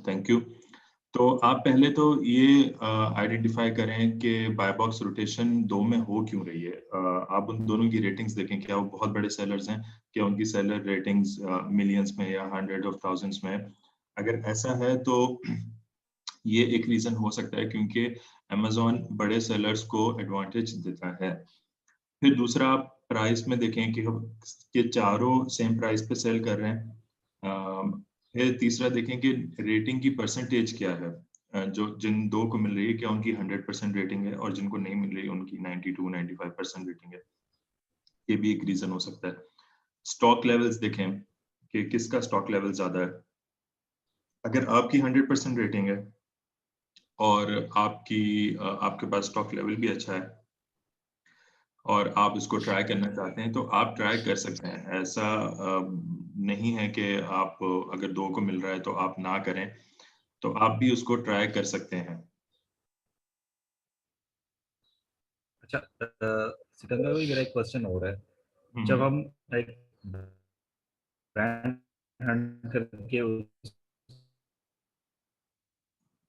Thank you. तो आप पहले तो ये आइडेंटिफाई करें कि बाय बॉक्स रोटेशन 2 में हो क्यों रही है। आप उन दोनों की रेटिंग्स देखें, क्या वो बहुत बड़े सेलर्स हैं, क्या उनकी सेलर रेटिंग्स मिलियंस में या हंड्रेड ऑफ थाउजेंड्स में है। अगर ऐसा है तो ये एक रीजन हो सकता है क्योंकि अमेजोन बड़े सेलर्स को एडवांटेज देता है। फिर दूसरा आप प्राइस में देखें कि ये चारों सेम प्राइस पे सेल कर रहे हैं। फिर तीसरा देखें कि रेटिंग की परसेंटेज क्या है। जो जिन दो को मिल रही है क्या उनकी 100% रेटिंग है, और जिनको नहीं मिल रही उनकी 92-95% रेटिंग है। ये भी एक रीजन हो सकता है। स्टॉक लेवल्स देखें कि किसका स्टॉक लेवल ज्यादा है। अगर आपकी 100% रेटिंग है और आपके पास स्टॉक लेवल भी अच्छा है और आप इसको ट्राई करना चाहते हैं तो आप ट्राई कर सकते हैं। ऐसा नहीं है कि आप अगर 2 को मिल रहा है तो आप ना करें, तो आप भी उसको ट्राई कर सकते हैं। अच्छा, सिकंदर भाई मेरा एक क्वेश्चन हो रहा है। जब हम एक ब्रांड हंट करके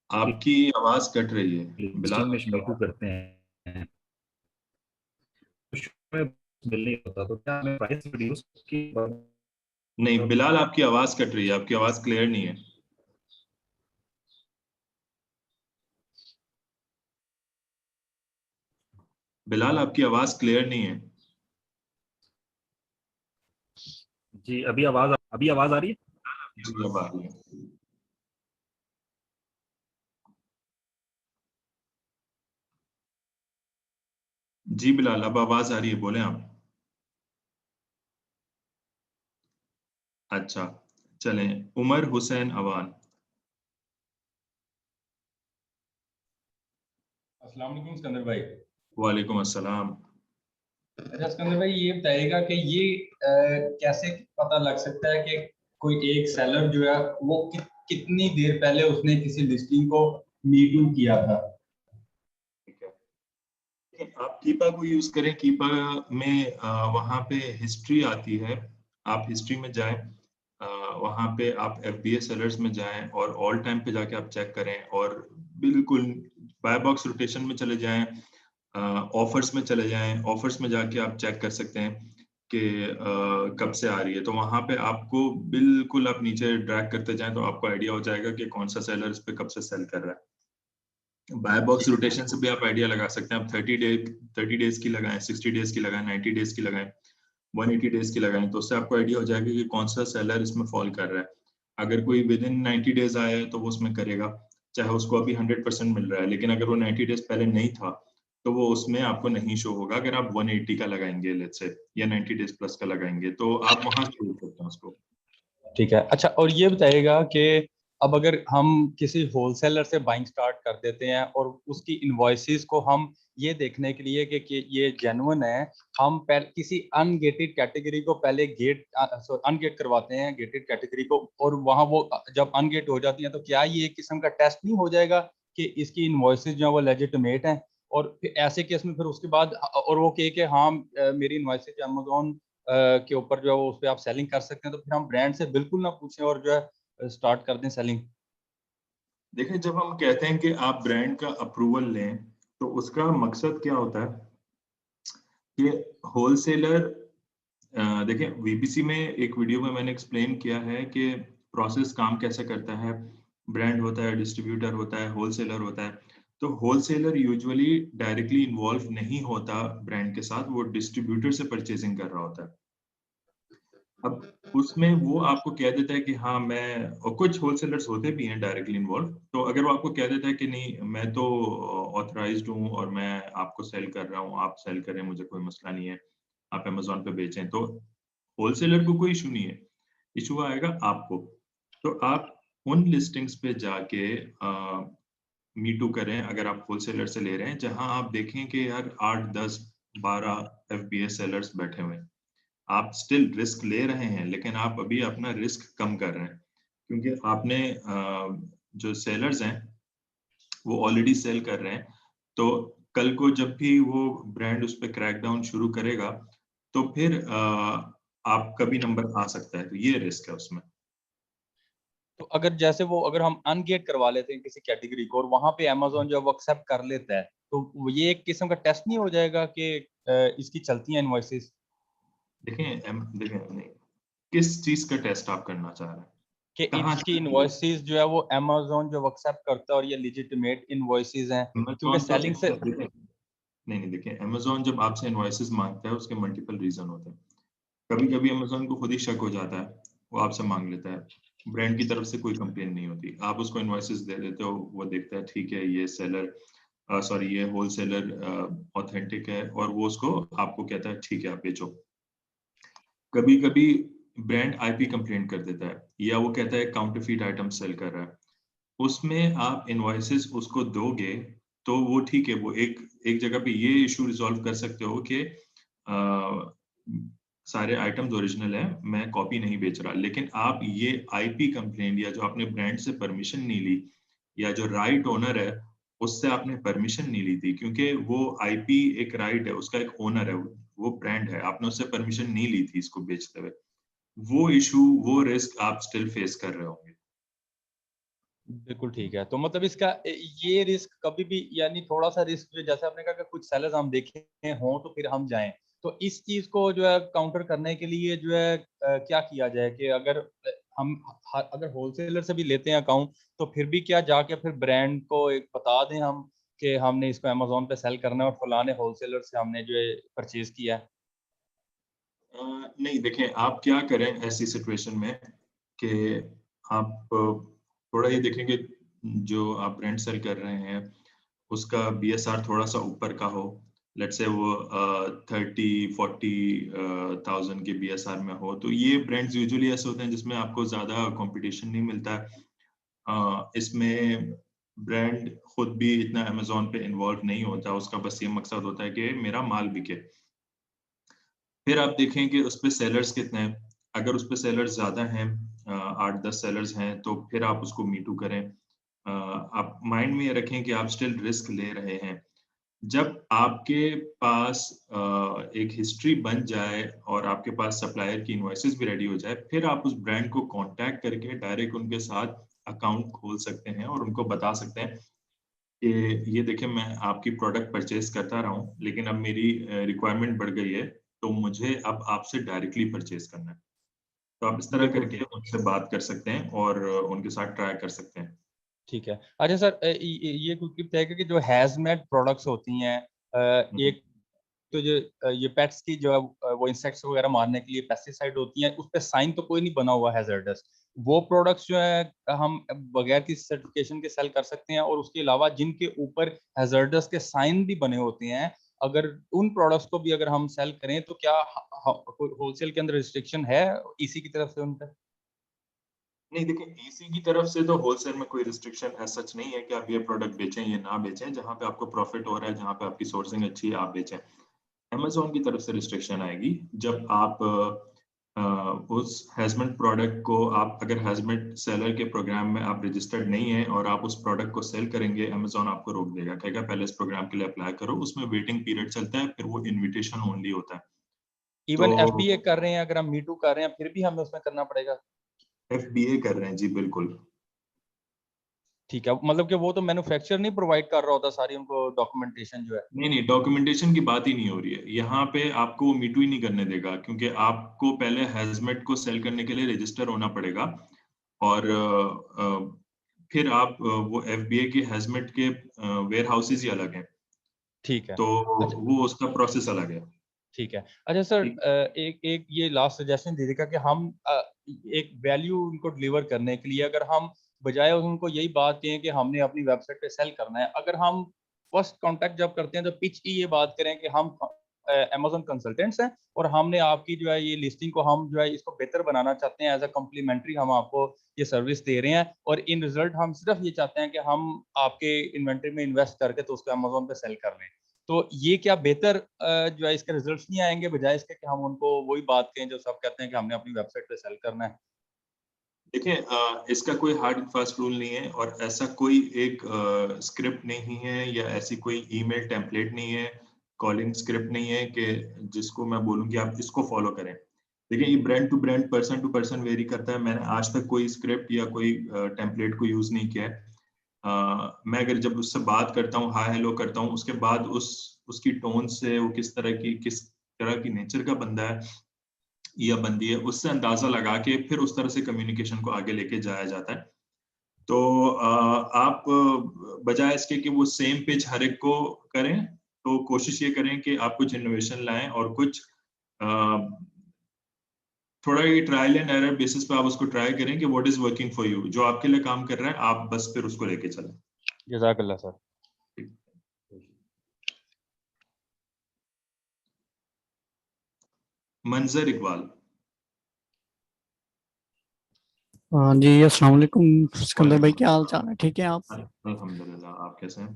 आपकी आवाज कट रही है बिलाल। लिस्टिंग में मीटू करते हैं, मिल नहीं होता, तो क्या हमें प्राइस रिड्यूस की? नहीं बिलाल, आपकी आवाज कट रही है, आपकी आवाज क्लियर नहीं है। बिलाल, आपकी आवाज क्लियर नहीं है। जी, अभी आवाज आ रही है? जी अब आ रही है। जी बिलाल, अब आवाज आ रही है, बोलें आप। अच्छा, चलें। उमर हुसैन अवान। अस्सलाम वालेकुम सिकंदर भाई। वालेकुम अस्सलाम। अच्छा सिकंदर भाई, ये बताइएगा कि ये कैसे पता लग सकता है कि कोई एक सेलर जो है वो कितनी देर पहले उसने किसी लिस्टिंग को मी टू किया था। ठीक है, आप कीपा को यूज करें। कीपा में वहां पे हिस्ट्री आती है, आप हिस्ट्री में जाएं। वहां पे आप FBA सेलर्स में जाएं और ऑल टाइम पे जाके आप चेक करें, और बिल्कुल बाय बॉक्स रोटेशन में चले जाएं, ऑफर्स में चले जाएं। ऑफर्स में जाके आप चेक कर सकते हैं कि कब से आ रही है। तो वहां पे आपको बिल्कुल आप नीचे ड्रैग करते जाएं तो आपको आइडिया हो जाएगा कि कौन सा सेलर इस पे कब से सेल कर रहा है। बाय बॉक्स रोटेशन से भी आप आइडिया लगा सकते हैं। आप 30 डेज की लगाएं, 60 डेज की लगाएं, 90 डेज की लगाएं, 180 डेज की लगाएं, तो उससे आपको आइडिया हो जाएगा कि कौन सा सेलर इसमें फॉल कर रहा है। अगर कोई विद इन 90 डेज आया है तो वो उसमें करेगा, चाहे उसको अभी 100% मिल रहा है, लेकिन अगर वो 90 डेज पहले नहीं था तो वो उसमें आपको नहीं शो होगा। अगर आप 180 का लगाएंगे लेट्स से, या 90 डेज प्लस का लगाएंगे, तो आप वहां से देख सकते हैं उसको। ठीक है। अच्छा, और ये बताइएगा कि अब अगर हम किसी होलसेलर से बाइंग स्टार्ट कर देते हैं और उसकी इनवॉइसेस को हम ये देखने के लिए कि ये जेन्युइन है, हम पहले किसी अनगेटेड कैटेगरी को पहले अनगेट करवाते हैं गेटेड कैटेगरी को, और वहाँ वो जब अनगेट हो जाती है तो क्या ये एक किस्म का टेस्ट नहीं हो जाएगा कि इसकी इनवॉइसेस जो है वो लेजिटिमेट हैं? और फिर ऐसे केस में फिर उसके बाद और वो कहे कि हाँ मेरी इनवॉइसेस अमेजोन के ऊपर जो है वो उस पर आप सेलिंग कर सकते हैं, तो फिर हम ब्रांड से बिल्कुल ना पूछें और जो है स्टार्ट कर दें सेलिंग। देखिए, जब हम कहते हैं कि आप ब्रांड का अप्रूवल लें तो उसका मकसद क्या होता है कि होलसेलर, देखिए VPC में एक वीडियो में मैंने एक्सप्लेन किया है कि प्रोसेस काम कैसे करता है। ब्रांड होता है, डिस्ट्रीब्यूटर होता है, होलसेलर होता है। तो होलसेलर यूजुअली डायरेक्टली इन्वॉल्व नहीं होता ब्रांड के साथ, वो डिस्ट्रीब्यूटर से परचेजिंग कर रहा होता है। अब उसमें वो आपको कह देता है कि हाँ मैं, और कुछ होलसेलर्स होते भी हैं डायरेक्टली इन्वॉल्व, तो अगर वो आपको कह देता है कि नहीं मैं तो ऑथराइज्ड हूँ और मैं आपको सेल कर रहा हूँ, आप सेल करें, मुझे कोई मसला नहीं है, आप अमेजोन पे बेचें, तो होलसेलर को कोई इशू नहीं है। इशू आएगा आपको। तो आप उन लिस्टिंग्स पे जाके मीटू करें अगर आप होलसेलर से ले रहे हैं, जहां आप देखें कि यार 8, 10, 12 FBA सेलर्स बैठे हुए हैं। आप स्टिल रिस्क ले रहे हैं, लेकिन आप अभी अपना रिस्क कम कर रहे हैं, क्योंकि आपने जो सेलर्स हैं वो ऑलरेडी सेल कर रहे हैं। तो कल को जब भी वो ब्रांड उस पर क्रैकडाउन शुरू करेगा तो फिर आपका भी नंबर आ सकता है, तो ये रिस्क है उसमें। तो अगर जैसे वो अगर हम अनगेट करवा लेते हैं किसी कैटेगरी को और वहां पे अमेज़न जो है वो एक्सेप्ट कर लेता है, तो ये एक किस्म का टेस्ट नहीं हो जाएगा कि इसकी चलती हैं इनवॉइसेस? देखें नहीं, किस चीज का टेस्ट आप करना चाह रहे हैं? कि कहाँ इसकी चलती है? इनवॉइसेस जो है वो अमेज़न जो एक्सेप्ट करता है और ये लेजिटिमेट इनवॉइसेस हैं, क्योंकि Amazon तो सेलिंग से नहीं नहीं, देखिए Amazon जब आपसे इनवॉइसेस मांगता है उसके मल्टीपल रीजन होते हैं। कभी कभी Amazon को खुद ही शक हो जाता है, वो आपसे मांग लेता है, ब्रांड की तरफ से कोई कंप्लेन नहीं होती, आप उसको इनवॉइसेस दे देते हो, वो देखता है ठीक है ये सेलर सॉरी ये होलसेलर ऑथेंटिक है, और वो उसको आपको कहता है ठीक है आप बेचो। कभी कभी ब्रांड आईपी कंप्लेंट कर देता है, या वो कहता है काउंटरफीट आइटम सेल कर रहा है, उसमें आप इनवॉइसेस उसको दोगे तो वो ठीक है, वो एक एक जगह पे ये इशू रिजॉल्व कर सकते हो कि सारे आइटम्स ओरिजिनल हैं, मैं कॉपी नहीं बेच रहा, लेकिन आप ये आईपी कंप्लेंट या जो आपने ब्रांड से परमिशन नहीं ली या जो राइट ओनर है उससे आपने परमिशन नहीं ली थी, क्योंकि वो आईपी एक राइट है, उसका एक ओनर है, वो ब्रांड है, आपने उससे परमिशन नहीं ली थी इसको बेचते हुए, वो इशू वो रिस्क आप स्टिल फेस कर रहे होंगे। बिल्कुल ठीक है। तो मतलब इसका ये रिस्क कभी भी, यानी थोड़ा सा रिस्क जो जैसे आपने कहा कि कुछ सेलर्स हम देखे हों तो फिर हम जाएं, तो इस चीज को जो है काउंटर करने के लिए जो है क्या किया जाए कि अगर हम अगर होलसेलर से भी लेते हैं अकाउंट, तो फिर भी क्या जाके फिर ब्रांड को एक बता दें हम कि हमने इसको अमेज़न पे सेल करना है और फलाने होलसेलर से हमने जो है परचेज किया है? नहीं, देखें आप क्या करें ऐसी सिचुएशन में कि आप थोड़ा ये देखेंगे जो आप रेंट सेल कर रहे हैं उसका बीएसआर थोड़ा सा ऊपर का हो, लेट्स से वो 30-40,000 के बीएसआर में हो, तो ये ब्रांड्स यूजुअली ऐसे होते हैं जिसमें आपको ज्यादा कंपटीशन नहीं मिलता है। इसमें ब्रांड खुद भी इतना अमेज़न पे इन्वॉल्व नहीं होता, उसका बस ये मकसद होता है कि मेरा माल बिके। फिर आप देखें कि उस पे सेलर्स कितने हैं, अगर उस पे सेलर्स ज़्यादा हैं 8-10 सेलर्स हैं तो फिर आप उसको मीटू करें। आप माइंड में ये रखें कि आप स्टिल रिस्क ले रहे हैं। जब आपके पास एक हिस्ट्री बन जाए और आपके पास सप्लायर की इनवॉइसेस भी रेडी हो जाए, फिर आप उस ब्रांड को कॉन्टैक्ट करके डायरेक्ट उनके साथ अकाउंट खोल सकते हैं और उनको बता सकते हैं कि ये देखिए मैं आपकी प्रोडक्ट परचेज करता रहा हूँ, लेकिन अब मेरी रिक्वायरमेंट बढ़ गई है, तो मुझे अब आपसे डायरेक्टली परचेज करना है। तो आप इस तरह बिल्कुल करके उनसे बात कर सकते हैं और उनके साथ ट्राई कर सकते हैं। ठीक है। अच्छा सर, ये क्योंकि बताएगा कि जो हैजमेट प्रोडक्ट्स होती हैं, हम्म, एक तो जो ये पेट्स की जो है वो इंसेक्ट्स वगैरह मारने के लिए पेस्टिसाइड होती हैं, उस पे साइन तो कोई नहीं बना हुआ हैजर्डस, वो प्रोडक्ट्स जो है हम बगैर किसी सर्टिफिकेशन के सेल कर सकते हैं, और उसके अलावा जिनके ऊपर हैजर्डस के साइन भी बने होते हैं, अगर उन प्रोडक्ट्स को भी अगर हम सेल करें तो क्या होलसेल के अंदर रिस्ट्रिक्शन है इसी की तरफ से उन पर? नहीं देखिए, एसी की तरफ से तो होलसेल में कोई रिस्ट्रिक्शन एज सच नहीं है कि आप ये प्रोडक्ट बेचें या ना बेचें, जहाँ पे आपको प्रॉफिट हो रहा है, जहाँ पे आपकी सोर्सिंग अच्छी है आप बेचें। अमेज़न की तरफ से रिस्ट्रिक्शन आएगी जब आप उस हैजमेट प्रोडक्ट को, आप अगर हैजमेट सेलर के प्रोग्राम में आप रजिस्टर्ड नहीं है और आप उस प्रोडक्ट को सेल करेंगे, अमेज़न आपको रोक देगा, कहेगा पहले इस प्रोग्राम के लिए अप्लाई करो, उसमें वेटिंग पीरियड चलता है, फिर वो इनविटेशन ओनली होता है। इवन तो एफबीए कर रहे हैं, अगर हम मीटू कर रहे हैं, फिर भी हमें उसमें करना पड़ेगा? एफबीए कर रहे हैं जी, बिल्कुल। ठीक है, मतलब कि वो तो मैन्युफैक्चरर नहीं प्रोवाइड कर रहा होता सारी उनको डॉक्यूमेंटेशन जो है? नहीं नहीं, डॉक्यूमेंटेशन की बात ही नहीं हो रही है यहाँ पे, आपको वो मीटू ही नहीं करने देगा, क्योंकि आपको पहले हैजमेट को सेल करने के लिए रजिस्टर होना पड़ेगा, और फिर आप वो एफबीए के हैजमेट के वेयर हाउसेज ही अलग हैं, ठीक है। तो अच्छा वो उसका प्रोसेस अलग है। ठीक है। अच्छा सर, ठीक। एक एक ये लास्ट सजेशन दीजिएगा कि हम एक वैल्यू उनको डिलीवर करने के लिए, अगर हम बजाय उनको यही बात कहें कि हमने अपनी वेबसाइट पे सेल करना है, अगर हम फर्स्ट कांटेक्ट जब करते हैं तो पिच की ये बात करें कि हम अमेज़न कंसल्टेंट्स हैं और हमने आपकी जो है ये लिस्टिंग को हम जो है इसको बेहतर बनाना चाहते हैं, एज अ कॉम्प्लीमेंट्री हम आपको ये सर्विस दे रहे हैं, और इन रिजल्ट हम सिर्फ ये चाहते हैं कि हम आपके इन्वेंटरी में इन्वेस्ट करके तो उसको अमेज़न पे सेल कर लें। तो ये क्या बेहतर जो है इसके रिजल्ट्स नहीं आएंगे बजाय इसके कि हम उनको वही बात कहें जो सब कहते हैं कि हमने अपनी वेबसाइट पे सेल करना है? देखिए, इसका कोई हार्ड एंड फास्ट रूल नहीं है, और ऐसा कोई एक स्क्रिप्ट नहीं है या ऐसी कोई ईमेल टेम्पलेट नहीं है, कॉलिंग स्क्रिप्ट नहीं है कि जिसको मैं बोलूँ कि आप इसको फॉलो करें। देखिए ये brand to brand, person to person vary करता है। मैंने आज तक कोई स्क्रिप्ट या कोई टेम्पलेट को यूज नहीं किया है। मैं अगर जब उससे बात करता हूँ, हाय हेलो करता हूँ, उसके बाद उसकी टोन से वो किस तरह की नेचर का बंदा है या बंदी है, उससे अंदाजा लगा के फिर उस तरह से कम्युनिकेशन को आगे लेके जाया जाता है। तो आप बजाय इसके कि वो सेम पिच हर एक को करें, तो कोशिश ये करें कि आप कुछ इनोवेशन लाएं और कुछ थोड़ा ये ट्रायल एंड एरर बेसिस पे आप उसको ट्राई करें कि what is working for you, जो आपके लिए काम कर रहा है आप बस फिर उसको लेके चलें। जज़ाकल्लाह सर। मंजर इकबाल। हाँ जी, अस्सलाम वालेकुम सिकंदर भाई, क्या हाल चाल है? ठीक है आप? अल्हम्दुलिल्लाह, आप कैसे हैं?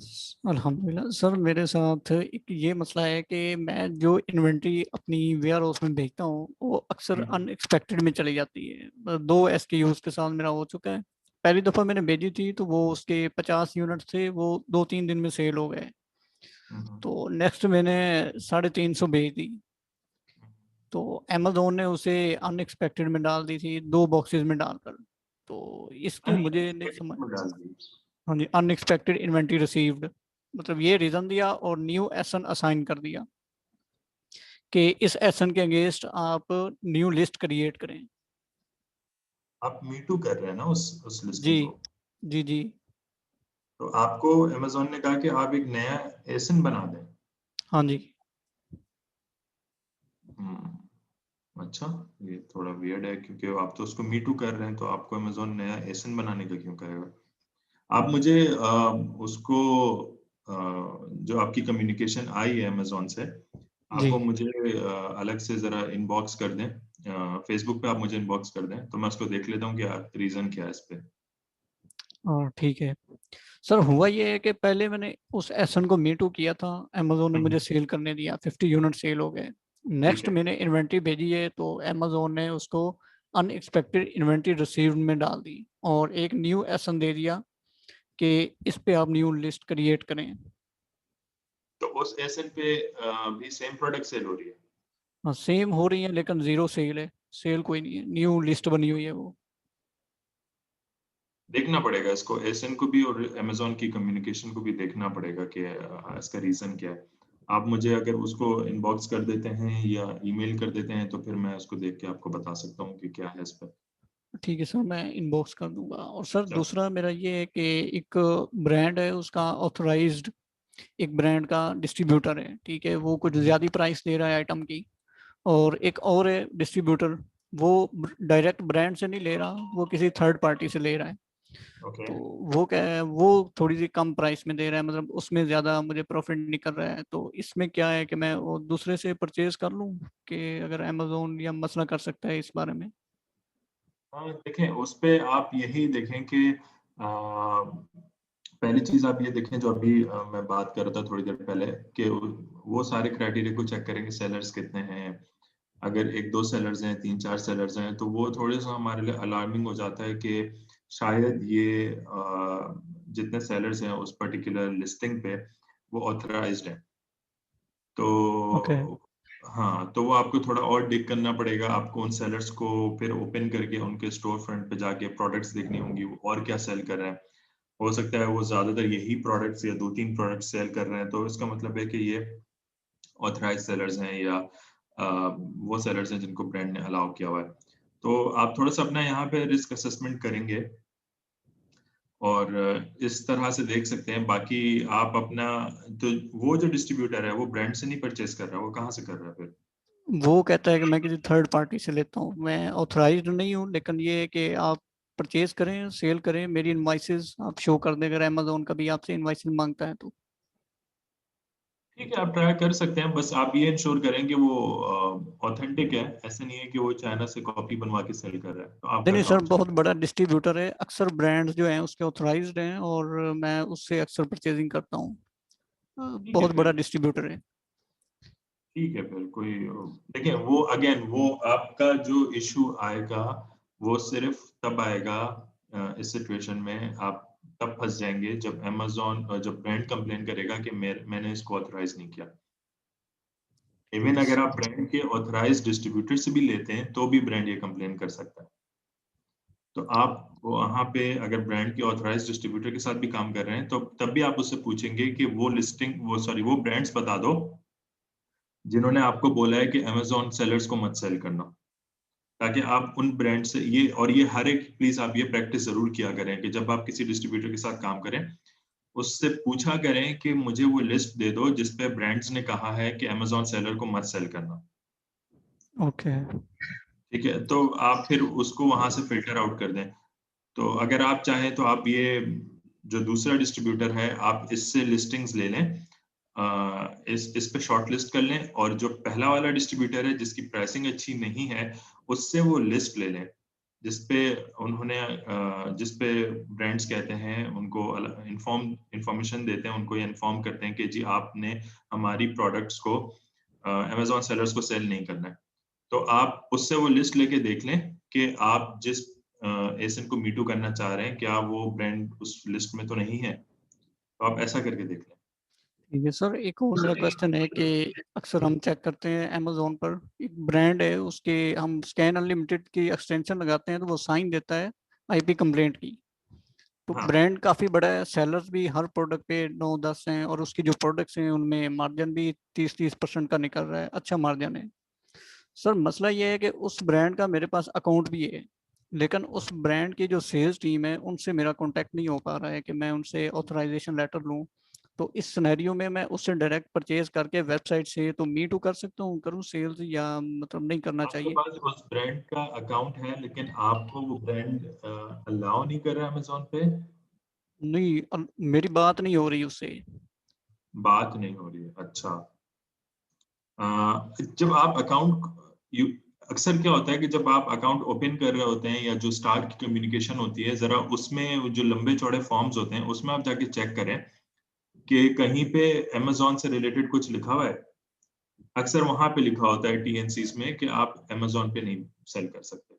अल्हम्दुलिल्लाह सर, मेरे साथ एक ये मसला है कि मैं जो इन्वेंट्री अपनी वेयर हाउस में भेजता हूँ वो अक्सर अनएक्सपेक्टेड में चली जाती है। 2 SKUs के साथ मेरा हो चुका है। पहली दफ़ा मैंने भेजी थी तो वो उसके 50 यूनिट थे, वो 2-3 दिन में सेल हो गए। तो नेक्स्ट मैंने 350 भेज दी, तो अमेज़ोन ने उसे अनएक्सपेक्टेड में डाल दी थी 2 बॉक्सेस में डालकर। तो इसकी मुझे नहीं समझ। हाँ जी, अनएक्सपेक्टेड इन्वेंट्री रिसीव्ड, मतलब ये रीजन दिया और न्यू एसन असाइन कर दिया कि इस एसन के अगेंस्ट आप न्यू लिस्ट क्रिएट करें। आप मीटू कर रहे हैं ना उस जी लिस्टिंग को? जी जी। तो आपको अमेज़न ने कहा कि आप एक नया एसन बना दें। हाँ जी। अच्छा, ये थोड़ा वियर्ड है क्योंकि आप तो उसको मीटू कर रहे हैं, तो आपको अमेज़न नया एसन बनाने का क्यों कहेगा? आप मुझे उसको जो आपकी कम्युनिकेशन आई है अमेज़न से, आप जी वो मुझे अलग से जरा इनबॉक्स कर दें। फेसबुक पे आप मुझे इनबॉक्स कर दें तो मैं उसको देख लेता हूँ कि रीजन क्या है इस पे। ठीक है सर। हुआ ये है कि पहले मैंने उस एसन को मीटू किया था, अमेज़ोन ने मुझे सेल करने दिया, 50 यूनिट सेल हो गए। नेक्स्ट है। मैंने इन्वेंट्री भेजी है तो अमेज़ोन ने उसको अनएक्सपेक्टेड इन्वेंट्री रिसीव्ड में डाल दी और एक न्यू एसन दे दिया कि इस पे आप न्यू लिस्ट क्रिएट करें। तो उस एसन पे भी सेम प्रोडक्ट सेल हो रही है? हाँ, सेम हो रही है लेकिन जीरो सेल है, सेल कोई नहीं है, न्यू लिस्ट बनी हुई है वो। देखना पड़ेगा इसको, एसन को भी और अमेज़न की कम्युनिकेशन को भी देखना पड़ेगा कि इसका रीजन क्या है। आप मुझे अगर उसको इनबॉक्स कर देते हैं या ईमेल कर देते हैं तो फिर मैं उसको देख के आपको बता सकता हूँ कि क्या है इस पर। ठीक है सर, मैं इनबॉक्स कर दूंगा। और सर चलो। दूसरा मेरा ये है कि एक ब्रांड है, उसका ऑथराइज्ड एक ब्रांड का डिस्ट्रीब्यूटर है, ठीक है, वो कुछ ज़्यादा प्राइस दे रहा है आइटम की। और एक और है डिस्ट्रीब्यूटर, वो डायरेक्ट ब्रांड से नहीं ले रहा, वो किसी थर्ड पार्टी से ले रहा है। ओके। तो वो क्या है, वो थोड़ी सी कम प्राइस में दे रहा है, मतलब उसमें ज़्यादा मुझे प्रॉफिट नहीं कर रहा है। तो इसमें क्या है कि मैं वो दूसरे से परचेज कर लूँ कि अगर अमेज़ोन या मसला कर सकता है इस बारे में? हाँ, देखें उस पे आप यही देखें कि पहली चीज आप ये देखें जो अभी मैं बात कर रहा था थोड़ी देर पहले कि वो सारे क्राइटेरिया को चेक करेंगे, सेलर्स कितने हैं। अगर 1-2 सेलर्स हैं, 3-4 सेलर्स हैं, तो वो थोड़े सा हमारे लिए अलार्मिंग हो जाता है कि शायद ये जितने सेलर्स हैं उस पर्टिकुलर लिस्टिंग पे वो ऑथराइज्ड है। ओके। तो हाँ, तो वो आपको थोड़ा और डिग करना पड़ेगा। आपको उन सेलर्स को फिर ओपन करके उनके स्टोर फ्रंट पे जाके प्रोडक्ट्स देखनी होंगी, वो और क्या सेल कर रहे हैं। हो सकता है वो ज्यादातर यही प्रोडक्ट्स या 2-3 प्रोडक्ट्स सेल कर रहे हैं, तो इसका मतलब है कि ये ऑथराइज सेलर्स हैं या वो सेलर्स हैं जिनको ब्रांड ने अलाउ किया हुआ है। तो आप थोड़ा सा अपना यहाँ पे रिस्क असेसमेंट करेंगे और इस तरह से देख सकते हैं। बाकी आप अपना, तो वो जो डिस्ट्रीब्यूटर है वो ब्रांड से नहीं परचेज कर रहा है, वो कहाँ से कर रहा है फिर? वो कहता है कि मैं किसी थर्ड पार्टी से लेता हूँ, मैं ऑथराइज्ड नहीं हूँ, लेकिन ये है कि आप परचेज करें, सेल करें, मेरी इनवाइसेस आप शो कर दें अगर अमेज़ोन कभी आपसे इनवाइसेस मांगता है तो। ठीक है, आप ट्राई कर सकते हैं, बस आप ये इंश्योर करें कि वो ऑथेंटिक है। ऐसा नहीं है कि वो चाइना से कॉपी बनवा के सेल कर रहा है, तो नहीं आपका नहीं सर, काम बहुत चलेगा। बड़ा डिस्ट्रीब्यूटर है, अक्सर ब्रांड्स जो हैं उसके ऑथराइज्ड हैं और मैं उससे अक्सर परचेजिंग करता हूँ। ठीक है बहुत बड़ा फिर। डिस्ट्रीब्यूटर है। ठीक है फिर कोई, देखिए वो अगेन वो आपका जो इशू आएगा वो सिर्फ तब आएगा इस सिचुएशन में आप तब फंस जाएंगे जब अमेज़न, जब ब्रांड कंप्लेन करेगा कि मैंने इसको ऑथराइज नहीं किया। इवन अगर आप ब्रांड के ऑथराइज्ड डिस्ट्रीब्यूटर से भी लेते हैं तो भी ब्रांड ये कंप्लेन कर सकता है। तो आप वहाँ पे अगर ब्रांड के ऑथराइज्ड डिस्ट्रीब्यूटर के साथ भी काम कर रहे हैं तो तब भी आप उससे पूछेंगे कि वो ब्रांड्स बता दो जिन्होंने आपको बोला है कि अमेजोन सेलर्स को मत सेल करना, ताकि आप उन ब्रांड से ये हर एक प्लीज आप ये प्रैक्टिस जरूर किया करें कि जब आप किसी डिस्ट्रीब्यूटर के साथ काम करें उससे पूछा करें कि मुझे वो लिस्ट दे दो जिसपे ब्रांड्स ने कहा है कि अमेजोन सेलर को मत सेल करना। ओके ठीक है, तो आप फिर उसको वहां से फिल्टर आउट कर दें। तो अगर आप चाहें तो आप ये जो दूसरा डिस्ट्रीब्यूटर है आप इससे लिस्टिंग्स ले लें, इस पे शॉर्ट लिस्ट कर लें, और जो पहला वाला डिस्ट्रीब्यूटर है जिसकी प्राइसिंग अच्छी नहीं है उससे वो लिस्ट ले लें जिसपे उन्होंने जिसपे ब्रांड्स कहते हैं उनको इंफॉर्मेशन देते हैं, उनको ये इन्फॉर्म करते हैं कि जी आपने हमारी प्रोडक्ट्स को अमेजोन सेलर्स को सेल नहीं करना है। तो आप उससे वो लिस्ट लेके देख लें कि आप जिस एसिन को मीटू करना चाह रहे हैं क्या वो ब्रांड उस लिस्ट में तो नहीं है, तो आप ऐसा करके देख लें। ठीक है सर, एक और मेरा क्वेश्चन है कि अक्सर हम चेक करते हैं अमेजोन पर एक ब्रांड है उसके हम स्कैन अनलिमिटेड की एक्सटेंशन लगाते हैं तो वो साइन देता है आईपी कंप्लेंट की। तो हाँ। ब्रांड काफी बड़ा है, सेलर्स भी हर प्रोडक्ट पे 9-10 हैं और उसकी जो प्रोडक्ट्स हैं उनमें मार्जिन भी 30% का निकल रहा है, अच्छा मार्जिन है। सर मसला ये है कि उस ब्रांड का मेरे पास अकाउंट भी है लेकिन उस ब्रांड की जो सेल्स टीम है उनसे मेरा कांटेक्ट नहीं हो पा रहा है कि मैं उनसे ऑथराइजेशन लेटर लूं। तो इस सिनेरियो में मैं उससे डायरेक्ट परचेज करके वेबसाइट से तो मी टू कर सकता हूँ, करूँ सेल्स, या मतलब नहीं करना आपके चाहिए? पास उस ब्रांड का अकाउंट है लेकिन आपको वो ब्रांड अलाउ नहीं कर रहा है अमेजोन पे? नहीं, मेरी बात नहीं हो रही उससे। बात नहीं हो रही है, अच्छा। जब आप अक्सर क्या होता है कि जब आप अकाउंट ओपन कर रहे होते हैं या जो स्टार्ट की कम्युनिकेशन होती है जरा उसमें जो लंबे चौड़े फॉर्म्स होते हैं उसमें आप जाके चेक करें कि कहीं पे अमेजोन से रिलेटेड कुछ लिखा हुआ है। अक्सर वहां पे लिखा होता है टीएनसीज में कि आप अमेजोन पे नहीं सेल कर सकते,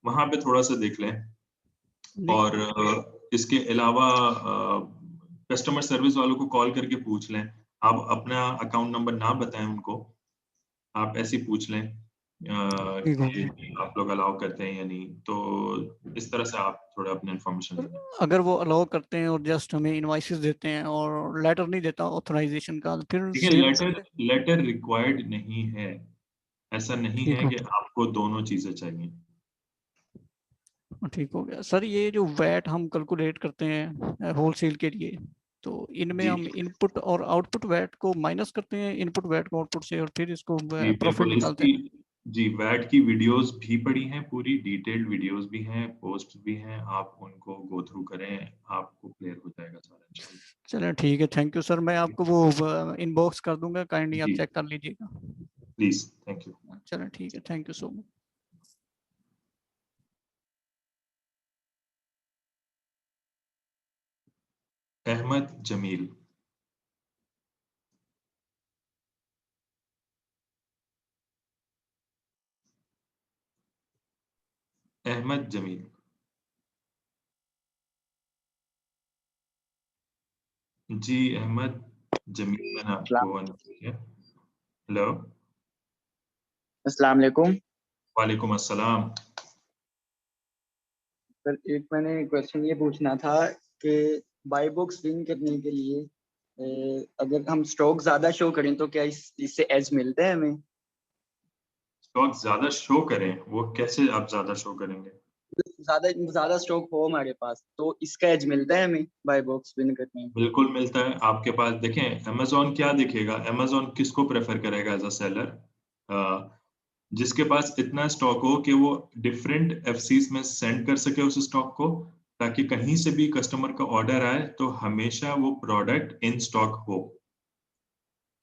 वहां पे थोड़ा सा देख लें। नहीं, और इसके अलावा कस्टमर सर्विस वालों को कॉल करके पूछ लें, आप अपना अकाउंट नंबर ना बताएं उनको, आप ऐसे ही पूछ लें ठीक हो कि गया। आप लोग अलाउ करते हैं या नहीं, तो इस तरह से आप थोड़ा अपने इन्फॉर्मेशन ले लें। अगर वो अलाउ करते हैं और जस्ट हमें इनवाइसेस देते हैं और लेटर नहीं देता ऑथराइजेशन का, तो फिर देखिए सेल लेटर लेटर रिक्वायर्ड नहीं है, ऐसा नहीं ठीक है हो कि आपको दोनों चीजें चाहिए। ठीक हो गया सर। ये जो वैट हम कैलकुलेट करते हैं होलसेल के लिए, तो इनमें जी हम इनपुट और आउटपुट वैट को माइनस करते हैं, इनपुट वैट को आउटपुट से, और फिर इसको जी प्रॉफिट बिल्कुल, निकालते इसकी हैं। जी वैट की वीडियोस भी पड़ी हैं, पूरी डिटेल्ड वीडियोस भी हैं, पोस्ट भी हैं, आप उनको गो थ्रू करें, आपको क्लियर हो जाएगा सारा इंशाल्लाह। चलें ठीक है, थैंक यू सर। मैं आपको वो इनबॉक्स कर दूंगा, काइंडली आप जी चेक कर लीजिएगा। Please, thank you. चलें ठीक है, thank you so much. Ahmad Jamil. Ahmad Jamil. जी अहमद जमील मैंने आपको अनम्यूट किया। हेलो। अस्सलाम वालेकुम वालेकुम अस्सलाम। सर। एक मैंने क्वेश्चन ये पूछना था कि बाई बुक्स विन करने के लिए अगर हम स्टॉक ज्यादा शो करें तो क्या इससे एज मिलता है हमें? स्टॉक ज्यादा शो करें, वो कैसे आप ज्यादा शो करेंगे? ज्यादा ज्यादा स्टॉक हो हमारे पास तो इसका एज मिलता है हमें बाई बुक्स विन करने में? बिल्कुल मिलता है। आपके पास देखें अमेजोन क्या दिखेगा, अमेजोन किसको प्रेफर करेगा एज अ सेलर? जिसके पास इतना स्टॉक हो कि वो डिफरेंट एफसीज में सेंड कर सके उस स्टॉक को, ताकि कहीं से भी कस्टमर का ऑर्डर आए तो हमेशा वो प्रोडक्ट इन स्टॉक हो।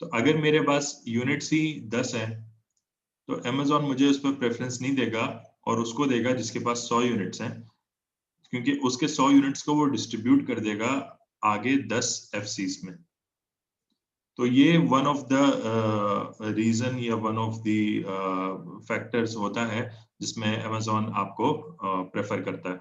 तो अगर मेरे पास यूनिट्स ही 10 है तो अमेजोन मुझे उस पर प्रेफरेंस नहीं देगा, और उसको देगा जिसके पास 100 यूनिट्स हैं, क्योंकि उसके 100 यूनिट्स को वो डिस्ट्रीब्यूट कर देगा आगे 10 एफसीज में। तो ये वन ऑफ द रीजन या वन ऑफ द फैक्टर्स होता है जिसमें अमेजोन आपको प्रेफर करता है।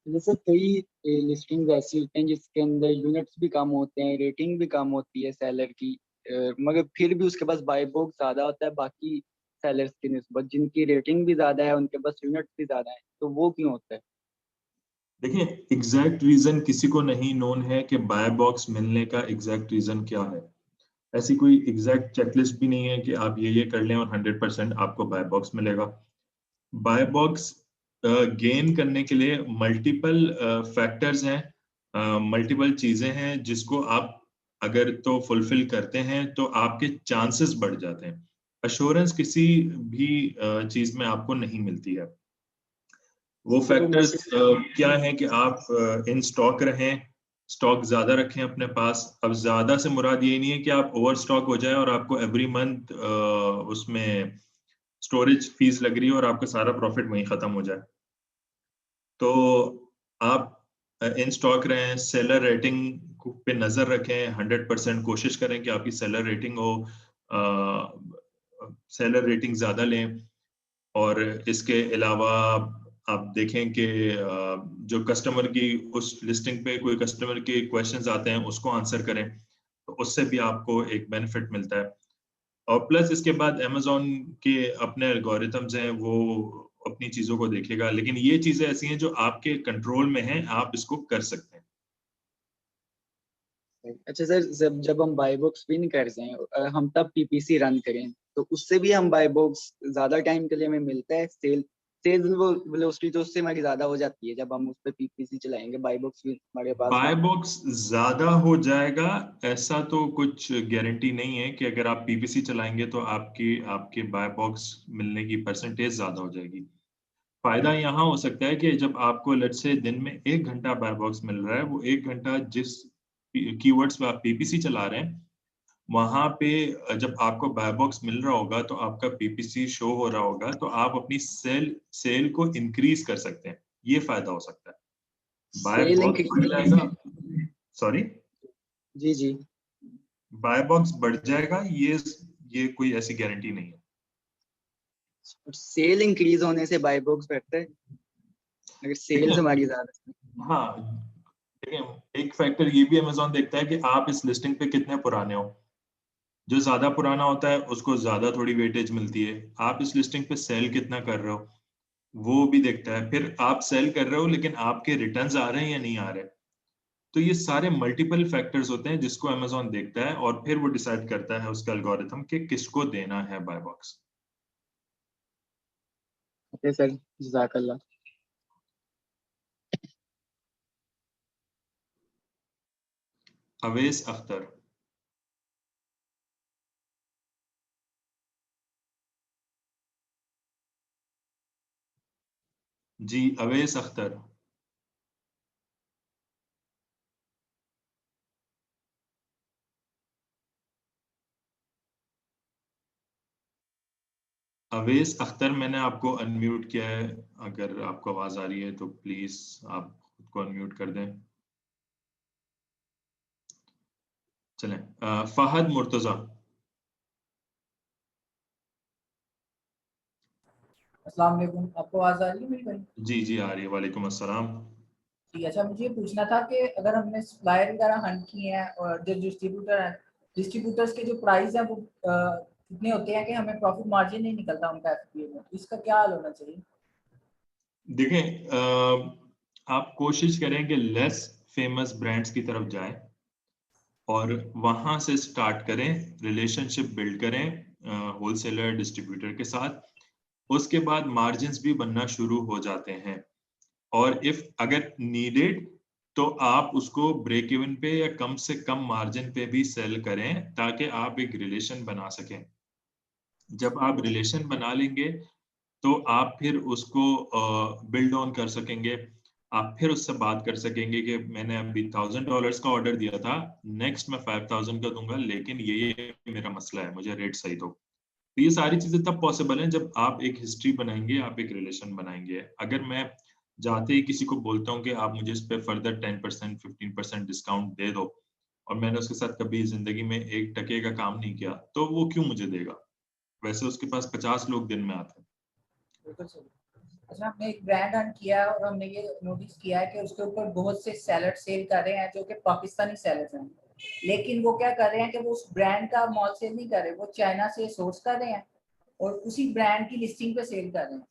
जैसे कई लिस्टिंग ऐसी होती हैं जिसके अंदर यूनिट्स भी कम होते हैं, रेटिंग भी कम होती है सेलर की, मगर फिर भी उसके पास बाय बॉक्स ज्यादा होता है बाकी सेलर्स की निस्बत, जिनकी रेटिंग भी ज्यादा है, उनके पास यूनिट भी ज्यादा है, तो वो क्यों होता है? देखिए, एग्जैक्ट रीजन किसी को नहीं नोन है कि बाय बॉक्स मिलने का एग्जैक्ट रीजन क्या है। ऐसी कोई एग्जैक्ट चेकलिस्ट भी नहीं है कि आप ये कर लें और 100% आपको बाय बॉक्स मिलेगा। बाय बॉक्स गेन करने के लिए मल्टीपल फैक्टर्स हैं, मल्टीपल चीजें हैं जिसको आप अगर तो फुलफिल करते हैं तो आपके चांसेस बढ़ जाते हैं। अश्योरेंस किसी भी चीज में आपको नहीं मिलती है। वो फैक्टर्स क्या है कि आप इन स्टॉक रहें, स्टॉक ज्यादा रखें अपने पास। अब ज्यादा से मुराद ये नहीं है कि आप ओवर स्टॉक हो जाए और आपको एवरी मंथ उसमें स्टोरेज फीस लग रही है और आपका सारा प्रॉफिट वहीं खत्म हो जाए। तो आप इन स्टॉक रहें, सेलर रेटिंग पे नजर रखें, 100% कोशिश करें कि आपकी सेलर रेटिंग हो, सेलर रेटिंग ज्यादा लें। और इसके अलावा आप देखें कि जो कस्टमर की उस लिस्टिंग पे कोई कस्टमर के क्वेश्चंस आते हैं उसको आंसर करें, तो उससे भी आपको एक बेनिफिट मिलता है। और प्लस इसके बाद अमेज़न के अपने एल्गोरिथम्स हैं, वो अपनी चीजों को देखेगा, लेकिन ये चीजें ऐसी हैं जो आपके कंट्रोल में हैं, आप इसको कर सकते हैं। अच्छा सर, जब हम बाय बॉक्स विन कर जाएं, हम तब पीपीसी रन करें, तो उससे भी हम बाय बॉक्स ज्यादा टाइम के लिए हमें मिलता है? सेल्स वेलोसिटी तो उससे हमारी ज्यादा हो जाती है जब हम उस पर पीपीसी चलाएंगे, बाय बॉक्स भी हमारे पास बाय बॉक्स ज्यादा हो जाएगा ऐसा तो कुछ गारंटी नहीं है कि अगर आप पीपीसी चलाएंगे तो आपके बाय बॉक्स मिलने की परसेंटेज ज्यादा हो जाएगी। फायदा यहाँ हो सकता है कि जब आपको लेट्स से दिन में 1 घंटा बाय बॉक्स मिल रहा है, वो 1 घंटा जिस कीवर्ड्स पे आप पीपीसी चला रहे हैं वहां पे जब आपको बाय बॉक्स मिल रहा होगा तो आपका पीपीसी शो हो रहा होगा, तो आप अपनी सेल को इंक्रीज कर सकते हैं। ये फायदा हो सकता है। बाय सेल बॉक्स बढ़ जाएगा, सॉरी, जी जी। बाय बॉक्स बढ़ जाएगा, ये कोई ऐसी गारंटी नहीं है। सेल इंक्रीज होने से बाय बॉक्स बढ़ता है अगर सेल्स हमारी ज्यादा? हाँ, देखिए एक फैक्टर ये भी अमेज़न देखता है कि आप इस लिस्टिंग पे कितने पुराने हो। जो ज्यादा पुराना होता है उसको ज्यादा थोड़ी वेटेज मिलती है। आप इस लिस्टिंग पे सेल कितना कर रहे हो वो भी देखता है। फिर आप सेल कर रहे हो लेकिन आपके रिटर्न्स आ रहे हैं या नहीं आ रहे। तो ये सारे मल्टीपल फैक्टर्स होते हैं जिसको अमेज़न देखता है और फिर वो डिसाइड करता है उसका एल्गोरिथम कि किसको देना है बाय बॉक्स। ओके सर, जज़ाकल्लाह। अवेस अख्तर। जी, अवेस अख्तर। अवेस अख्तर, मैंने आपको अनम्यूट किया है। अगर आपको आवाज आ रही है तो प्लीज आप खुद को अनम्यूट कर दें। चलें, फहद मुर्तजा। अस्सलाम वालेकुम, आपको आवाज आ रही है मेरी भाई? जी जी आ रही है, वालेकुम अस्सलाम। जी अच्छा, मुझे पूछना था कि अगर हमने सप्लायर वगैरह हंट किए हैं और जो डिस्ट्रीब्यूटर हैं, डिस्ट्रीब्यूटर्स के जो प्राइस हैं वो कितने होते हैं कि हमें प्रॉफिट मार्जिन नहीं निकलता उनका एफपीए में, इसका क्या हाल होना चाहिए? देखें, आप कोशिश करें कि लेस फेमस ब्रांड्स की तरफ जाएं और वहां से स्टार्ट करें, रिलेशनशिप बिल्ड करें होलसेलर डिस्ट्रीब्यूटर के साथ। उसके बाद मार्जिन्स भी बनना शुरू हो जाते हैं। और इफ अगर नीडेड तो आप उसको ब्रेक इवन पे या कम से कम मार्जिन पे भी सेल करें ताकि आप एक रिलेशन बना सकें। जब आप रिलेशन बना लेंगे तो आप फिर उसको बिल्ड ऑन कर सकेंगे। आप फिर उससे बात कर सकेंगे कि मैंने अभी $1000 का ऑर्डर दिया था, नेक्स्ट मैं 5000 का दूंगा, लेकिन ये मेरा मसला है, मुझे रेट सही दो। तो ये सारी चीजें तब पॉसिबल हैं जब आप एक हिस्ट्री बनाएंगे, आप एक रिलेशन बनाएंगे। अगर मैं जाते ही किसी को बोलता हूँ कि आप मुझे इस पे फर्दर 10% 15% डिस्काउंट दे दो और मैंने उसके साथ कभी जिंदगी में 1 टके का काम नहीं किया, तो वो क्यों मुझे देगा? वैसे उसके पास 50 लोग दिन में आते हैं। बिल्कुल सही। अच्छा, हमने एक ब्रांड हंट किया है और हमने ये नोटिस किया है कि उसके ऊपर बहुत से सेलर सेल कर रहे हैं जो कि पाकिस्तानी सेलर्स हैं, लेकिन वो क्या कर रहे हैं कि वो उस ब्रांड का मॉल सेल नहीं कर रहे, वो चाइना से सोर्स कर रहे हैं और उसी ब्रांड की लिस्टिंग पे सेल कर रहे हैं।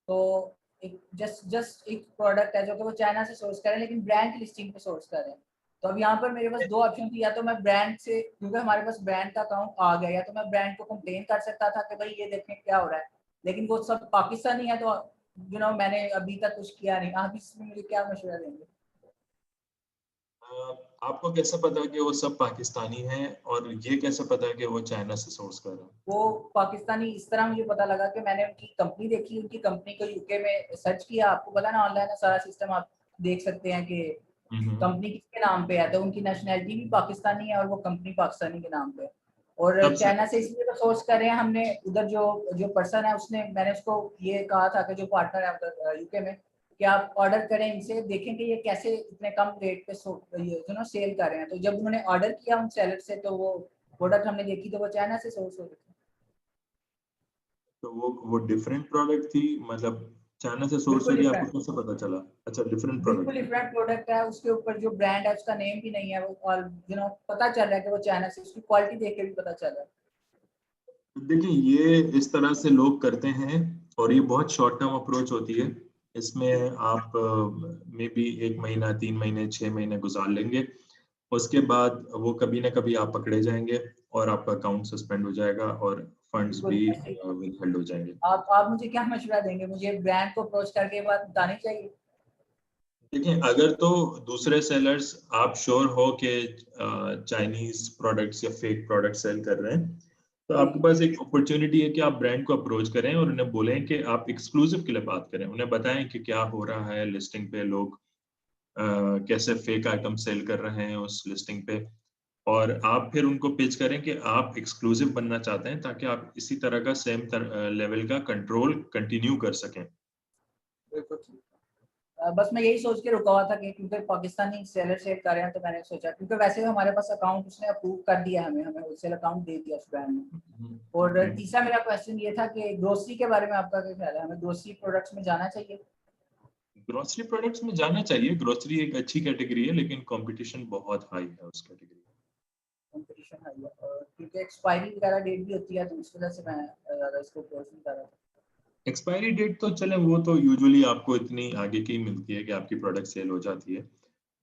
तो एक जस्ट एक प्रोडक्ट है जो कि वो चाइना से सोर्स कर रहे हैं लेकिन ब्रांड की लिस्टिंग पे सोर्स कर रहे हैं। तो अब यहाँ पर मेरे पास दो ऑप्शन थी, या तो मैं ब्रांड से, क्योंकि हमारे पास ब्रांड का अकाउंट आ गया, या तो मैं ब्रांड को कंप्लेन कर सकता था कि भाई ये देखें क्या हो रहा है, लेकिन वो सब पाकिस्तानी है तो मैंने अभी तक कुछ किया नहीं। आप इसमें मुझे क्या मशवरा देंगे? आपको कैसे पता कि वो सब पाकिस्तानी हैं और ये कैसे पता कि वो चाइना से सोर्स कर रहे हैं? वो पाकिस्तानी इस तरह मुझे पता लगा कि मैंने उनकी कंपनी देखी, उनकी कंपनी को यूके में सर्च किया। आपको पता ना ऑनलाइन सारा सिस्टम आप देख सकते हैं कि कंपनी किसके नाम पे है, तो उनकी नेशनैलिटी भी पाकिस्तानी है और वो कंपनी पाकिस्तानी के नाम पे है। और चाइना से इसलिए तो सोर्स कर रहे हैं, हमने उधर जो पर्सन है उसने, मैंने उसको ये कहा था कि जो पार्टनर है उधर यूके में, कि आप ऑर्डर करें इनसे, देखें कि ये कैसे इतने कम रेट पे सेल कर रहे हैं। तो जब उन्होंने ऑर्डर किया उन सेलर से, तो वो प्रोडक्ट हमने देखी तो वो चाइना से सोर्स हो रही थी। तो वो डिफरेंट प्रोडक्ट थी, मतलब चाइना से सोर्स हो रही, आपको कैसे पता चला? अच्छा, डिफरेंट प्रोडक्ट, बिल्कुल डिफरेंट प्रोडक्ट है, उसके ऊपर जो ब्रांड है उसका नेम भी नहीं है वो, और पता चल रहा है कि वो चाइना से, उसकी क्वालिटी देख के भी पता चल रहा है। देखिए ये इस तरह से लोग करते हैं और ये बहुत शॉर्ट टर्म अप्रोच होती है। इसमें आप मे बी 1 महीना, 3 महीने, 6 महीने गुजार लेंगे, उसके बाद वो कभी ना कभी आप पकड़े जाएंगे और आपका अकाउंट सस्पेंड हो जाएगा और फंड्स भी विथहेल्ड हो जाएंगे। आप मुझे क्या मशवरा देंगे? मुझे ब्रांड को अप्रोच करके बात बतानी चाहिए? देखिए, अगर तो दूसरे सेलर्स आप श्योर हो कि चाइनीज प्रोडक्ट्स या फेक प्रोडक्ट सेल कर रहे हैं, तो आपके पास एक अपॉर्चुनिटी है कि आप ब्रांड को अप्रोच करें और उन्हें बोलें कि आप एक्सक्लूसिव के लिए बात करें। उन्हें बताएं कि क्या हो रहा है लिस्टिंग पे, लोग कैसे फेक आइटम सेल कर रहे हैं उस लिस्टिंग पे, और आप फिर उनको पिच करें कि आप एक्सक्लूसिव बनना चाहते हैं ताकि आप इसी तरह का सेम लेवल का कंट्रोल कंटिन्यू कर सकें। बस मैं यही सोच के रुका हुआ था कि क्योंकि पाकिस्तानी सेलर सेल कर रहे हैं, तो मैंने सोचा, क्योंकि वैसे हमारे पास अकाउंट उसने अप्रूव कर दिया, हमें होलसेल अकाउंट दे दिया उस ब्रांड ने। और तीसरा मेरा क्वेश्चन ये था कि ग्रोसरी के बारे में आपका क्या ख्याल है? हमें ग्रोसरी प्रोडक्ट्स में जाना चाहिए? ग्रोसरी प्रोडक्ट्स में जाना चाहिए। ग्रोसरी एक अच्छी कैटेगरी है लेकिन कंपटीशन बहुत हाई है उस कैटेगरी में। कंपटीशन हाई है और क्योंकि एक्सपायरी वगैरह डेट भी होती है, तो इस वजह से मैं ज़्यादा इसको अप्रोच नहीं कर रहा था। एक्सपायरी डेट तो चले, वो तो यूजुअली आपको इतनी आगे की मिलती है कि आपकी प्रोडक्ट सेल हो जाती है।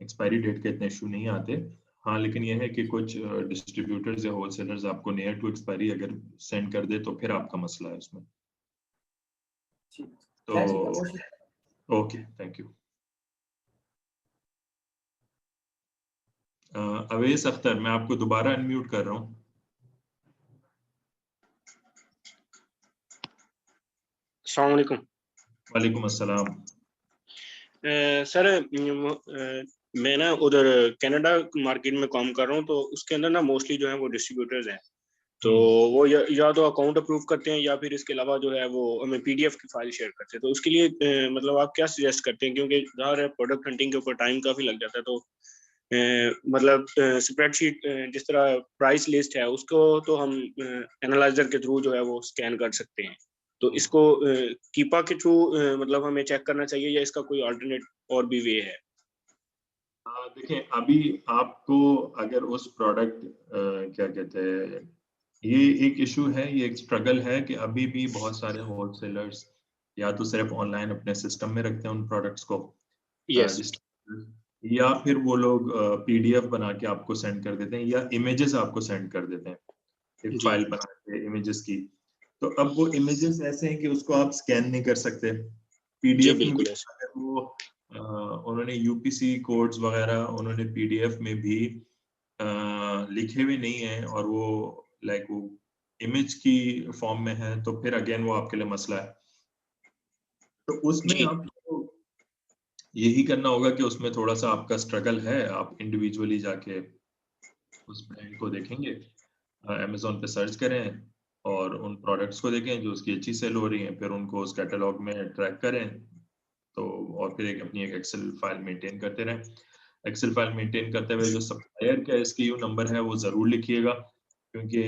एक्सपायरी डेट के इतने इशू नहीं आते। हाँ, लेकिन यह है कि कुछ डिस्ट्रीब्यूटर्स या होलसेलर्स आपको नियर टू एक्सपायरी अगर सेंड कर दे तो फिर आपका मसला है उसमें। तो okay, thank you. Awais Akhtar, मैं आपको दोबारा अनम्यूट कर रहा हूँ। अस्सलाम वालेकुम। वालेकुम अस्सलाम। सर मैं ना उधर कनाडा मार्केट में काम कर रहा हूँ, तो उसके अंदर ना मोस्टली जो है वो डिस्ट्रीब्यूटर्स हैं, तो वो या तो अकाउंट अप्रूव करते हैं या फिर इसके अलावा जो है वो हमें पीडीएफ की फाइल शेयर करते हैं। तो उसके लिए मतलब आप क्या सजेस्ट करते हैं, क्योंकि ज़ाहिर है प्रोडक्ट हंटिंग के ऊपर टाइम काफ़ी लग जाता है, तो मतलब स्प्रेडशीट जिस तरह प्राइस लिस्ट है उसको तो हम एनालाइजर के थ्रू जो है वो स्कैन कर सकते हैं, तो इसको कीपा के थ्रू मतलब हमें चेक करना चाहिए या इसका कोई अल्टरनेट और भी वे है? देखिए, अभी आपको अगर उस प्रोडक्ट क्या कहते हैं, ये एक इशू है, ये एक स्ट्रगल है कि अभी भी बहुत सारे होलसेलर्स या तो सिर्फ ऑनलाइन अपने सिस्टम में रखते हैं उन प्रोडक्ट्स को, या फिर वो लोग पीडीएफ बना के आपको सेंड कर देते हैं या इमेजेस आपको सेंड कर देते हैं, एक फाइल बना के इमेजेस की। तो अब वो इमेजेस ऐसे हैं कि उसको आप स्कैन नहीं कर सकते। पीडीएफ में भी अगर वो उन्होंने यूपीसी कोड्स वगैरह उन्होंने पीडीएफ में भी लिखे हुए नहीं है और वो लाइक वो इमेज की फॉर्म में है, तो फिर अगेन वो आपके लिए मसला है। तो उसमें आपको यही करना होगा कि उसमें थोड़ा सा आपका स्ट्रगल है, आप इंडिविजुअली जाके उस ब्रांड को देखेंगे, अमेज़न पे सर्च करें और उन प्रोडक्ट्स को देखें जो उसकी अच्छी सेल हो रही हैं, फिर उनको उस कैटलॉग में ट्रैक करें, तो और फिर अपनी एक एक्सेल फाइल मेंटेन करते रहें। एक्सेल फाइल मेंटेन करते हुए जो सप्लायर का एसक्यू नंबर है वो ज़रूर लिखिएगा, क्योंकि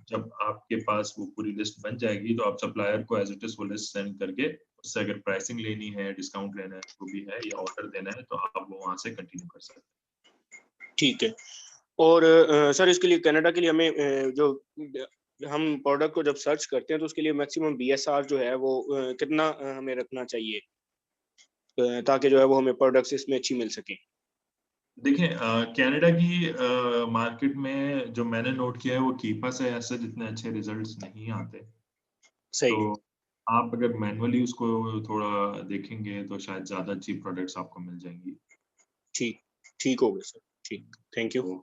जब आपके पास वो पूरी लिस्ट बन जाएगी तो आप सप्लायर को एज इट इज वो लिस्ट सेंड करके उससे अगर प्राइसिंग लेनी है, डिस्काउंट लेना है, जो भी है, या ऑर्डर देना है, तो आप वो वहाँ से कंटिन्यू कर सकते हैं। ठीक है। और सर इसके लिए कनाडा के लिए हमें जो हम प्रोडक्ट को जब सर्च करते हैं तो उसके लिए मैक्सिमम BSR जो है वो कितना हमें रखना चाहिए ताकि जो है वो हमें प्रोडक्ट्स इसमें अच्छी मिल सके। देखिए कनाडा की मार्केट में जो मैंने नोट किया है वो कीपा से ऐसे जितने अच्छे रिजल्ट्स नहीं आते। सही। तो आप अगर मैनुअली उसको थोड़ा देखेंगे तो शायद ज्यादा अच्छी प्रोडक्ट्स आपको मिल जाएंगी। ठीक ठीक हो गया सर, ठीक, थैंक यू।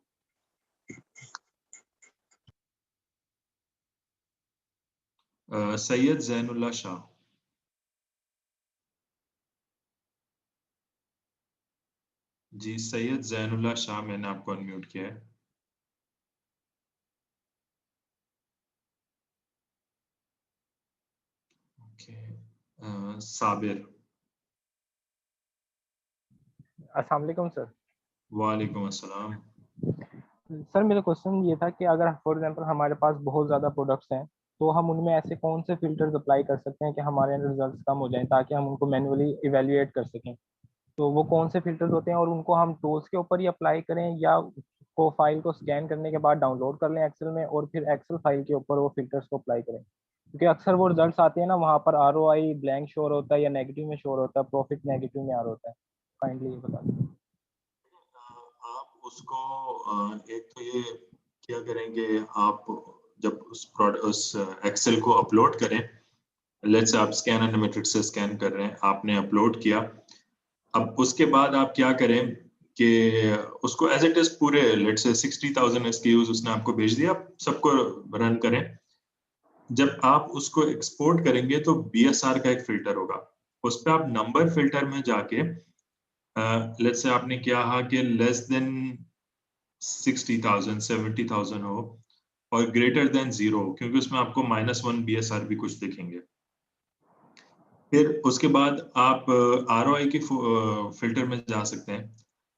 सैयद जैनुल्लाह शाह। जी सैयद जैनुल्लाह शाह, मैंने आपको अनम्यूट किया है। ओके, साबिर। अस्सलाम वालेकुम सर। वालेकुम अस्सलाम। सर मेरा क्वेश्चन ये था कि अगर फॉर एग्जांपल हमारे पास बहुत ज़्यादा प्रोडक्ट्स हैं तो हम उनमें ऐसे कौन से फिल्टर्स अप्लाई कर सकते हैं कि हमारे रिजल्ट्स कम हो जाएं ताकि हम उनको मैन्युअली इवेल्युएट कर सकें। तो वो कौन से फिल्टर्स होते हैं और उनको हम टूल्स के ऊपर ही अप्लाई करें या को फाइल को स्कैन करने के बाद डाउनलोड कर लें एक्सेल में और फिर एक्सेल फाइल के ऊपर वो फिल्टर्स को अप्लाई करें, क्योंकि अक्सर वो रिजल्ट्स आते हैं ना वहाँ पर ROI ब्लैंक शोर होता है या नेगेटिव में शोर होता है, प्रॉफिट नेगेटिव में आ रहा होता है। काइंडली ये बता दें। आप उसको एक तो ये क्या करेंगे, आप जब उस एक्सेल को अपलोड करें, लेट्स से आप स्कैन एनिमेटेड से स्कैन कर रहे हैं, आपने अपलोड किया, अब उसके बाद आप क्या करें कि उसको एज इट इज पूरे लेट्स से 60,000 SKUs उसने आपको भेज दिया, सबको रन करें। जब आप उसको एक्सपोर्ट करेंगे तो BSR का एक फिल्टर होगा, उस पर आप नंबर फिल्टर में जाके लेट्स से आपने क्या कि लेस देन 60,000 70,000 हो और ग्रेटर देन 0, क्योंकि उसमें आपको -1 BSR भी कुछ दिखेंगे। फिर उसके बाद आप ROI की फिल्टर में जा सकते हैं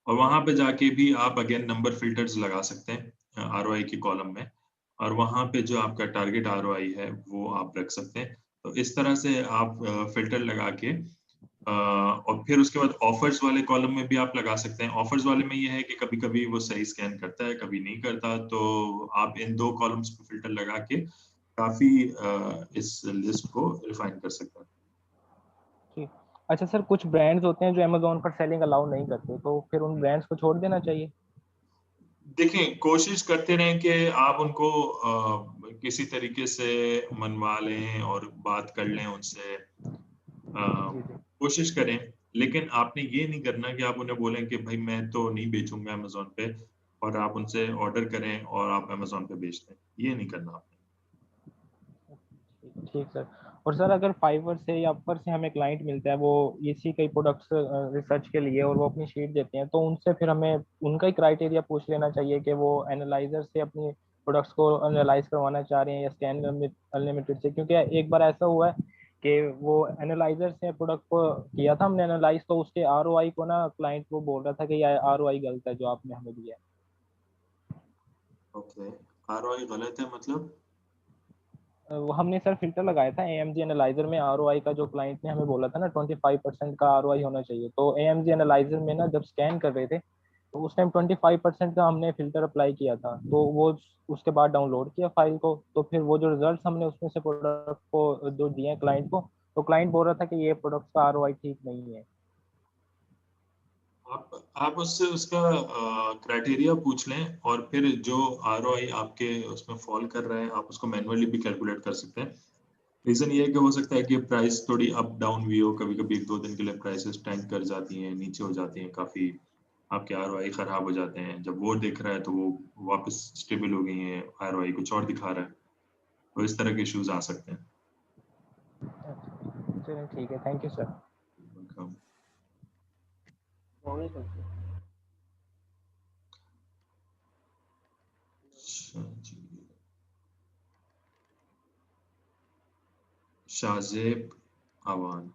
और वहां पे जाके भी आप अगेन नंबर फिल्टर्स लगा सकते हैं ROI की कॉलम में, और वहां पे जो आपका टारगेट ROI है वो आप रख सकते हैं। तो इस तरह से आप फिल्टर लगा के और फिर उसके बाद ऑफर्स वाले कॉलम में भी आप लगा सकते हैं। ऑफर्स वाले में ये है कि कभी कभी वो सही स्कैन करता है, कभी नहीं करता, तो आप इन 2 कॉलम्स पे फिल्टर लगा के काफी इस लिस्ट को रिफाइन कर सकते हैं। ठीक। अच्छा सर, कुछ ब्रांड्स होते हैं जो अमेजोन पर सेलिंग अलाउ नहीं करते, तो फिर उन ब्रांड्स को छोड़ देना चाहिए? देखिए कोशिश करते रहें कि आप उनको किसी तरीके से मनवा लें और बात कर लें उनसे, कोशिश करें, लेकिन आपने ये नहीं करना कि आप उन्हें बोलें कि भाई मैं तो नहीं बेचूंगा अमेजोन पे, और आप उनसे ऑर्डर करें और आप अमेजोन पे बेच दें, ये नहीं करना आपने। ठीक सर। और सर अगर फाइवर से या अपर से हमें क्लाइंट मिलता है वो इसी कई प्रोडक्ट्स रिसर्च के लिए और वो अपनी शीट देते हैं, तो उनसे फिर हमें उनका ही क्राइटेरिया पूछ लेना चाहिए कि वो एनालाइजर से अपनी प्रोडक्ट्स को एनालाइज करवाना चाह रहे हैं या स्कैन अनलिमिटेड से, क्योंकि एक बार ऐसा हुआ है कि वो एनालाइजर से प्रोडक्ट को किया था हमने एनालाइज, तो उसके ROI को ना क्लाइंट वो बोल रहा था कि ये ROI गलत है जो आपने हमें दिया है। ओके, ROI गलत है मतलब? वो हमने सर फिल्टर लगाया था AMG एनालाइजर में, ROI का जो क्लाइंट ने हमें बोला था ना 25% का ROI होना चाहिए, तो AMG एनालाइजर में ना जब स्कैन कर रहे थे तो उस टाइम 25% का हमने फिल्टर अप्लाई किया था, तो वो उसके बाद डाउनलोड किया फाइल को, तो फिर वो जो रिजल्ट हमने उसमें से प्रोडक्ट को जो दिए क्लाइंट को, तो क्लाइंट बोल रहा था कि ये प्रोडक्ट का ROI ठीक नहीं है। आप उससे उसका क्राइटेरिया पूछ लें और फिर जो ROI आपके उसमें फॉल कर रहा है आप उसको मैन्युअली भी कैलकुलेट कर सकते हैं। रीजन ये है कि हो सकता है कि प्राइस थोड़ी अप डाउन भी हो, कभी कभी 1-2 दिन के लिए प्राइसेस टैंक कर जाती हैं, नीचे हो जाती हैं काफी, आपके ROI खराब हो जाते हैं। जब वो देख रहा है तो वो वापस स्टेबल हो गई है, ROI कुछ और दिखा रहा है, तो इस तरह के इश्यूज आ सकते हैं। चलिए ठीक है, thank you sir. Shahzeb Awan.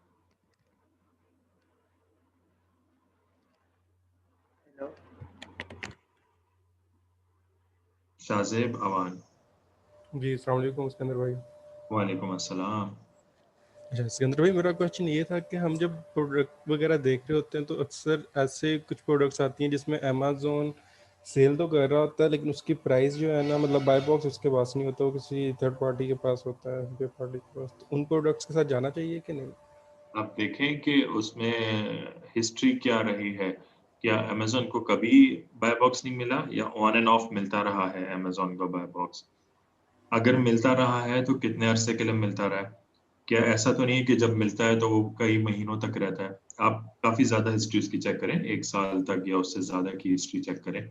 Shahzeb Awan. जी अस्सलाम वालेकुम सिकंदर भाई। वालेकुम अस्सलाम। अच्छा सिकंदर भाई, मेरा क्वेश्चन ये था कि हम जब प्रोडक्ट वगैरह देख रहे होते हैं तो अक्सर ऐसे कुछ प्रोडक्ट्स आती हैं जिसमें अमेज़न सेल तो कर रहा होता है लेकिन उसकी प्राइस जो है ना, मतलब बाय बॉक्स उसके पास नहीं होता, वो किसी थर्ड पार्टी के पास होता है, थर्ड पार्टी के पास। तो उन प्रोडक्ट्स के साथ जाना चाहिए कि नहीं? आप देखें कि उसमें हिस्ट्री क्या रही है, क्या अमेजोन को कभी बाय बॉक्स नहीं मिला या ऑन एंड ऑफ मिलता रहा है अमेजोन को बाय बॉक्स? अगर मिलता रहा है तो कितने अरसे के लिए मिलता रहा है? क्या ऐसा तो नहीं है कि जब मिलता है तो वो कई महीनों तक रहता है? आप काफी ज्यादा हिस्ट्री उसकी चेक करें, 1 साल तक या उससे ज्यादा की हिस्ट्री चेक करें।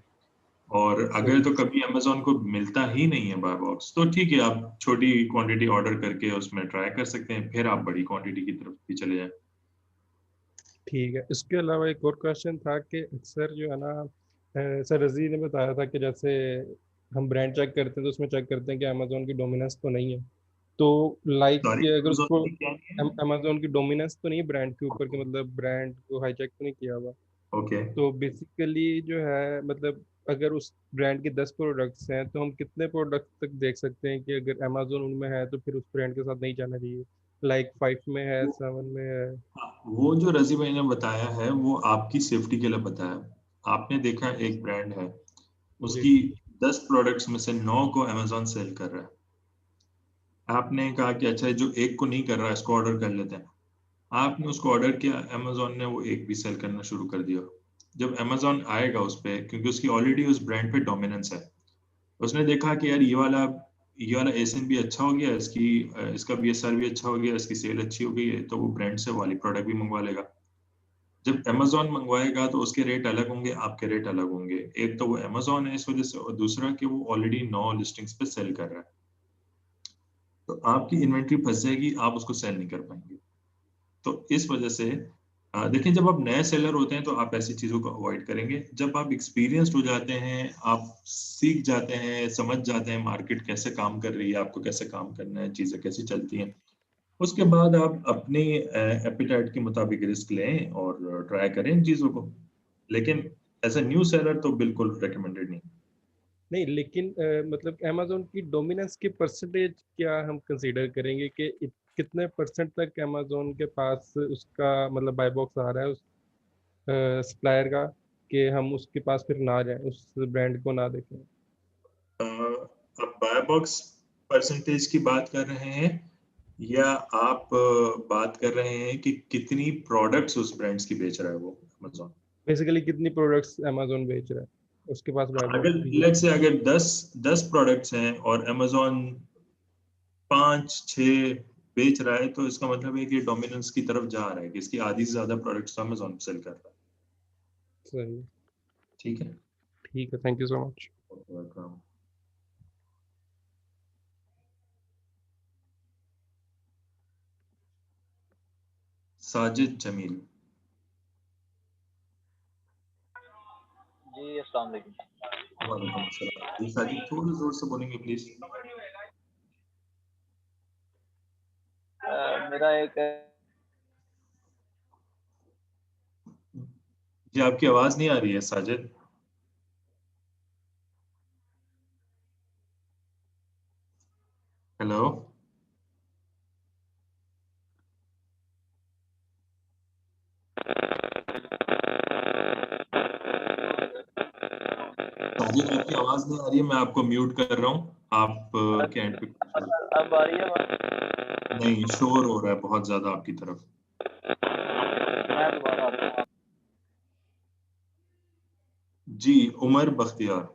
और अगर सही। तो कभी अमेजोन को मिलता ही नहीं है बाय बॉक्स, तो ठीक है, आप छोटी क्वांटिटी ऑर्डर करके उसमें ट्राई कर सकते हैं, फिर आप बड़ी क्वांटिटी की तरफ भी चले जाएं। ठीक है। इसके अलावा एक और क्वेश्चन था कि अक्सर जो है ना, सर रजी ने बताया था कि जैसे हम ब्रांड चेक करते हैं तो उसमें चेक करते हैं कि अमेजोन की डोमिनेंस तो नहीं है। तो लाइक सॉरी, कि अगर अमेजोन उसको की क्या नहीं है? अमेजोन की डोमिनेंस तो नहीं है ब्रांड के ऊपर, कि मतलब ब्रांड को हाई चेक तो नहीं किया हुआ। ओके। तो बेसिकली जो है, मतलब अगर उस ब्रांड के 10 प्रोडक्ट्स हैं तो हम कितने प्रोडक्ट तक देख सकते हैं कि अगर अमेजोन उनमें है तो फिर उस ब्रांड के साथ नहीं जाना चाहिए? लाइक 5 में है, 7 में है। हाँ, वो जो रजी भाई ने बताया है वो आपकी सेफ्टी के लिए बताया। आपने देखा एक ब्रांड है, जी। उसकी 10 प्रोडक्ट्स में से 9 को अमेजोन सेल कर रहा है। आपने कहा कि अच्छा जो एक को नहीं कर रहा है इसको ऑर्डर कर लेते हैं। आपने उसको ऑर्डर किया, अमेजोन ने वो एक भी सेल करना शुरू कर दिया। जब अमेजोन आएगा उस पे, क्योंकि उसकी ऑलरेडी उस ब्रांड पे डोमिनेंस है, उसने देखा कि यार ये वाला एसएन भी अच्छा हो गया, इसका बीएसआर भी अच्छा हो गया, इसकी सेल अच्छी हो गई है, तो वो ब्रांड से वाली प्रोडक्ट भी मंगवा लेगा। जब अमेजोन मंगवाएगा तो उसके रेट अलग होंगे, आपके रेट अलग होंगे। एक तो वो अमेजोन है इस वजह से, और दूसरा कि वो ऑलरेडी 9 लिस्टिंग्स पे सेल कर रहा है, तो आपकी इन्वेंट्री फंस जाएगी, आप उसको सेल नहीं कर पाएंगे। तो इस वजह से देखिए, जब आप नए सेलर होते हैं तो आप ऐसी चीजों को अवॉइड करेंगे। जब आप एक्सपीरियंस्ड हो जाते हैं, आप सीख जाते हैं, समझ जाते हैं मार्केट कैसे काम कर रही है, आपको कैसे काम करना है, चीजें कैसी चलती हैं, उसके बाद आप अपने एपिटाइट के मुताबिक रिस्क लें और ट्राई करें इन चीजों को। लेकिन एज अ न्यू सेलर तो बिल्कुल रिकमेंडेड नहीं। नहीं, लेकिन मतलब अमेजोन की डोमिनेंस की परसेंटेज क्या हम कंसीडर करेंगे कि कितने परसेंट तक अमेजोन के पास उसका मतलब बाय बॉक्स आ रहा है उस सप्लायर का, कि हम उसके पास फिर ना जाएं, उस ब्रांड को ना देखें? आप बाय बॉक्स परसेंटेज की बात कर रहे हैं या आप बात कर रहे हैं कि कितनी प्रोडक्ट्स उस ब्रांड्स की बेच रहा है वो अमेजोन? बेसिकली कितनी प्रोडक्ट्स अमेजोन बेच रहा है, उसके पास बाय अगर बॉक्स भी है। लेट्स से अगर 10 प्रोडक्ट्स हैं और अमेजोन 5-6 बेच रहा है, तो इसका मतलब है कि डोमिनेंस की तरफ जा रहा है, कि इसकी आधी से ज्यादा प्रोडक्ट्स तो अमेजोन सेल कर रहा है। सही। ठीक है। ठीक है, thank you so much. Welcome. Sajid Jamil. जी अस्सलाम वालेकुम। वालेकुम अस्सलाम जी। साजिद थोड़ा जोर से बोलेंगे प्लीज? मेरा एक जी, आपकी आवाज नहीं आ रही है साजिद। हेलो। साजिद, आपकी आवाज नहीं आ रही है, मैं आपको म्यूट कर रहा हूँ। आप के एंड पे अब आ रही है आवाज़? नहीं, शोर हो रहा है बहुत ज्यादा आपकी तरफ। मैं दोबारा आता हूँ। जी, उमर बख्तियार।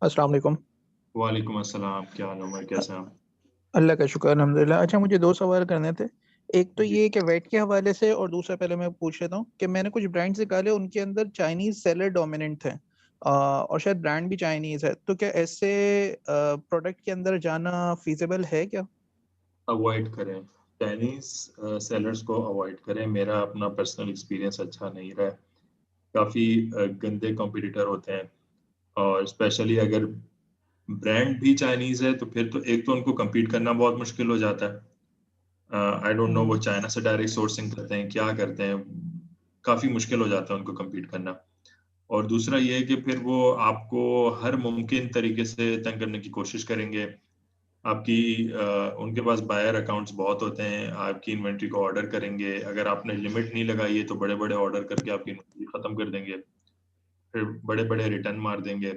अस्सलाम वालेकुम। वालेकुम अस्सलाम, क्या हाल है उमर, कैसे हैं आप? अल्लाह का शुक्र, अल्हम्दुलिल्लाह। अच्छा, मुझे 2 सवाल करने थे। एक तो जी। ये कि वेट के हवाले से, और दूसरा पहले मैं पूछ लेता हूँ कि मैंने कुछ ब्रांड्स निकाले, उनके अंदर चाइनीज सेलर डोमिनेंट थे, और शायद ब्रांड भी चाइनीज है। तो क्या ऐसे प्रोडक्ट के अंदर जाना फीजिबल है क्या? अवॉइड करें, चाइनीज सेलर्स को अवॉइड करें। मेरा अपना पर्सनल एक्सपीरियंस अच्छा नहीं रहा है। काफ़ी गंदे कॉम्पिटिटर होते हैं, और स्पेशली अगर ब्रांड भी चाइनीज है तो फिर तो एक तो उनको compete करना बहुत मुश्किल हो जाता है। आई डोंट नो वो चाइना से डायरेक्ट सोर्सिंग करते हैं, क्या करते हैं, काफ़ी मुश्किल हो जाता है उनको compete करना। और दूसरा ये है कि फिर वो आपको हर मुमकिन तरीके से तंग करने की कोशिश करेंगे। आपकी उनके पास बायर अकाउंट्स बहुत होते हैं, आपकी इन्वेंट्री को ऑर्डर करेंगे, अगर आपने लिमिट नहीं लगाई है तो बड़े बड़े ऑर्डर करके आपकी इन्वेंट्री खत्म कर देंगे, फिर बड़े बड़े रिटर्न मार देंगे,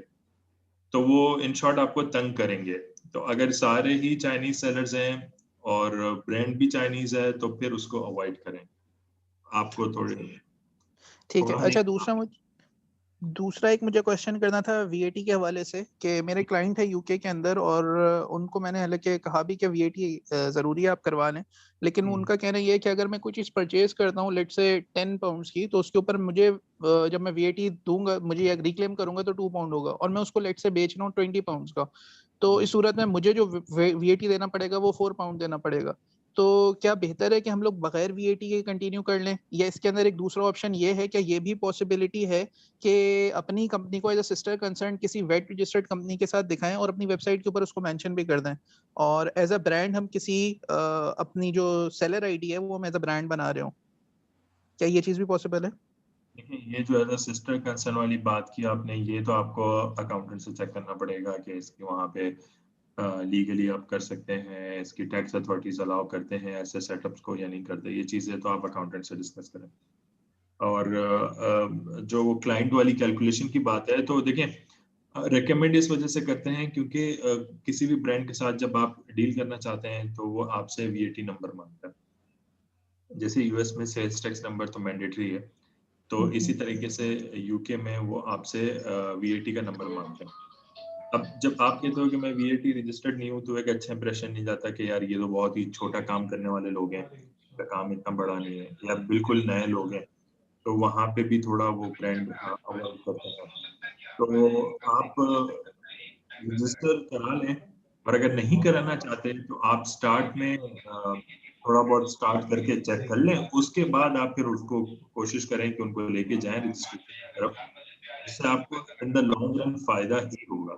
तो वो इन शॉर्ट आपको तंग करेंगे। तो अगर सारे ही चाइनीज सेलर्स हैं और ब्रांड भी चाइनीज है तो फिर उसको अवॉइड करें। आपको थोड़ी ठीक है। अच्छा, दूसरा एक मुझे क्वेश्चन करना था वीएटी के हवाले से कि मेरे क्लाइंट है यूके के अंदर और उनको मैंने हालांकि कहा भी कि वीएटी ज़रूरी है आप करवा लें, लेकिन उनका कहना ये है कि अगर मैं कोई चीज़ परचेज करता हूँ लेट से 10 पाउंड्स की, तो उसके ऊपर मुझे जब मैं वीएटी दूंगा, मुझे रिक्लेम करूंगा तो 2 पाउंड होगा, और मैं उसको लेट से बेच रहा हूँ 20 पाउंड्स का, तो इस सूरत में मुझे जो वीएटी देना पड़ेगा वो 4 पाउंड देना पड़ेगा। तो क्या बेहतर है कि हम लोग बगैर वीएटी के कंटिन्यू कर लें, या इसके अंदर एक दूसरा ऑप्शन ये है कि ये भी पॉसिबिलिटी है कि अपनी कंपनी को एज अ सिस्टर कंसर्न किसी वेट रजिस्टर्ड कंपनी के साथ दिखाएं और अपनी वेबसाइट के ऊपर उसको मेंशन भी कर दें, और एज अ ब्रांड हम किसी अपनी जो सेलर आईडी है वो हम एज अ ब्रांड बना रहे हो, क्या ये चीज़ भी पॉसिबल है? देखिए, ये जो है सिस्टर कंसर्न वाली बात की आपने, ये तो आपको अकाउंटेंट से चेक करना पड़ेगा कि इसकी वहाँ पे लीगली आप कर सकते हैं, इसकी टैक्स अथॉरिटीज अलाउ करते हैं ऐसे सेटअप्स को या नहीं करते, ये चीज़ें तो आप अकाउंटेंट से डिस्कस करें। और जो वो क्लाइंट वाली कैलकुलेशन की बात है, तो देखें रेकमेंड इस वजह से करते हैं क्योंकि किसी भी ब्रांड के साथ जब आप डील करना चाहते हैं तो वो आपसे वीएटी नंबर मांगता है। जैसे यूएस में सेल्स टैक्स नंबर तो मैंडेटरी है, तो इसी तरीके से यूके में वो आपसे वीएटी का नंबर मांगते हैं। अब जब आप कहते हो कि मैं वीएटी रजिस्टर्ड नहीं हूँ तो एक अच्छा इंप्रेशन नहीं जाता कि यार ये तो बहुत ही छोटा काम करने वाले लोग हैं, इनका काम इतना बड़ा नहीं है, या बिल्कुल नए लोग हैं, तो वहाँ पे भी थोड़ा वो ब्रांड अवॉइड करते हैं। तो आप रजिस्टर करा लें, और अगर नहीं कराना चाहते तो आप स्टार्ट में थोड़ा बहुत स्टार्ट करके चेक कर लें, उसके बाद आप फिर उसको कोशिश करें कि उनको लेके जाएं रजिस्ट्रेशन की तरफ, इससे आपको इन द लॉन्ग रन फायदा ही होगा।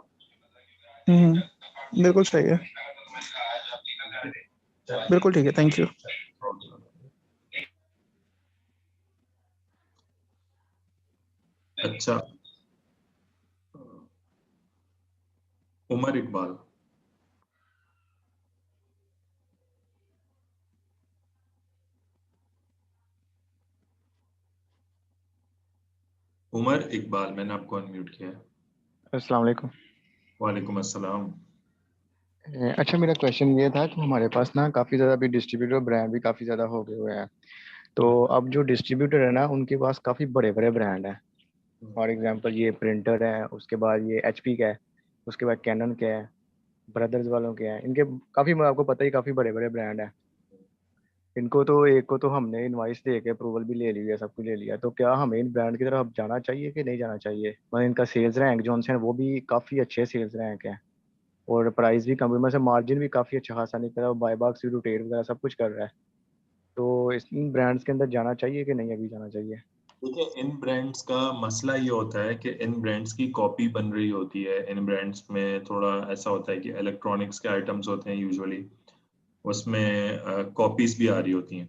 बिल्कुल सही है, बिल्कुल ठीक है, थैंक यू। अच्छा, उमर इकबाल। उमर इकबाल, मैंने आपको अनम्यूट किया है। अस्सलाम वालेकुम। वालेकुम अस्सलाम। अच्छा, मेरा क्वेश्चन ये था कि हमारे पास ना काफ़ी ज़्यादा अभी डिस्ट्रीब्यूटर ब्रांड भी काफ़ी ज़्यादा हो गए हुए हैं, तो अब जो डिस्ट्रीब्यूटर है ना उनके पास काफ़ी बड़े बड़े ब्रांड हैं। फॉर एग्जांपल ये प्रिंटर है, उसके बाद ये एचपी का है, उसके बाद कैनन का है, ब्रदर्स वालों के हैं, इनके काफ़ी, आपको पता ही, काफ़ी बड़े बड़े ब्रांड हैं। इनको तो एक को तो हमने इनवाइस दे के अप्रूवल भी ले लिया, सब कुछ ले लिया, तो क्या हमें इन ब्रांड की तरफ अब जाना चाहिए कि नहीं जाना चाहिए? मतलब इनका सेल्स रैंक जो है वो भी काफ़ी अच्छे सेल्स रैंक हैं, और प्राइस भी कम, मतलब मार्जिन भी काफ़ी अच्छा खासा निकल रहा है, बायबैक्स भी रोटेट वगैरह सब कुछ कर रहा है, तो इस इन ब्रांड्स के अंदर जाना चाहिए कि नहीं अभी जाना चाहिए? देखिए, इन ब्रांड्स का मसला ये होता है कि इन ब्रांड्स की कॉपी बन रही होती है। इन ब्रांड्स में थोड़ा ऐसा होता है कि इलेक्ट्रॉनिक्स के आइटम्स होते हैं यूजुअली, उसमें कॉपीज भी आ रही होती हैं,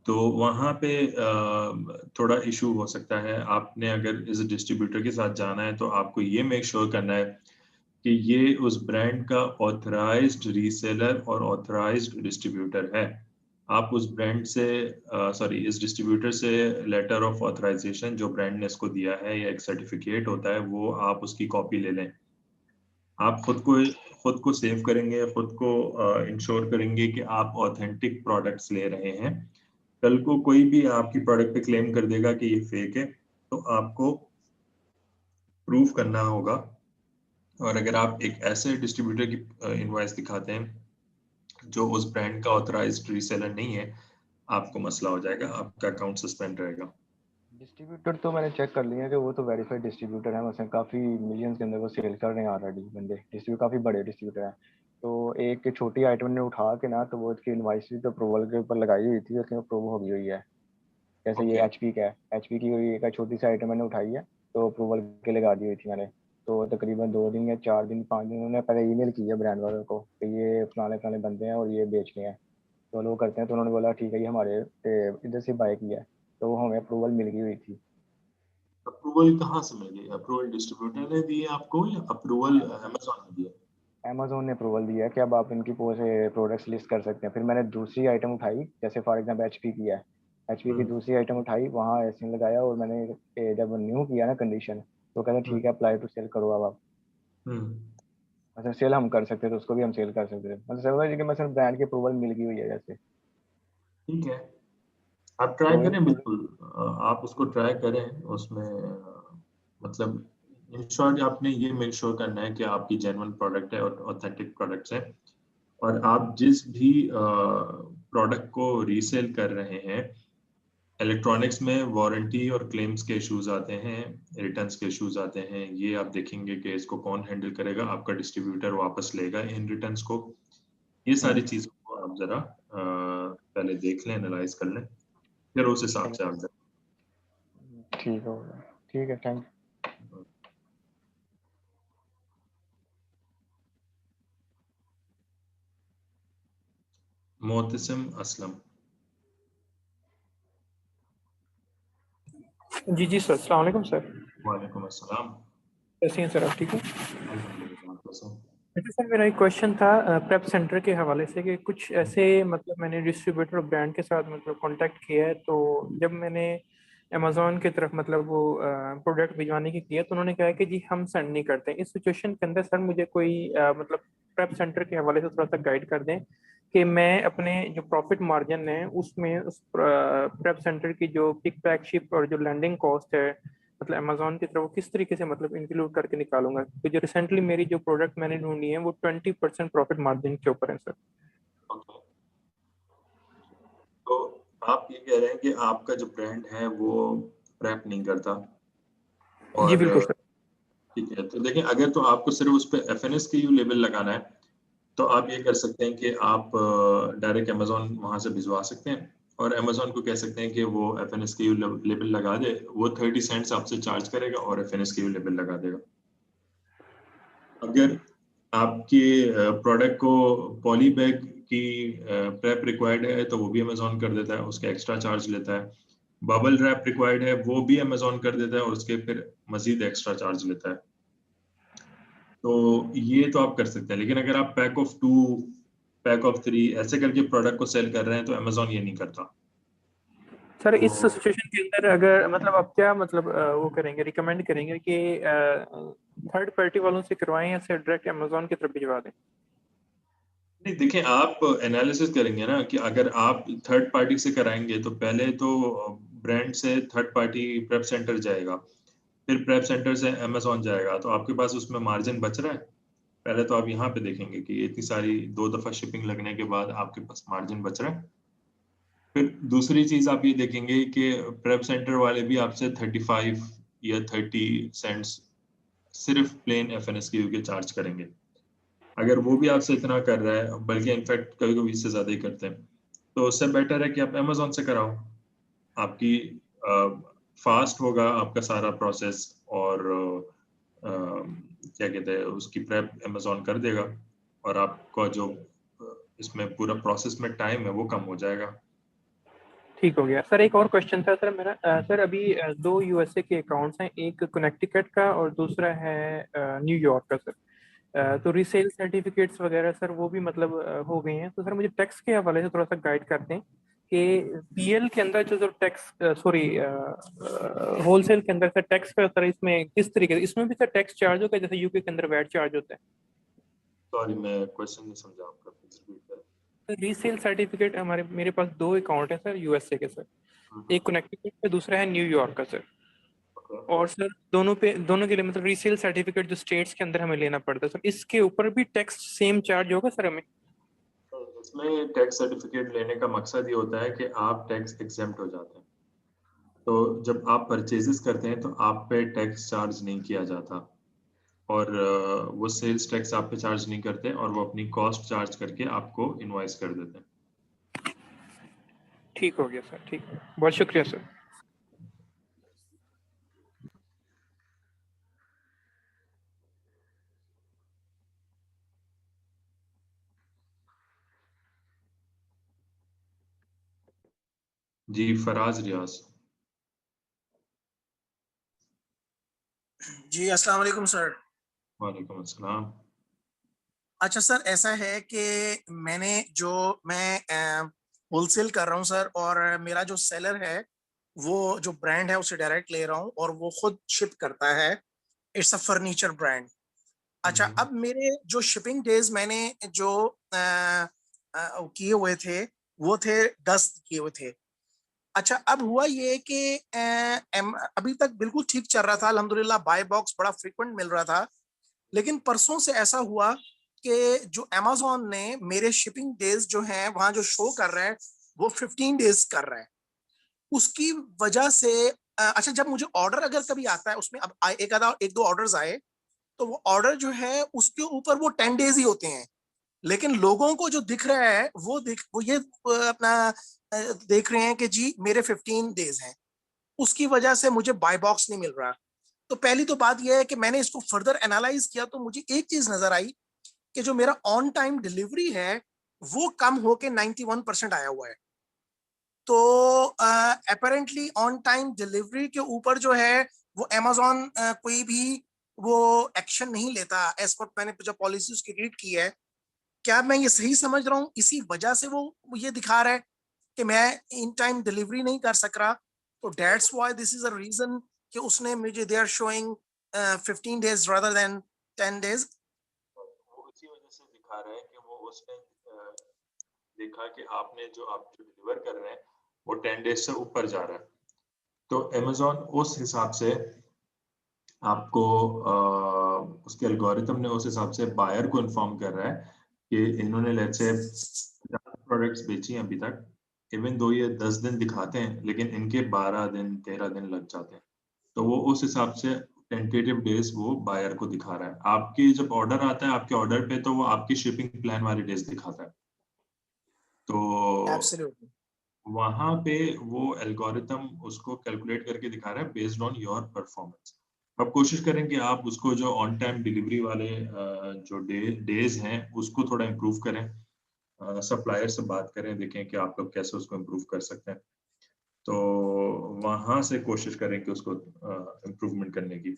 तो वहाँ पे थोड़ा इशू हो सकता है। आपने अगर इस डिस्ट्रीब्यूटर के साथ जाना है तो आपको ये मेक श्योर करना है कि ये उस ब्रांड का ऑथराइज्ड रीसेलर और ऑथराइज्ड डिस्ट्रीब्यूटर है। आप उस ब्रांड से इस डिस्ट्रीब्यूटर से लेटर ऑफ ऑथराइजेशन जो ब्रांड ने इसको दिया है या एक सर्टिफिकेट होता है, वो आप उसकी कॉपी ले लें। आप खुद को सेव करेंगे, खुद को इंश्योर करेंगे कि आप ऑथेंटिक प्रोडक्ट्स ले रहे हैं। कल को कोई भी आपकी प्रोडक्ट पे क्लेम कर देगा कि ये फेक है, तो आपको प्रूफ करना होगा। और अगर आप एक ऐसे डिस्ट्रीब्यूटर की इनवॉइस दिखाते हैं जो उस ब्रांड का ऑथराइज्ड रीसेलर नहीं है, आपको मसला हो जाएगा, आपका अकाउंट सस्पेंड रहेगा। डिस्ट्रीब्यूटर तो मैंने चेक कर लिया है कि वो तो वेरीफाइड डिस्ट्रीब्यूटर है, मतलब काफ़ी मिलियंस के अंदर वो सेल कर रहे हैं ऑलरेडी बंदे, डिस्ट्रीब्यूटर काफ़ी बड़े डिस्ट्रीब्यूटर हैं। तो एक छोटी आइटम ने उठा के ना, तो वो उसकी इनवाइस तो अप्रूवल के ऊपर लगाई हुई थी, लेकिन अप्रूव हो गई हुई है। जैसे ये एचपी का है, एचपी की कोई एक छोटी सी आइटम मैंने उठाई है, तो अप्रूवल के लगा दी हुई थी मैंने, तो तकरीबन 2 दिन या 4 दिन 5 दिन उन्होंने पहले ईमेल की है ब्रांड वालों को कि ये फलाने फलाने बंदे हैं और ये बेच रहे हैं, तो लोग करते हैं, तो उन्होंने बोला ठीक है ये हमारे इधर से बाय किया है, तो वो हमें अप्रूवल मिल गई हुई थी। अप्रूवल कहाँ से मिल गई? अप्रूवल डिस्ट्रीब्यूटर ने दी है आपको या अप्रूवल अमेज़न ने दिया? अमेजोन ने अप्रूवल दिया कि अब आप इनकी प्रोडक्ट्स लिस्ट कर सकते हैं। फिर मैंने दूसरी आइटम उठाई, जैसे फॉर एग्जांपल एचपी की है, एचपी की दूसरी आइटम उठाई, वहाँ एसिन लगाया और मैंने जब न्यू किया ना कंडीशन, तो कहते ठीक है अप्लाई टू सेल करो अब आप। मतलब सेल हम कर सकते थे, उसको भी हम सेल कर सकते थे। मतलब समझ लीजिए कि मतलब ब्रांड की अप्रूवल मिल गई हुई है जैसे। ठीक है, आप ट्राई तो करें, बिल्कुल आप उसको ट्राई करें। उसमें मतलब इन शॉर्ट आपने ये मेक श्योर करना है कि आपकी जेन्युइन प्रोडक्ट है और ऑथेंटिक प्रोडक्ट्स है, और आप जिस भी प्रोडक्ट को रीसेल कर रहे हैं, इलेक्ट्रॉनिक्स में वारंटी और क्लेम्स के इश्यूज आते हैं, रिटर्न्स के इश्यूज आते हैं। ये आप देखेंगे कि इसको कौन हैंडल करेगा, आपका डिस्ट्रीब्यूटर वापस लेगा इन रिटर्न्स को। ये सारी चीजों को आप जरा पहले देख लें, एनालाइज कर लें, फिर उस हिसाब से आप ठीक होगा। ठीक है, थैंक यू। मोहतसिम असलम। जी जी सर, अस्सलाम वालेकुम सर। वालेकुम अस्सलाम। कैसे हैं सर, आप ठीक हैं? अल्हम्दुलिल्लाह। अच्छा सर, मेरा एक क्वेश्चन था प्रेप सेंटर के हवाले से कि कुछ ऐसे मतलब मैंने डिस्ट्रीब्यूटर ब्रांड के साथ मतलब कांटेक्ट किया है, तो जब मैंने अमेज़ॉन की तरफ मतलब वो प्रोडक्ट भिजवाने की किया तो उन्होंने कहा कि जी हम सेंड नहीं करते। इस सिचुएशन के अंदर सर मुझे कोई मतलब प्रेप सेंटर के हवाले से थोड़ा सा गाइड कर दें कि मैं अपने जो प्रॉफिट मार्जिन है उसमें उस प्रेप सेंटर की जो पिक पैक शिप और जो लैंडिंग कॉस्ट है मतलब अमेज़ॉन की तरफ वो किस तरीके से मतलब इंक्लूड करके निकालूंगा, क्योंकि जो रिसेंटली मेरी जो प्रोडक्ट मैंने ढूंढी है वो 20% प्रॉफिट मार्जिन के ऊपर है सर। तो आप ये कह रहे हैं कि आपका जो ब्रांड है वो प्रेप नहीं करता, और जी बिल्कुल सर। ठीक है, तो देखिए अगर तो आपको सिर्फ उस पर FNSKU लेबल लगाना है तो आप ये कर सकते हैं कि आप डायरेक्ट अमेज़ॉन वहां से भिजवा सकते हैं, और अमेज़ॉन को कह सकते हैं कि वो FNSKU लेबल लगा दे। वो 30 सेंट्स आपसे चार्ज करेगा और FNSKU लेबल लगा देगा। अगर आपके प्रोडक्ट को पॉली बैग की प्रेप रिक्वायर्ड है तो वो भी अमेज़ॉन कर देता है, उसके एक्स्ट्रा चार्ज लेता है। बबल रैप रिक्वायर्ड है वो भी अमेज़ॉन कर देता है और उसके फिर मजीद एक्स्ट्रा चार्ज लेता है। तो ये तो आप कर सकते हैं, लेकिन अगर आप पैक ऑफ 2, पैक ऑफ 3 ऐसे करके प्रोडक्ट को सेल कर रहे हैं तो अमेज़ॉन ये नहीं करता। सर इस सिचुएशन के अंदर अगर मतलब आप क्या मतलब वो करेंगे, रिकमेंड करेंगे कि थर्ड पार्टी वालों से करवाएं या फिर डायरेक्ट अमेज़ॉन की तरफ भिजवा दें? नहीं, देखिए आप एनालिसिस करेंगे ना कि अगर आप थर्ड पार्टी से कराएंगे तो पहले तो ब्रांड से थर्ड पार्टी प्रेप सेंटर जाएगा, फिर प्रेप सेंटर से अमेज़ॉन जाएगा, तो आपके पास उसमें मार्जिन बच रहा है। पहले तो आप यहाँ पे देखेंगे कि इतनी सारी 2 दफा शिपिंग लगने के बाद आपके पास मार्जिन बच रहा है। फिर दूसरी चीज आप ये देखेंगे कि प्रेप सेंटर वाले भी आपसे 35 या 30 सेंट्स सिर्फ प्लेन FNSKU के चार्ज करेंगे। अगर वो भी आपसे इतना कर रहा है, बल्कि इनफैक्ट कभी कभी इससे ज्यादा ही करते हैं, तो उससे बेटर है कि आप अमेज़ॉन से कराओ। आपकी फास्ट होगा आपका सारा प्रोसेस, और क्या कहते हैं उसकी प्रेप अमेज़ॉन कर देगा, और आपका जो इसमें पूरा प्रोसेस में टाइम है वो कम हो जाएगा। ठीक हो गया सर। एक और क्वेश्चन था सर मेरा, सर अभी 2 USA के अकाउंट्स हैं, एक कनेक्टिकट का और दूसरा है न्यूयॉर्क का सर। तो रीसेल सर्टिफिकेट्स वगैरह सर वो भी मतलब हो गए हैं, तो सर मुझे टैक्स के हवाले से थोड़ा सा गाइड कर दें कि PL के अंदर जो टैक्स सॉरी होलसेल के अंदर सर टैक्स का सर इसमें किस तरीके से, इसमें भी सर टैक्स चार्ज होगा जैसे यूके के अंदर वैट चार्ज होता है? सॉरी मैं क्वेश्चन नहीं समझा आपका, प्लीज रिपीट करें। रीसेल सर्टिफिकेट हमारे मेरे पास 2 अकाउंट है सर USA के सर, एक कनेक्टिकट पे दूसरा है न्यूयॉर्क का सर। और सर दोनों के लिए मतलब रीसेल सर्टिफिकेट जो स्टेट्स के अंदर हमें लेना पड़ता है सर, इसके ऊपर भी टैक्स सेम चार्ज होगा सर हमें? इसमें टैक्स सर्टिफिकेट लेने का मकसद ये होता है कि आप टैक्स एग्जेम्प्ट हो जाते हैं। तो जब आप परचेजेस करते हैं तो आप पे टैक्स चार्ज नहीं किया जाता, और वो सेल्स टैक्स आप पे चार्ज नहीं करते, और वो अपनी कॉस्ट चार्ज करके आपको इनवॉइस कर देते हैं। ठीक हो गया सर, ठीक है, बहुत शुक्रिया सर। जी फराज रियाज। जी अस्सलाम वालेकुम सर। वालेकुम अस्सलाम। अच्छा सर, ऐसा है कि मैं होलसेल कर रहा हूँ सर, और मेरा जो सेलर है वो जो ब्रांड है उसे डायरेक्ट ले रहा हूँ और वो खुद शिप करता है। It's a furniture brand. अच्छा, अब मेरे जो शिपिंग डेज मैंने जो किए हुए थे वो थे 10 किए हुए थे। अच्छा, अब हुआ ये कि अभी तक बिल्कुल ठीक चल रहा था अल्हम्दुलिल्लाह, बाय बॉक्स बड़ा फ्रिक्वेंट मिल रहा था। लेकिन परसों से ऐसा हुआ कि जो अमेज़न ने मेरे शिपिंग डेज जो हैं वहां जो शो कर रहा है वो 15 डेज कर रहा है। उसकी वजह से अच्छा, जब मुझे ऑर्डर अगर कभी आता है उसमें, अब एक दो ऑर्डर्स आए तो वो ऑर्डर जो है उसके ऊपर वो 10 डेज ही होते हैं। लेकिन लोगों को जो दिख रहा है वो ये अपना देख रहे हैं कि जी मेरे 15 डेज हैं। उसकी वजह से मुझे बाय बॉक्स नहीं मिल रहा। तो पहली तो बात यह है कि मैंने इसको फर्दर एनालाइज किया तो मुझे एक चीज नजर आई कि जो मेरा ऑन टाइम डिलीवरी है वो कम होके 91% आया हुआ है। तो अपेरेंटली ऑन टाइम डिलीवरी के ऊपर जो है वो अमेज़न कोई भी वो एक्शन नहीं लेता एज पर मैंने जो पॉलिसी उसकी रीड की है। क्या मैं ये सही समझ रहा हूँ? इसी वजह से वो ये दिखा रहा है कि मैं इन टाइम डिलीवरी नहीं कर सक रहा। तो that's why this is a reason कि उसने मुझे they are showing 15 days rather than 10 days. वो इसी वजह से दिखा रहा है कि वो उसने देखा कि आप जो डिलीवर कर रहे हैं वो 10 डेज से ऊपर जा रहा है। तो अमेज़न उस हिसाब से आपको उसके एल्गोरिथम ने उस हिसाब से बायर को इन्फॉर्म कर रहा है कि इन्होंने लेट्स से 50 प्रोडक्ट्स बेची हैं अभी तक, इवन दो ये 10 दिन दिखाते हैं लेकिन इनके 12 दिन 13 दिन लग जाते हैं। तो वो उस हिसाब से टेंटेटिव डेज वो बायर को दिखा रहा है। आपकी जब ऑर्डर आता है आपके ऑर्डर पे तो वो आपकी शिपिंग प्लान वाले डेज दिखाता है। तो एब्सोल्युटली वहां पे वो एल्गोरिथम उसको कैलकुलेट करके दिखा रहा है बेस्ड ऑन योर परफॉर्मेंस। अब कोशिश करें कि आप उसको जो ऑन टाइम डिलीवरी वाले जो डेज हैं उसको थोड़ा इम्प्रूव करें, सप्लायर से बात करें, देखें कि आप लोग कैसे उसको इम्प्रूव कर सकते हैं। तो वहां से कोशिश करें कि उसको इम्प्रूवमेंट करने की।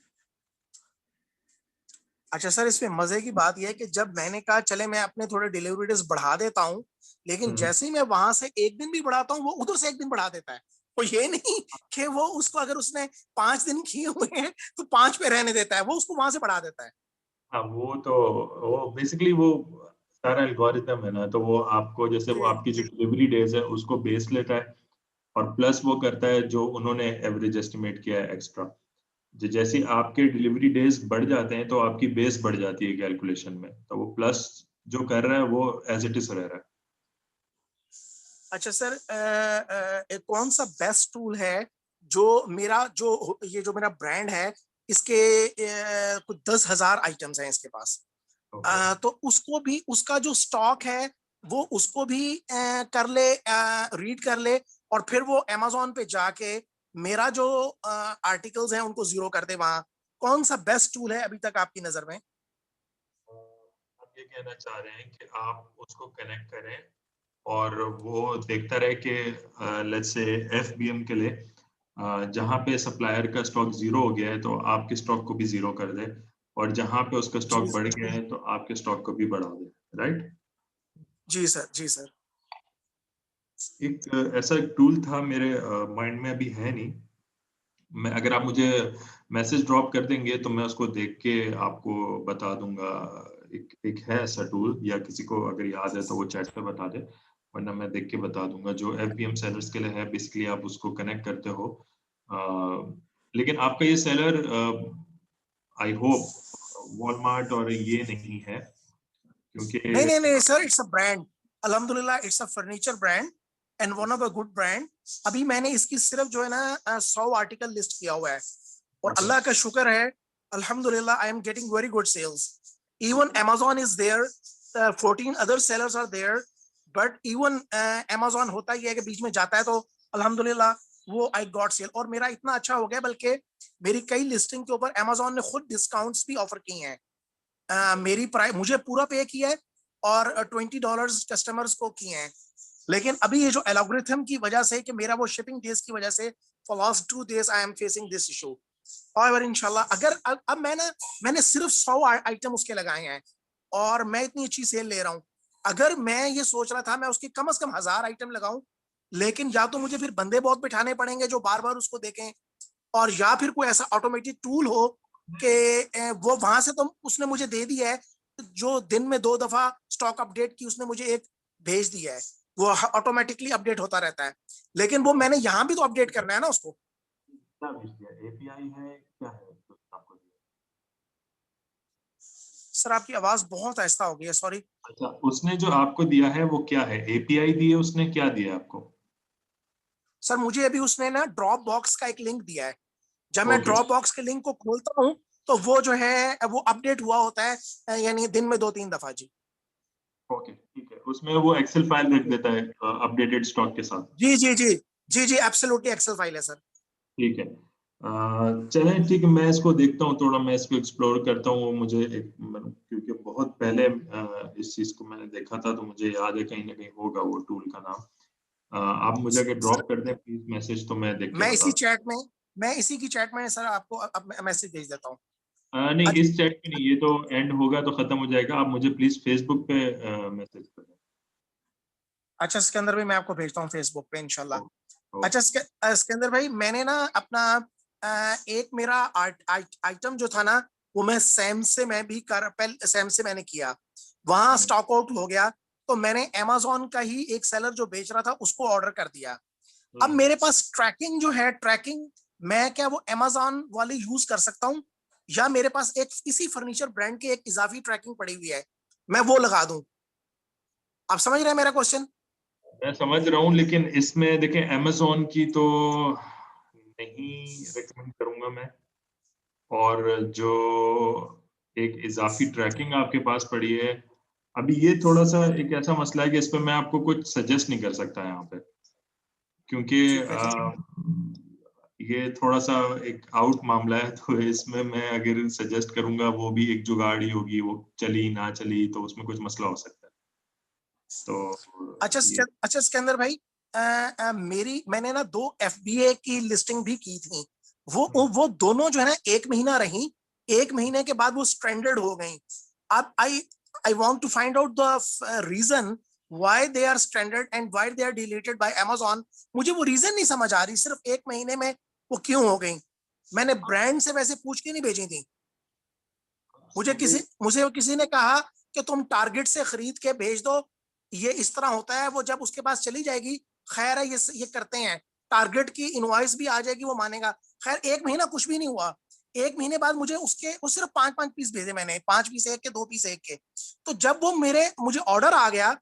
अच्छा सर, इसमें मजे की बात यह है कि जब मैंने कहा चले मैं अपने थोड़े डिलीवरी डेज बढ़ा देता हूँ, लेकिन जैसे ही मैं वहां से एक दिन भी बढ़ाता हूँ वो उधर से एक दिन बढ़ा देता है। तो ये नहीं कि वो उसको अगर उसने 5 दिन किए हुए हैं तो 5 पे रहने देता है, वो उसको वहां से बढ़ा देता है। हाँ, वो बेसिकली वो सारा एल्गोरिथम है ना, तो वो आपको जैसे वो आपकी जो डिलीवरी डेज है उसको बेस लेता है और प्लस वो करता है जो उन्होंने एवरेज एस्टिमेट किया है एक्स्ट्रा। जैसे आपके डिलीवरी डेज बढ़ जाते हैं तो आपकी बेस बढ़ जाती है कैलकुलेशन में, तो वो प्लस जो कर रहा है वो एज इट इज रह रहा है। अच्छा सर, कौन सा बेस्ट टूल है जो मेरा ब्रांड है, इसके कुछ 10,000 आइटम्स हैं इसके पास। तो उसको भी उसका जो स्टॉक है वो उसको भी कर ले, रीड कर ले और फिर वो अमेज़न पे जाके मेरा जो आर्टिकल्स हैं उनको जीरो कर दे। वहां कौन सा बेस्ट टूल है अभी तक आपकी नजर में? आप ये कहना चाह रहे हैं कि आप उसको कनेक्ट करें और वो देखता रहे कि लेट्स से एफबीएम के लिए जहां पे सप्लायर का स्टॉक जीरो हो गया है तो आपके स्टॉक को भी जीरो कर दे, और जहां पे उसका स्टॉक बढ़ गया है तो आपके स्टॉक को भी बढ़ा दे। राइट? जी सर, जी सर। एक ऐसा टूल था मेरे माइंड में, अभी है नहीं। मैं अगर आप मुझे मैसेज ड्रॉप कर देंगे तो मैं उसको देख के आपको बता दूंगा। एक है ऐसा टूल, या किसी को अगर याद है तो वो चैट पे बता दे, वरना मैं देख के बता दूंगा। जो एफबीएम सेलर्स के लिए है, बेसिकली आप उसको कनेक्ट करते हो। लेकिन आपका ये सेलर आई होप वॉलमार्ट और ये नहीं है, क्योंकि नहीं सर, इट्स अ ब्रांड। अल्हम्दुलिल्लाह, it's a furniture brand and one of a good brand. अभी मैंने इसकी सिर्फ जो है ना 100 आर्टिकल लिस्ट किया हुआ है और अल्लाह का शुक्र है अल्हम्दुलिल्लाह I am getting very good sales. Even Amazon is there, 14 other sellers are there, but even Amazon होता ही है कि बीच में जाता है, तो अल्हम्दुलिल्लाह वो आई गॉट सेल। और मेरा इतना अच्छा हो गया बल्कि मेरी कई लिस्टिंग के ऊपर Amazon ने खुद डिस्काउंट्स भी ऑफर किए हैं। मेरी प्राइस मुझे पूरा पे किया है और $20 कस्टमर्स को किए हैं। लेकिन अभी ये जो एल्गोरिथम की वजह से कि मेरा वो शिपिंग डेज की वजह से for last 2 days I am facing this issue. और इंशाल्लाह अगर अब मैंने सिर्फ 100 आइटम उसके लगाए हैं, और मैं इतनी अच्छी सेल ले रहा हूँ, अगर मैं ये सोच रहा था मैं उसकी कम से कम 1000 आइटम लगाऊं, लेकिन या तो मुझे फिर बंदे बहुत बिठाने पड़ेंगे जो बार बार उसको देखें, और या फिर कोई ऐसा ऑटोमेटिक टूल हो कि वो वहां से तो उसने मुझे दे दिया है, जो दिन में 2 दफा स्टॉक अपडेट की उसने मुझे एक भेज दिया है, वो ऑटोमेटिकली अपडेट होता रहता है, लेकिन वो मैंने यहाँ भी तो अपडेट करना है ना उसको। क्या भेज दिया? एपीआई है क्या है आपको दिया? सर आपकी आवाज बहुत आहिस्ता हो गई है, सॉरी। अच्छा, उसने जो आपको दिया है वो क्या है? एपीआई दी है उसने, क्या दिया आपको? सर मुझे अभी उसने ना ड्रॉप बॉक्स का एक लिंक दिया है, जब मैं ड्रॉप बॉक्स के लिंक को खोलता हूँ तो वो जो है वो अपडेट हुआ होता है, यानी दिन में 2-3 दफा। जी ओके, ठीक है, उसमें वो एक्सेल फाइल रख देता है अपडेटेड स्टॉक के साथ। जी जी जी जी जी एब्सोल्युटली एक्सेल फाइल है सर। ठीक है, चलें, ठीक है, मैं इसको देखता हूँ थोड़ा, मैं इसको एक्सप्लोर करता हूँ। मुझे क्योंकि बहुत पहले इस चीज को मैंने देखा था, तो मुझे याद है कहीं ना कहीं होगा वो टूल का नाम। आप मुझे अगर ड्रॉप कर दें प्लीज मैसेज, तो मैं देख के मैं इसी की चैट में सर आपको अब मैसेज भेज देता हूँ। नहीं, इस चैट में नहीं, ये तो एंड होगा तो खत्म हो जाएगा। आप मुझे प्लीज फेसबुक पे मैसेज कर दें। अच्छा सिकंदर भाई, मैं आपको भेजता हूँ फेसबुक पे इंशाल्लाह। अच्छा सिकंदर भाई, मैंने ना अपना एक मेरा आइटम जो था ना, वो मैं सैम से मैंने किया, वहां स्टॉक आउट हो गया, तो मैंने अमेज़न का ही एक सेलर जो बेच रहा था उसको ऑर्डर कर दिया। अब मेरे पास ट्रैकिंग जो है, ट्रैकिंग मैं क्या वो अमेज़न वाली यूज कर सकता हूँ, या मेरे पास एक किसी फर्नीचर ब्रांड की एक इजाफी ट्रैकिंग पड़ी हुई है, मैं वो लगा दूं? आप समझ रहे हैं मेरा क्वेश्चन? मैं समझ रहा हूँ, लेकिन इसमें देखें अमेज़न की तो नहीं रेकमेंड करूंगा मैं, और जो एक इजाफी ट्रैकिंग आपके पास पड़ी है, अभी ये थोड़ा सा एक ऐसा मसला है कि इस पे मैं आपको कुछ सजेस्ट नहीं कर सकता यहाँ पे, क्योंकि ये थोड़ा सा एक आउट मामला है। तो इसमें मैं अगर सजेस्ट करूंगा, वो भी एक जुगाड़ ही होगी, वो चली ना चली तो उसमें कुछ मसला हो सकता है। तो अच्छा सिकंदर भाई, मैंने ना 2 FBA की लिस्टिंग भी की थी, वो दोनों जो है ना 1 महीना रही, 1 महीने के बाद वो स्ट्रैंडेड हो गई। अब I want to find out the reason why they are stranded and why they are deleted by Amazon. मुझे वो रीजन नहीं समझ आ रही, सिर्फ 1 महीने में वो क्यों हो गई। मैंने ब्रांड से वैसे पूछ के नहीं भेजी थी, मुझे किसी ने कहा कि तुम टारगेट से खरीद के भेज दो, ये इस तरह होता है, वो जब उसके पास चली जाएगी, खैर है ये करते हैं, टारगेट की इनवॉइस भी आ जाएगी, वो मानेगा। खैर 1 महीना कुछ भी नहीं हुआ, 1 महीने बाद मुझे वो सिर्फ 5-5 पीस भेजे मैंने, 5 पीस एक के, 2 पीस एक के। तो जब वो मुझे ऑर्डर आ गया,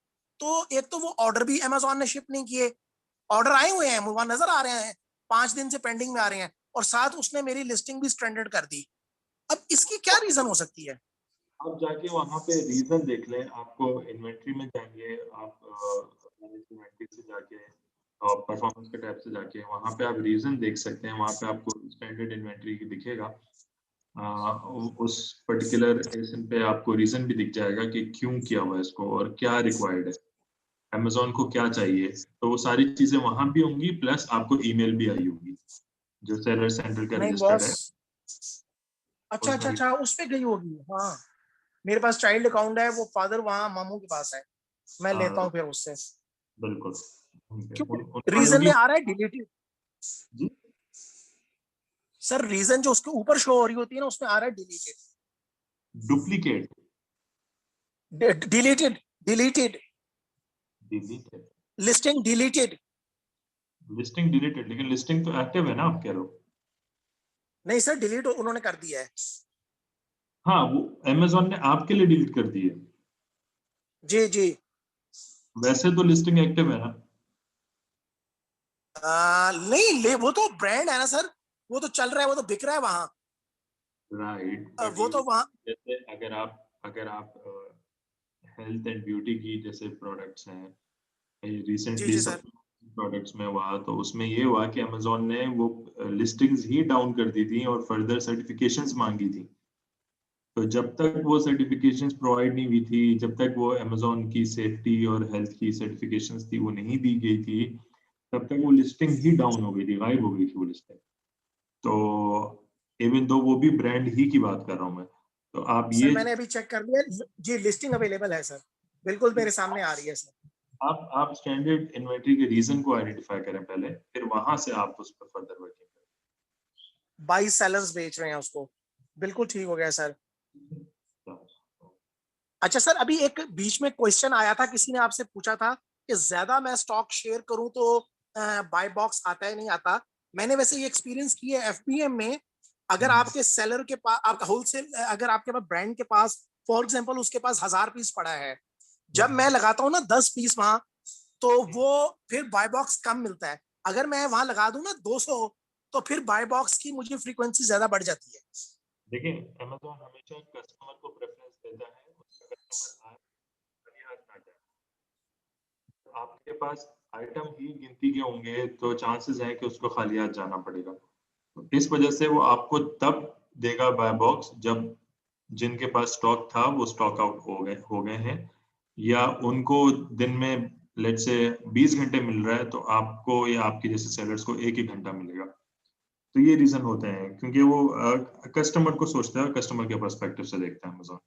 तो एक तो वो ऑर्डर भी अमेज़न ने शिप नहीं किए, ऑर्डर आए हुए हैं वहां नजर आ रहे हैं, 5 दिन से पेंडिंग में आ रहे हैं, और साथ उसने मेरी लिस्टिंग भी स्ट्रैंडेड कर दी। अब इसकी क्या रीजन हो सकती है? आप जाके वहां पे रीजन देख लें, आपको इन्वेंट्री में जाएंगे, आप इन्वेंट्री से जाके और परफॉर्मेंस के टैब से जाके वहां पे आप रीजन देख सकते हैं। वहां पे आपको स्टैंडर्ड इन्वेंट्री दिखेगा, उस पर्टिकुलर एसन पे आपको रीजन भी दिख जाएगा कि क्यों किया हुआ है इसको और क्या रिक्वायर्ड है, अमेज़न को क्या चाहिए। तो वो सारी चीजें वहां भी होंगी, प्लस आपको ईमेल भी आई होगी जो सेलर सेंटर का नहीं रजिस्टर्ड है। अच्छा उस पे गई होगी। हाँ मेरे पास चाइल्ड अकाउंट है, वो फादर वहाँ मामू के पास है, मैं लेता हूँ फिर उससे। बिल्कुल, रीजन में आ रहा है डिलीटेड जी सर, रीजन जो उसके ऊपर शो हो रही होती है ना, उसमें आ रहा है deleted, duplicate, deleted listing deleted, लेकिन लिस्टिंग तो एक्टिव है ना, आप कह रहे हो? नहीं सर, डिलीट उन्होंने कर दिया है। हाँ, वो अमेज़न ने आपके लिए डिलीट कर दी है। जी जी, वैसे तो लिस्टिंग एक्टिव है ना? नहीं वो तो ब्रांड है ना सर, वो तो चल रहा है, वो तो बिक रहा है वहां। राइट, वो तो वहां जैसे अगर आप हेल्थ एंड ब्यूटी की जैसे प्रोडक्ट्स हैं, रिसेंटली सब प्रोडक्ट्स में हुआ, तो उसमें ये हुआ कि अमेज़न ने वो लिस्टिंग्स ही डाउन कर दी थी और फर्दर सर्टिफिकेशंस मांगी थी। तो जब तक वो सर्टिफिकेशंस प्रोवाइड नहीं हुई थी, जब तक वो अमेज़न की सेफ्टी और हेल्थ की सर्टिफिकेशंस थी वो नहीं दी गई थी, तब तक वो लिस्टिंग ही डाउन हो गई थी, गायब हो गई थी वो लिस्टिंग। तो इवन दो वो भी ब्रांड ही की बात कर रहा हूँ मैं, तो आप सर ये मैंने अभी चेक कर लिया जी, लिस्टिंग अवेलेबल है सर, बिल्कुल मेरे सामने आ रही है सर। आप स्टैंडर्ड इन्वेंटरी के रीजन को आइडेंटिफाई करें पहले, फिर वहां से आप उस पर फर्दर वर्किंग करें। 22 सेलर्स बेच रहे हैं उसको, बिल्कुल ठीक हो गया सर। अच्छा सर, अभी एक बीच में क्वेश्चन आया था, किसी ने आपसे पूछा था कि ज्यादा मैं स्टॉक शेयर करूं तो बाय बॉक्स आता है नहीं आता। मैंने वैसे ये एक्सपीरियंस किया है FBM में, अगर आपके सेलर के पास, आपका होलसेल, अगर आपके पास ब्रांड के पास फॉर एग्जांपल उसके पास 1000 पीस पड़ा है, जब मैं लगाता हूँ ना 10 पीस वहां, तो वो फिर बाय बॉक्स कम मिलता है। अगर मैं वहां लगा दूं ना 200, तो फिर बाय बॉक्स की मुझे फ्रीक्वेंसी ज्यादा बढ़ जाती है। देखिए Amazon हमेशा कस्टमर को प्रेफरेंस देता है, उसका कस्टमर आए खाली हाथ ना जाए। आपके पास आइटम ही गिनती के होंगे तो चांसेस है कि उसको खाली हाथ जाना पड़ेगा। तो इस वजह से वो आपको तब देगा बाय बॉक्स जब जिनके पास स्टॉक था वो स्टॉक आउट हो गए हैं, या उनको दिन में लेट से 20 घंटे मिल रहा है तो आपको या आपके जैसे सेलर्स को 1 ही घंटा मिलेगा। तो ये रीजन होते हैं, क्योंकि वो कस्टमर को सोचता है, कस्टमर के पर्सपेक्टिव से देखता है Amazon।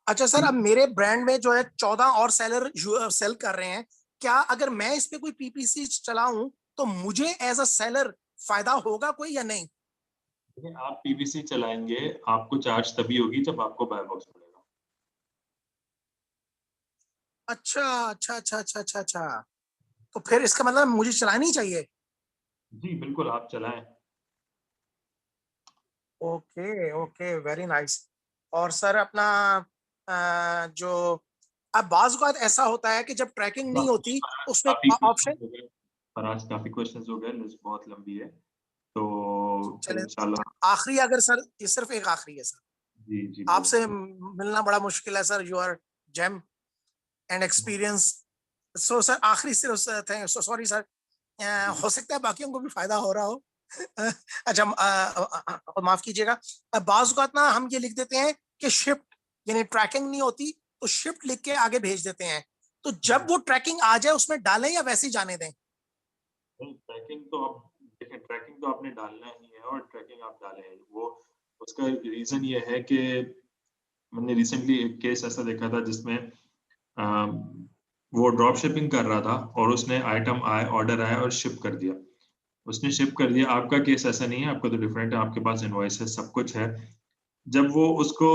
अच्छा सर, अब मेरे ब्रांड में जो है 14 और सेलर सेल कर रहे हैं, क्या अगर मैं इस पे कोई PPC चलाऊं तो मुझे एज अ सेलर फायदा होगा कोई या नहीं? देखिए आप PPC चलाएंगे, आपको चार्ज तभी होगी जब आपको बाय बॉक्स मिलेगा। अच्छा अच्छा अच्छा अच्छा अच्छा अच्छा, तो फिर इसका मतलब मुझे चलानी चाहिए? जी बिल्कुल, आप चलाएं। Okay okay, very nice. और सर अपना जो अब बाज़ औक़ात ऐसा होता है कि जब ट्रैकिंग नहीं होती उसमें काफी ऑप्शन, क्वेश्चंस हो गए फराज, काफी क्वेश्चंस हो गए, लिस्ट बहुत लंबी है, तो फिर चले इंशाल्लाह। आखिरी, अगर सर ये सिर्फ एक आखिरी है सर, जी जी आपसे मिलना बड़ा मुश्किल है sir, you are gem and experience. So sir आखिरी सिर्फ सॉरी सर, हो सकता है बाकियों को भी फायदा हो रहा हो। अच्छा माफ कीजिएगा, बाज़ औक़ात ना हम ये लिख देते हैं कि शिफ्ट, यानी ट्रैकिंग नहीं होती तो शिफ्ट लिख के आगे भेज देते हैं, तो जब वो ट्रैकिंग आ जाए उसमें डालें या वैसे ही जाने दें? ट्रैकिंग तो आप देखें, ट्रैकिंग तो आपने डालना ही है और ट्रैकिंग आप डालें। वो उसका रीजन ये है कि मैंने रिसेंटली एक केस ऐसा देखा था जिसमें वो ड्रॉप शिपिंग कर रहा था और उसने आइटम आए, ऑर्डर आया और शिप कर दिया। उसने शिप कर दिया। आपका केस ऐसा नहीं है, आपका तो डिफरेंट है, आपके पास इनवॉइस है, सब कुछ है। जब वो उसको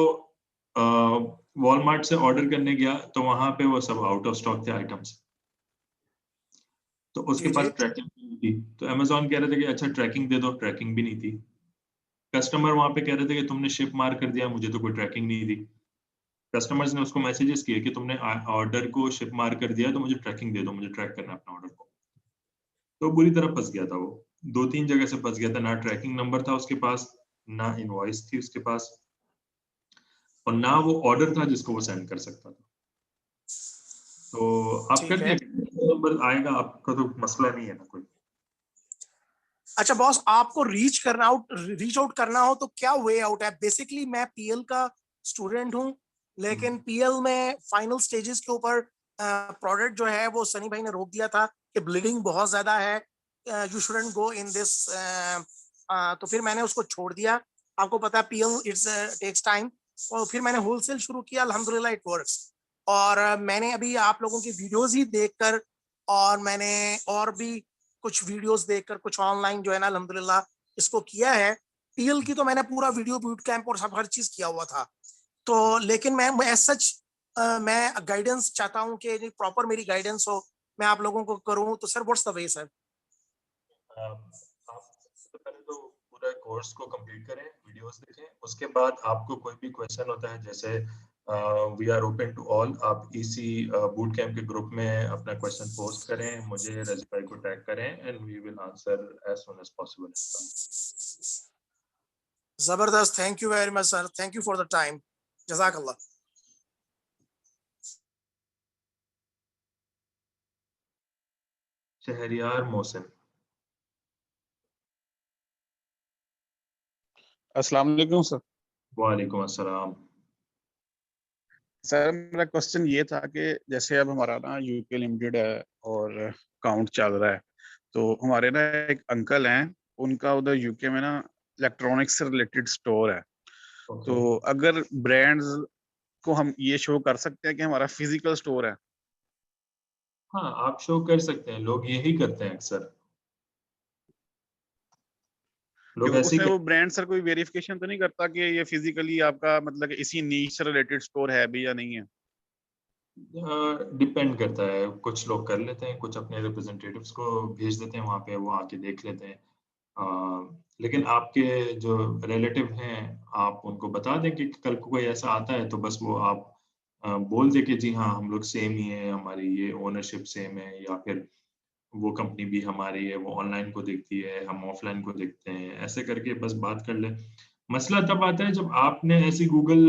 वॉलमार्ट से ऑर्डर करने गया तो वहां पे वो सब आउट ऑफ स्टॉक थे आइटम्स, तो उसके पास ट्रैकिंग नहीं थी। तो अमेज़न कह रहे थे कि अच्छा ट्रैकिंग दे दो, ट्रैकिंग भी नहीं थी। कस्टमर वहां पे कह रहे थे कि तुमने शिप मार कर दिया, मुझे तो कोई ट्रैकिंग नहीं दी। कस्टमर्स ने उसको मैसेजेस किए कि तुमने ऑर्डर को शिप मार कर दिया, तो मुझे ट्रैकिंग दे दो, मुझे ट्रैक करना है अपना ऑर्डर को। तो बुरी तरह फंस गया था वो, 2-3 जगह से फंस गया था। ना ट्रैकिंग नंबर था उसके पास, ना इनवॉइस थी उसके पास, और ना वो ऑर्डर था जिसको वो सेंड कर सकता था। तो आप कर दिया, नंबर आएगा, आपका तो मसला नहीं है ना कोई। अच्छा बॉस, आपको रीच आउट करना हो तो क्या वे आउट है? बेसिकली मैं PL का स्टूडेंट हूँ, लेकिन PL में फाइनल स्टेजेस के ऊपर प्रोडक्ट जो है वो सनी भाई ने रोक दिया था कि ब्लीडिंग बहुत ज्यादा है, you shouldn't go in this, तो फिर मैंने उसको छोड़ दिया। आपको पता है PL इट्स टेक्स टाइम, और फिर मैंने होलसेल शुरू किया, अल्हम्दुलिल्लाह इट वर्क्स। और मैंने अभी आप लोगों की वीडियोस ही देखकर, और मैंने और भी कुछ वीडियोस देखकर, कुछ ऑनलाइन जो है ना अल्हम्दुलिल्लाह इसको किया है। PL की तो मैंने पूरा वीडियो बूट कैंप और सब हर चीज किया हुआ था, तो लेकिन मैं सच मैं गाइडेंस चाहता हूँ कि प्रॉपर मेरी गाइडेंस हो, मैं आप लोगों को करूँ, तो sir what's the way sir? आप सबसे पहले तो पूरा कोर्स को कंप्लीट करें, वीडियोस देखें, उसके बाद आपको कोई भी क्वेश्चन होता है, जैसे we are open to all, आप इसी बूट कैंप के ग्रुप में अपना क्वेश्चन पोस्ट करें, मुझे रजी भाई को टैग करें, and we will answer as soon as possible. जबरदस्त, thank you very much sir, thank you for the time, जज़ाकल्लाह। शहरियार मोहसिन। अस्सलाम वालेकुम सर। वालेकुम अस्सलाम। सर मेरा क्वेश्चन ये था कि जैसे अब हमारा ना यूके लिमिटेड है और अकाउंट चल रहा है, तो हमारे ना एक अंकल हैं, उनका उधर यूके में ना इलेक्ट्रॉनिक्स से रिलेटेड स्टोर है। तो अगर ब्रांड्स को हम ये शो कर सकते हैं कि हमारा फिजिकल स्टोर है। हाँ, आप शो कर सकते हैं, लोग यही करते हैं अक्सर। लोग ऐसे उसमें ही वो ब्रांड सर कोई वेरिफिकेशन तो नहीं करता कि ये फिजिकली आपका मतलब कि इसी नीश से रिलेटेड स्टोर है भी या नहीं है? डिपेंड करता है, कुछ लोग कर लेते हैं, कुछ अपने रिप्रेजेंटेटिव्स को भेज देते हैं वहाँ पे, वो आके देख लेते हैं। लेकिन आपके जो रिलेटिव हैं, आप उनको बता दें कि कल को कोई ऐसा आता है तो बस वो आप बोल दे कि जी हाँ, हम लोग सेम ही है, हमारी ये ओनरशिप सेम है, या फिर वो कंपनी भी हमारी है, वो ऑनलाइन को देखती है, हम ऑफलाइन को देखते हैं, ऐसे करके बस बात कर ले। मसला तब आता है जब आपने ऐसी गूगल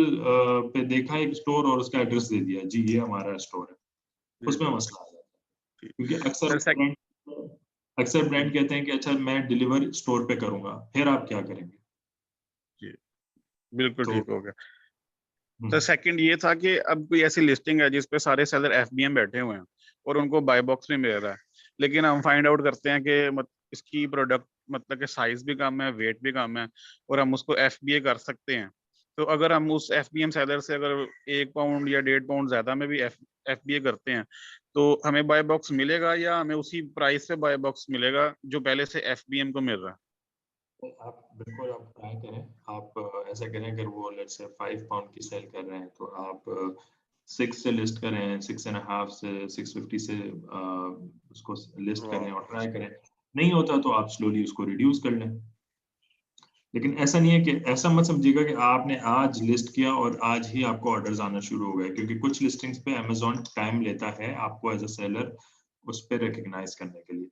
पे देखा एक स्टोर और उसका एड्रेस दे दिया, जी ये हमारा स्टोर है, उसमें मसला आ जाता है। क्योंकि अक्सर ब्रांड कहते हैं कि अच्छा मैं डिलीवर स्टोर पे करूंगा, फिर आप क्या करेंगे? जी, बिल्कुल तो ठीक हो गया। तो सेकंड ये था कि अब कोई ऐसी लिस्टिंग है जिसपे सारे सेलर एफबीएम बैठे हुए हैं और उनको बाय बॉक्स में मिल रहा है, लेकिन हम फाइंड आउट करते हैं कि इसकी प्रोडक्ट मतलब कि साइज भी कम है, वेट भी कम है, और हम उसको एफबीए कर सकते हैं। तो अगर हम उस एफबीएम सेलर से अगर 1 पाउंड या 1.5 पाउंड ज्यादा में भी एफबीए करते हैं तो हमें बाय बॉक्स मिलेगा या हमें उसी प्राइस पे बाय बॉक्स मिलेगा जो पहले से एफबीएम को मिल रहा है? तो आप बिल्कुल आप ट्राई करें, आप ऐसा करें, अगर वो लेट्स से 5 पाउंड की सेल कर रहे हैं तो आप 6 से लिस्ट करें, 6.5 से 650 से उसको लिस्ट करें और ट्राई करें। नहीं होता तो आप स्लोली उसको रिड्यूस कर लें। लेकिन ऐसा नहीं है कि, ऐसा मत समझिएगा कि आपने आज लिस्ट किया और आज ही आपको ऑर्डर्स आना शुरू हो गए, क्योंकि कुछ लिस्टिंग्स पे अमेज़न टाइम लेता है आपको एज अ सेलर उस पे रिकॉग्नाइज करने के लिए।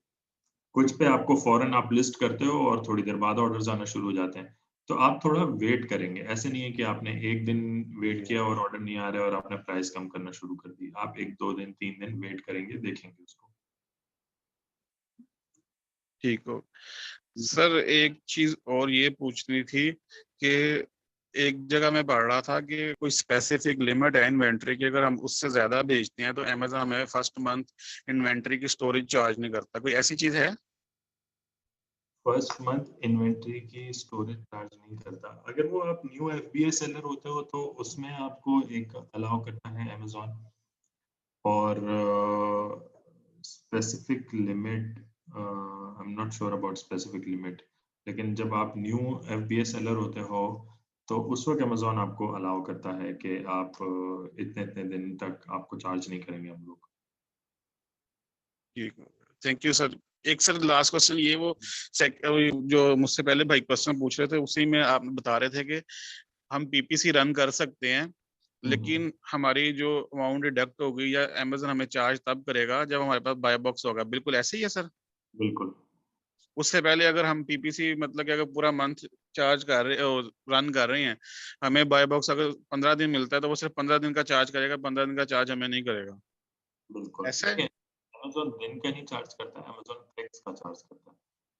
कुछ पे आपको फौरन आप लिस्ट करते हो और थोड़ी देर बाद ऑर्डर्स आना शुरू हो जाते हैं। तो आप थोड़ा वेट करेंगे। ऐसे नहीं है कि आपने एक दिन वेट किया और ऑर्डर नहीं आ रहा है और आपने प्राइस कम करना शुरू कर दी। आप 1, 2 दिन, 3 दिन वेट करेंगे, देखेंगे उसको। ठीक हो सर। एक चीज और ये पूछनी थी कि एक जगह मैं पढ़ रहा था कि कोई स्पेसिफिक लिमिट है इन्वेंट्री की, अगर हम उससे ज्यादा बेचते हैं तो अमेज़न हमें फर्स्ट मंथ इन्वेंट्री की स्टोरेज चार्ज नहीं करता। कोई ऐसी चीज है? फर्स्ट मंथ इन्वेंट्री की स्टोरेज चार्ज नहीं करता। अगर वो आप न्यू एफबीए सेलर होते हो तो उसमें आपको एक अलाउ करता है अमेज़न, और specific limit, I am not sure about specific limit. लेकिन जब आप न्यू एफबीए सेलर होते हो तो उस वक्त अमेज़न आपको अलाउ करता है कि आप इतने इतने दिन तक आपको चार्ज नहीं करेंगे हम लोग। ठीक है, थैंक यू सर। एक सर लास्ट क्वेश्चन ये वो जो मुझसे पहले भाई क्वेश्चन पूछ रहे थे उसी में आप बता रहे थे कि हम पीपीसी रन कर सकते हैं, लेकिन हमारी जो अमाउंट डिडक्ट होगी या अमेज़न हमें चार्ज तब करेगा जब हमारे पास बाय बॉक्स होगा। बिल्कुल ऐसे ही है सर? बिल्कुल। उससे पहले अगर हम पीपीसी मतलब कि अगर पूरा मंथ चार्ज कर रहे रन कर रहे हैं, हमें बाय बॉक्स अगर 15 दिन मिलता है तो वो सिर्फ 15 दिन का चार्ज करेगा, 15 दिन का चार्ज हमें नहीं करेगा। बिल्कुल। ऐसा है? अमेज़न दिन का नहीं चार्ज करता है, अमेज़न क्लिक्स का चार्ज करता है।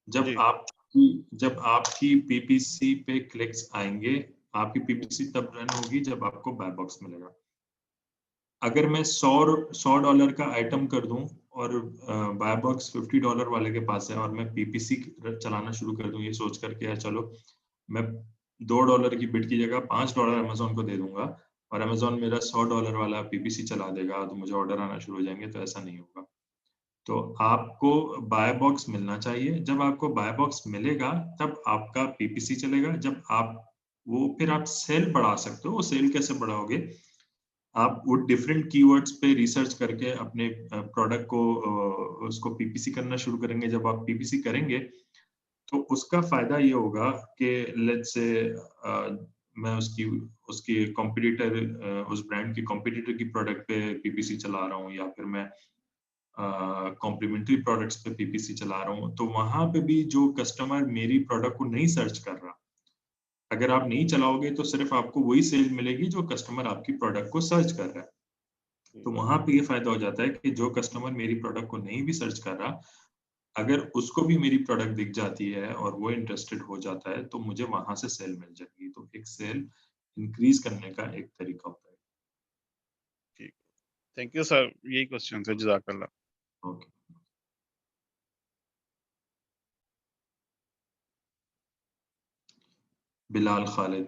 जी। जब आपकी पीपीसी पे क्लिक्स आएंगे, आपकी पीपीसी तब रन होगी जब आपको बाय बॉक्स मिलेगा। अगर मैं $100 का आइटम कर दूं और बाय बॉक्स $50 वाले के पास है और मैं पीपीसी चलाना शुरू कर दूं ये सोच करके, या चलो मैं $2 की बिड की जगह $5 अमेज़न को दे दूंगा और अमेज़न मेरा $100 वाला पीपीसी चला देगा, तो मुझे ऑर्डर आना शुरू हो जाएंगे, तो ऐसा नहीं होगा। तो आपको बाय बॉक्स मिलना चाहिए। जब आपको बाय बॉक्स मिलेगा तब आपका पीपीसी चलेगा। जब आप वो फिर आप सेल बढ़ा सकते हो। वो सेल कैसे बढ़ाओगे? आप वो डिफरेंट कीवर्ड्स पे रिसर्च करके अपने प्रोडक्ट को उसको पीपीसी करना शुरू करेंगे। जब आप पीपीसी करेंगे तो उसका फायदा ये होगा कि लेट्स से मैं उसकी उसकी कॉम्पिटिटर उस ब्रांड की कॉम्पिटिटर की प्रोडक्ट पे पीपीसी चला रहा हूँ, या फिर मैं कॉम्प्लीमेंट्री प्रोडक्ट्स पे पीपीसी चला रहा हूँ, तो वहां पे भी जो कस्टमर मेरी प्रोडक्ट को नहीं सर्च कर रहा, अगर आप नहीं चलाओगे तो सिर्फ आपको वही सेल मिलेगी जो कस्टमर आपकी प्रोडक्ट को सर्च कर रहा है। तो वहां पे ये फायदा हो जाता है कि जो कस्टमर मेरी प्रोडक्ट को नहीं भी सर्च कर रहा, अगर उसको भी मेरी प्रोडक्ट दिख जाती है और वो इंटरेस्टेड हो जाता है तो मुझे वहां से सेल मिल जाएगी। तो एक सेल इंक्रीज करने का एक तरीका होता है। ठीक, थैंक यू सर। यही क्वेश्चन है। जज़ाकल्लाह। ओके। बिलाल खालिद।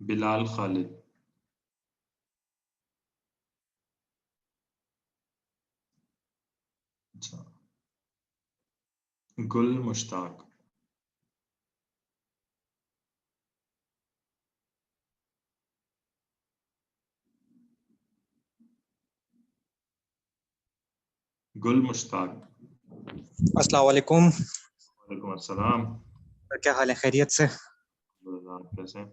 बिलाल खालिद, अच्छा, गुल मुश्ताक, गुल मुश्ताक, अस्सलाम वालेकुम। वालेकुम अस्सलाम, क्या हाल है, खैरियत से? आप कैसे हैं?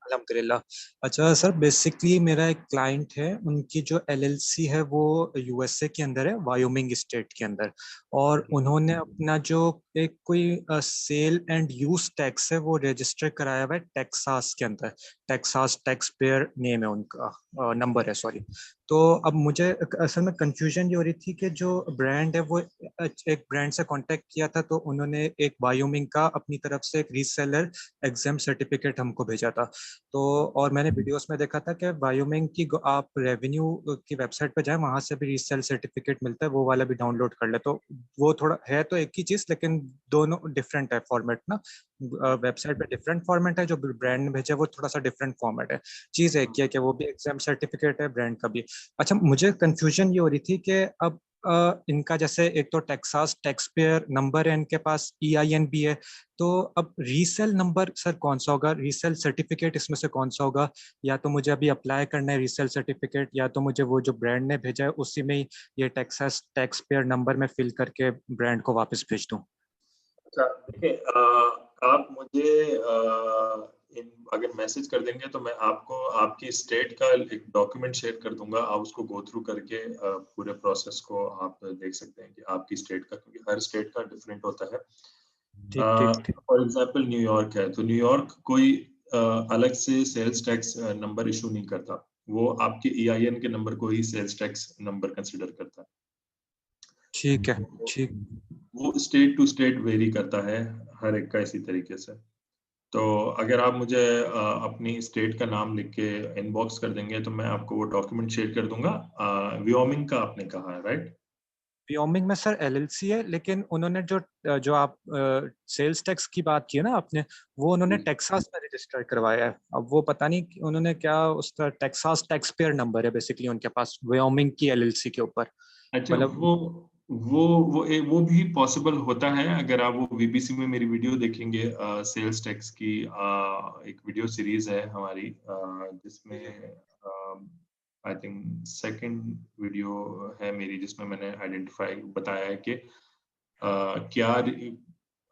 अल्हम्दुलिल्लाह। अच्छा सर, बेसिकली मेरा एक क्लाइंट है, उनकी जो एलएलसी है वो यूएसए के अंदर है, वायोमिंग स्टेट के अंदर, और उन्होंने अपना जो एक कोई सेल एंड यूज टैक्स है वो रजिस्टर कराया हुआ है टेक्सास के अंदर। टेक्सास टैक्स पेयर नेम है उनका, नंबर है सॉरी। तो अब मुझे असल में कंफ्यूजन ये हो रही थी कि जो ब्रांड है वो एक ब्रांड से कांटेक्ट किया था, तो उन्होंने एक वायोमिंग का अपनी तरफ से एक रीसेलर एग्जाम सर्टिफिकेट हमको भेजा था। तो और मैंने वीडियोस में देखा था कि वायोमिंग की आप रेवेन्यू की वेबसाइट पे जाएं, वहां से भी रीसेल सर्टिफिकेट मिलता है, वो वाला भी डाउनलोड कर ले। तो वो थोड़ा है तो एक ही चीज, लेकिन दोनों डिफरेंट है फॉर्मेट ना। वेबसाइट पे डिफरेंट फॉर्मेट है, जो ब्रांड ने भेजा है वो थोड़ा सा डिफरेंट फॉर्मेट है। चीज एक ही है कि वो भी एग्जाम सर्टिफिकेट है, ब्रांड का भी। अच्छा, मुझे कंफ्यूजन ये हो रही थी कि अब इनका जैसे एक तो टेक्सास टैक्स पेयर नंबर है इनके पास, EIN भी है, तो अब रीसेल नंबर सर कौन सा होगा, रीसेल सर्टिफिकेट इसमें से कौन सा होगा? या तो मुझे अभी अप्लाई करना है रीसेल सर्टिफिकेट, या तो मुझे वो जो ब्रांड ने भेजा है उसी में ही ये टेक्सास टैक्स पेयर नंबर में फिल करके ब्रांड को वापस भेज दूं? अच्छा, देखिए, आप मुझे अगर मैसेज कर देंगे तो मैं आपको आपकी स्टेट का एक डॉक्यूमेंट शेयर कर दूंगा, आप उसको गो थ्रू करके पूरे प्रोसेस को आप देख सकते हैं कि आपकी स्टेट का, क्योंकि हर स्टेट का डिफरेंट होता है। फॉर एग्जांपल न्यूयॉर्क है, तो न्यूयॉर्क कोई अलग से सेल्स टैक्स नंबर इशू नहीं करता, वो आपके EIN के नंबर को ही सेल्स टैक्स नंबर कंसिडर करता है। ठीक है, ठीक। वो स्टेट टू स्टेट वेरी करता है, हर एक का इसी तरीके से। तो अगर आप मुझे अपनी स्टेट का नाम लिख के इनबॉक्स कर देंगे तो मैं आपको वो डॉक्यूमेंट शेयर कर दूंगा। व्योमिंग का आपने कहा है, राइट? व्योमिंग में सर LLC है, लेकिन उन्होंने जो जो आप सेल्स टैक्स की बात की है ना आपने, वो उन्होंने टेक्सास में रजिस्टर करवाया है। अब वो पता नहीं कि उन्होंने क्या, उसका टेक्सास टैक्स पेयर नंबर है बेसिकली उनके पास व्योमिंग की LLC के ऊपर। अच्छा, मतलब वो भी पॉसिबल होता है। अगर आप वो VBC में मेरी वीडियो देखेंगे, सेल्स टैक्स की एक वीडियो सीरीज है हमारी, जिसमें आई थिंक सेकंड वीडियो है मेरी, जिसमें मैंने आइडेंटिफाई बताया है कि क्या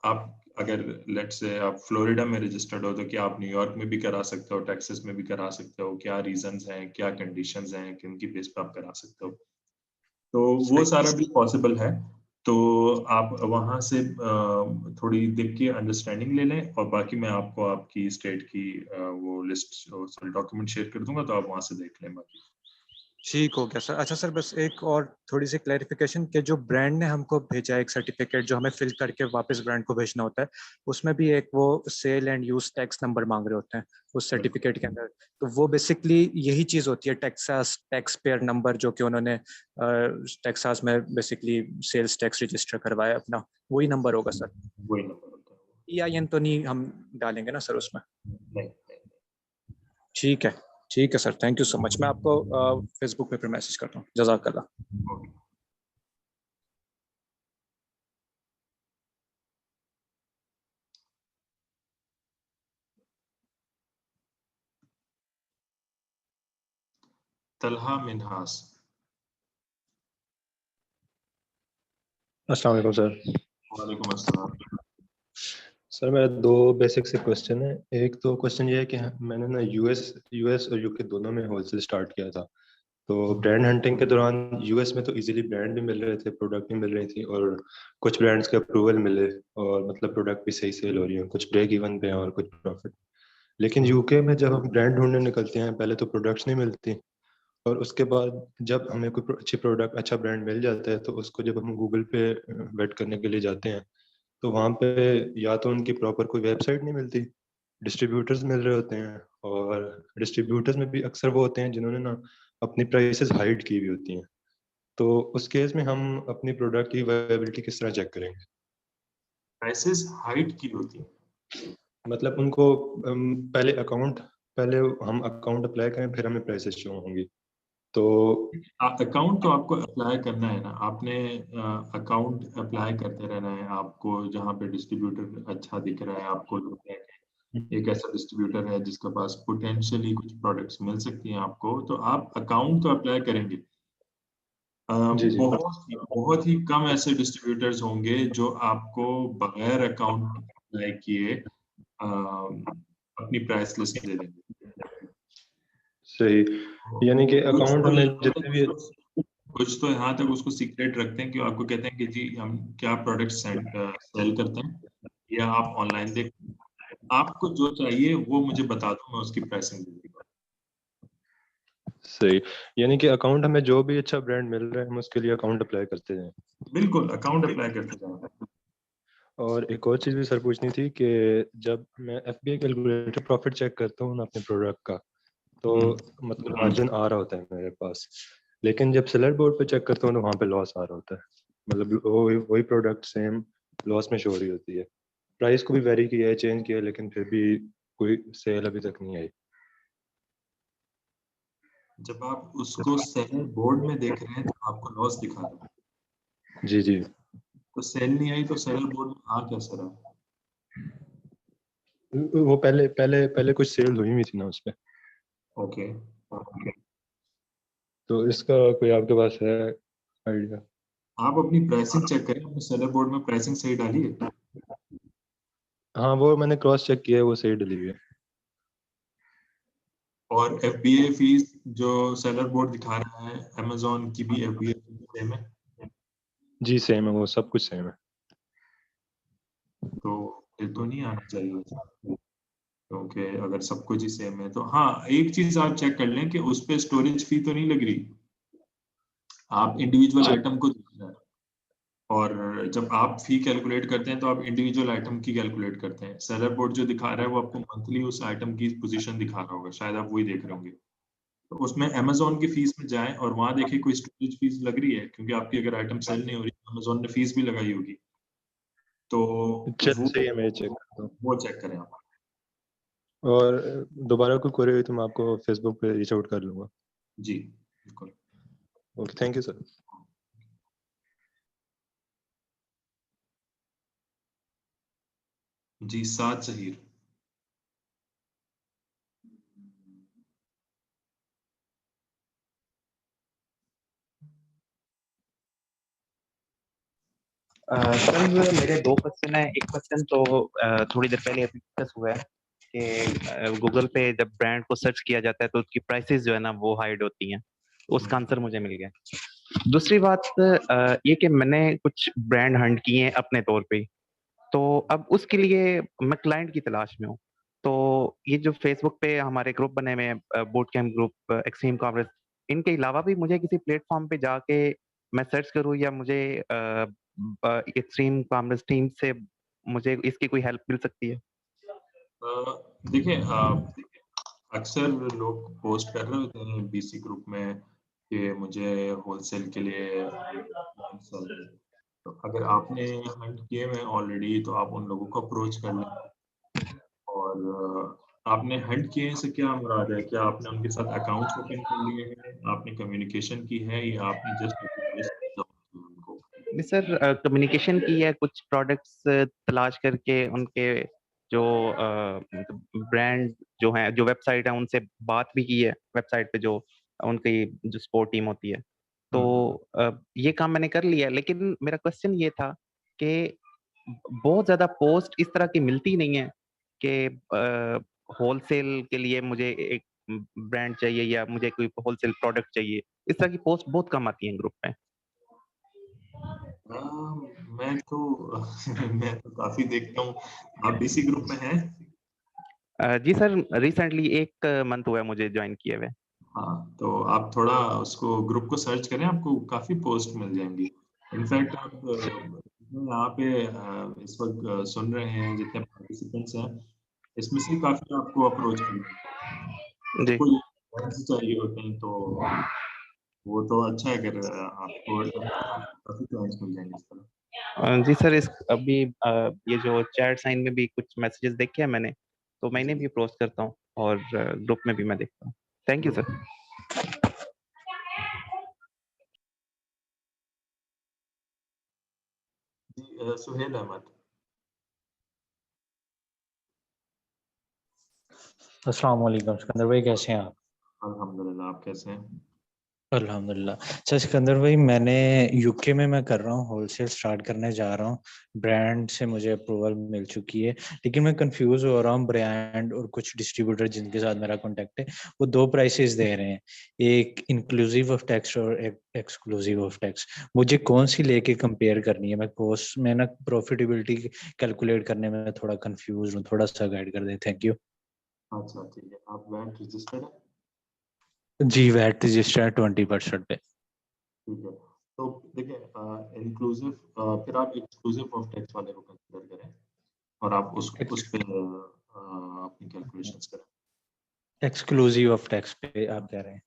आप अगर लेट्स से आप फ्लोरिडा में रजिस्टर्ड हो तो क्या आप न्यूयॉर्क में भी करा सकते हो, टेक्सास में भी करा सकते हो, क्या रीजंस हैं, क्या कंडीशंस हैं, किन की बेस पे आप करा सकते हो। तो वो सारा भी पॉसिबल है। तो आप वहां से थोड़ी देख के अंडरस्टैंडिंग ले लें, और बाकी मैं आपको आपकी स्टेट की वो लिस्ट, सॉरी, डॉक्यूमेंट शेयर कर दूंगा, तो आप वहां से देख लें बाकी। ठीक हो गया सर। अच्छा सर, बस एक और थोड़ी सी क्लैरिफिकेशन कि जो ब्रांड ने हमको भेजा है एक सर्टिफिकेट जो हमें फिल करके वापस ब्रांड को भेजना होता है, उसमें भी एक वो sale and use tax number मांग रहे होते हैं उस सर्टिफिकेट के अंदर। तो वो बेसिकली यही चीज होती है, टेक्सास टैक्स पेयर नंबर, जो कि उन्होंने टेक्सास में बेसिकली सेल्स टैक्स रजिस्टर करवाया अपना, वही नंबर होगा सर? वही नंबर होता है। EIN तो नहीं हम डालेंगे ना सर उसमें? नहीं। ठीक है, ठीक है sir, thank you so much. मैं आपको फेसबुक पे फिर मैसेज करता हूँ। जज़ाकल्लाह। तलहा मिनहास। अस्सलाम वालेकुम सर। वालेकुम अस्सलाम। सर मेरा दो बेसिक से क्वेश्चन है। एक तो क्वेश्चन ये है कि मैंने ना यूएस और यूके दोनों में होलसेल स्टार्ट किया था। तो ब्रांड हंटिंग के दौरान यूएस में तो इजीली ब्रांड भी मिल रहे थे, प्रोडक्ट भी मिल रही थी, और कुछ ब्रांड्स के अप्रूवल मिले, और मतलब प्रोडक्ट भी सही सेल हो रही है, कुछ ब्रेक इवन पे हैं और कुछ प्रॉफिट। लेकिन यूके में जब हम ब्रांड ढूंढने निकलते हैं, पहले तो प्रोडक्ट्स नहीं मिलती, और उसके बाद जब हमें कोई अच्छी प्रोडक्ट, अच्छा ब्रांड मिल जाता है, तो उसको जब हम गूगल पे वेट करने के लिए जाते हैं, तो वहाँ पे या तो उनकी प्रॉपर कोई वेबसाइट नहीं मिलती, डिस्ट्रीब्यूटर्स मिल रहे होते हैं, और डिस्ट्रीब्यूटर्स में भी अक्सर वो होते हैं जिन्होंने ना अपनी प्राइसेस हाइड की हुई होती हैं। तो उस केस में हम अपनी प्रोडक्ट की वायबिलिटी किस तरह चेक करेंगे? प्राइसेस हाइड की होती हैं? मतलब उनको पहले अकाउंट पहले हम अकाउंट अप्लाई करें फिर हमें प्राइसेस शो होंगी। तो अकाउंट तो आपको अप्लाई करना है ना, आपने अकाउंट अप्लाई करते रहना है। आपको जहाँ पे डिस्ट्रीब्यूटर अच्छा दिख रहा है, आपको लगता है कि एक ऐसा डिस्ट्रीब्यूटर है जिसके पास पोटेंशियली कुछ प्रोडक्ट्स मिल सकती हैं आपको, तो आप अकाउंट तो अप्लाई करेंगे। जी जी बहुत ही कम ऐसे डिस्ट्रीब्यूटर्स होंगे जो आपको बगैर अकाउंट अप्लाई किए अपनी प्राइस लिस्ट दे देंगे। सही, यानी कि अकाउंट हमें जितने भी कुछ तो यहाँ तक उसको सीक्रेट रखते हैं कि आपको कहते हैं कि जी हम क्या प्रोडक्ट सेल करते हैं, या आप ऑनलाइन देख, आपको जो चाहिए वो मुझे बता दो, मैं उसकी प्राइसिंग दे दूंगा। सही, यानी कि अकाउंट हमें जो भी अच्छा ब्रांड मिल रहा है हम उसके लिए अकाउंट अप्लाई करते हैं। बिल्कुल अकाउंट अप्लाई करते जाओ। और एक और चीज़ भी सर पूछनी थी कि जब मैं FBA कैलकुलेटर प्रॉफिट चेक करता हूँ ना अपने प्रोडक्ट का, तो मतलब मार्जिन आ रहा होता है मेरे पास, लेकिन जब सेलर बोर्ड पे चेक करता हूँ तो वहाँ पे लॉस आ रहा होता है। मतलब वही प्रोडक्ट सेम लॉस में शो हो रही होती है। प्राइस को भी वेरी किया है, चेंज किया है, लेकिन फिर भी कोई सेल अभी तक नहीं आई। जब आप उसको सेलर बोर्ड में देख रहे हैं तो आपको लॉस दिखा रहा है। जी जी, तो सेल नहीं आई तो सेलर बोर्ड में आ कैसा रहा? वो पहले पहले पहले कुछ सेल हुई हुई थी ना उसपे। ओके, तो इसका कोई आपके पास है आइडिया? आप अपनी प्राइसिंग चेक करें, अपने सेलर बोर्ड में प्राइसिंग सही डाली है? हाँ, वो मैंने क्रॉस चेक किया है, वो सही डली हुई है। और FBA फीस जो सेलर बोर्ड दिखा रहा है, Amazon की भी FBA सेम है? जी सेम है, वो सब कुछ सेम है। तो ये तो नहीं आना चाहिए, क्योंकि अगर सब कुछ ही सेम है तो हाँ, एक चीज आप चेक कर लें कि उस पे स्टोरेज फी तो नहीं लग रही। आप इंडिविजुअल आइटम को देख रहे हैं, और जब आप फी कैलकुलेट करते हैं तो आप इंडिविजुअल आइटम की कैलकुलेट करते हैं। सेलर बोर्ड जो दिखा रहा है वो आपको मंथली उस आइटम की पोजीशन दिखा रहा होगा, शायद आप वही देख रहे होंगे। तो उसमें Amazon की फीस में जाएं और वहां देखिए कोई स्टोरेज फीस लग रही है, क्योंकि आपकी अगर आइटम सेल नहीं हो रही Amazon ने फीस भी लगाई होगी। तो चल सही है, मैं चेक करता हूँ। वो चेक करें आप। और दोबारा कोई क्वेरी हुई तो मैं आपको फेसबुक पे रीच आउट कर लूंगा। जी बिल्कुल। Okay, thank you sir. जी साद जहीर। सर मेरे दो क्वेश्चन है। एक क्वेश्चन तो थोड़ी देर पहले डिस्कस हुआ है कि गूगल पे जब ब्रांड को सर्च किया जाता है तो उसकी प्राइसेस जो है ना वो हाइड होती हैं। उसका आंसर मुझे मिल गया। दूसरी बात ये कि मैंने कुछ ब्रांड हंट किए हैं अपने तौर पे, तो अब उसके लिए मैं क्लाइंट की तलाश में हूँ। तो ये जो फेसबुक पे हमारे ग्रुप बने हुए हैं, boot camp group, extreme commerce, इनके अलावा भी मुझे किसी प्लेटफॉर्म पे जाके मैं सर्च करूँ, या मुझे एक्सट्रीम कॉमर्स टीम से मुझे इसकी कोई हेल्प मिल सकती है? देखिए अक्सर लोग पोस्ट कर रहे होते हैं BC ग्रुप में कि मुझे होलसेल के लिए चाहिए। तो अगर आपने हंट किए हुए ऑलरेडी तो आप उन लोगों को अप्रोच कर लें। और आपने हंट किए से क्या मुराद है? क्या आपने उनके साथ अकाउंट्स ओपन कर लिए हैं, आपने कम्युनिकेशन की है, या आपने जस्ट उनको? नहीं सर, कम्युनिकेशन की है, कुछ प्रोडक्ट्स तलाश करके उनके जो ब्रांड जो है, जो वेबसाइट है, उनसे बात भी की है। वेबसाइट पे जो उनकी जो सपोर्ट टीम होती है, तो ये काम मैंने कर लिया है। लेकिन मेरा क्वेश्चन ये था कि बहुत ज़्यादा पोस्ट इस तरह की मिलती नहीं है कि होलसेल के लिए मुझे एक ब्रांड चाहिए या मुझे कोई होलसेल प्रोडक्ट चाहिए। इस तरह की पोस्ट बहुत कम आती है ग्रुप में। मैं तो मैं तो काफी देखता हूँ। आप BC ग्रुप में हैं? जी सर, रिसेंटली 1 मंथ हुआ है मुझे ज्वाइन किए हुए। हाँ, तो आप थोड़ा उसको ग्रुप को सर्च करें, आपको काफी पोस्ट मिल जाएंगी। इनफैक्ट आप यहाँ पे इस वक्त सुन रहे हैं जितने पार्टिसिपेंट्स हैं, इसमें से काफी आपको अप्रोच करेंगे। जी। कोई points चाहिए होते हैं तो वो तो अच्छा है, अगर आपको काफी क्लाइंट्स मिल जाएंगे इस तरह। जी सर, इस अभी ये जो चैट साइन में भी कुछ मैसेजेस देखे हैं मैंने, तो मैं इन्हें भी अप्रोच करता हूँ। और ग्रुप में भी मैं देखता हूँ। Thank you sir. Suhail Ahmed. अस्सलाम वालेकुम सिकंदर भाई, कैसे हैं आप? अल्हम्दुलिल्लाह, आप कैसे हैं? अल्हम्दुलिल्लाह। अच्छा सिकंदर भाई, मैंने यूके में मैं कर रहा हूँ, होलसेल स्टार्ट करने जा रहा हूँ। ब्रांड से मुझे अप्रूवल मिल चुकी है, लेकिन मैं कंफ्यूज हो रहा हूँ। ब्रांड और कुछ डिस्ट्रीब्यूटर जिनके साथ मेरा कांटेक्ट है, वो दो प्राइसेस दे रहे हैं, एक इंक्लूसिव ऑफ टैक्स और एक एक्सक्लूसिव ऑफ टैक्स। मुझे कौन सी लेके कंपेयर करनी है? मैं कॉस्ट में ना प्रॉफिटेबिलिटी कैलकुलेट करने में थोड़ा कंफ्यूज हूँ, थोड़ा सा गाइड कर दें। Thank you. अच्छा ठीक है, आप वैट रजिस्टर्ड है? जी वैट रजिस्टर्ड 20% पे। ठीक है, तो देखिए इंक्लूसिव, फिर आप एक्सक्लूसिव ऑफ टैक्स वाले को कंसीडर करें और आप उस पे अपनी कैलकुलेशंस करें। एक्सक्लूसिव ऑफ टैक्स पे आप कह रहे हैं?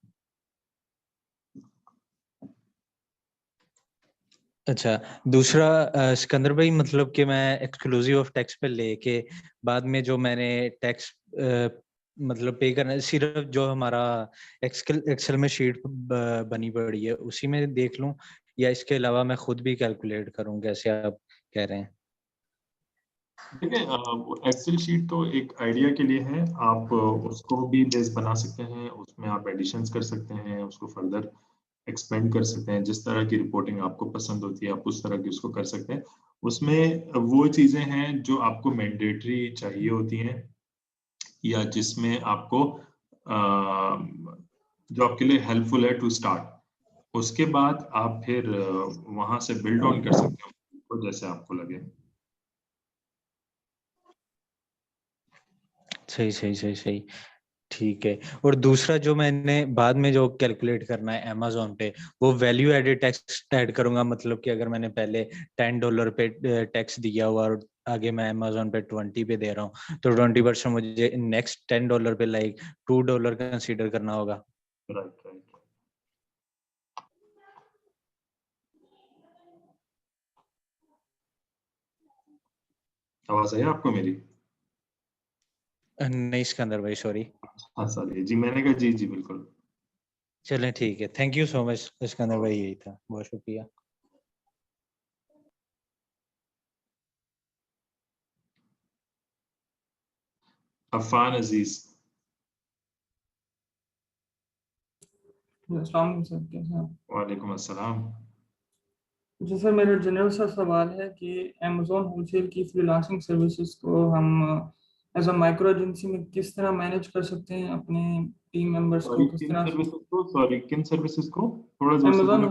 अच्छा, दूसरा सिकंदर भाई, मतलब कि मैं एक्सक्लूसिव ऑफ टैक्स पे लेके बाद में जो मैंने टैक्स मतलब पे करना है, सिर्फ जो हमारा एक्सेल में शीट बनी पड़ी है उसी में देख लूं, या इसके अलावा मैं खुद भी कैलकुलेट करूं, कैसे आप कह रहे हैं? देखिए एक्सेल शीट तो एक आइडिया के लिए है, आप उसको भी बेस बना सकते हैं, उसमें आप एडिशंस कर सकते हैं, उसको फर्दर एक्सपेंड कर सकते हैं। जिस तरह की रिपोर्टिंग आपको पसंद होती है आप उस तरह की उसको कर सकते हैं। उसमें वो चीजें हैं जो आपको मैंडेटरी चाहिए होती हैं या जिसमें आपको जो आपके लिए हेल्पफुल है टू स्टार्ट, उसके बाद आप फिर वहां से बिल्ड ऑन कर सकते हो तो जैसे आपको लगे। सही सही सही सही, ठीक है। और दूसरा जो मैंने बाद में जो कैलकुलेट करना है अमेज़न पे, वो वैल्यू एडेड टैक्स ऐड करूंगा। मतलब कि अगर मैंने पहले $10 पे टैक्स दिया हुआ और आगे मैं अमेज़न पे 20 पे दे रहा हूँ, तो 20% मुझे नेक्स्ट $10 पे लाइक $2 कंसीडर करना होगा। Right right. आवाज आई आपको मेरी? नहीं सिकंदर भाई, सॉरी। हाँ सॉरी जी, मैंने कहा जी जी बिल्कुल। चलें ठीक है, thank you so much Sikandar भाई, यही था, बहुत शुक्रिया। अफान अजीज। अस्सलाम वालेकुम सर, कैसे हैं आप? वालेकुम अस्सलाम। जी सर, मेरा जनरल सा सवाल है कि अमेज़न होलसेल की फ्रीलांसिंग सर्विसेज को हम एज अ माइक्रो एजेंसी में किस तरह मैनेज कर सकते हैं? अपने टीम मेंबर्स को सॉरी किस किन तरह? सर्विसेज को? सॉरी किन सर्विसेज को? थोड़ा जोर से बोलो।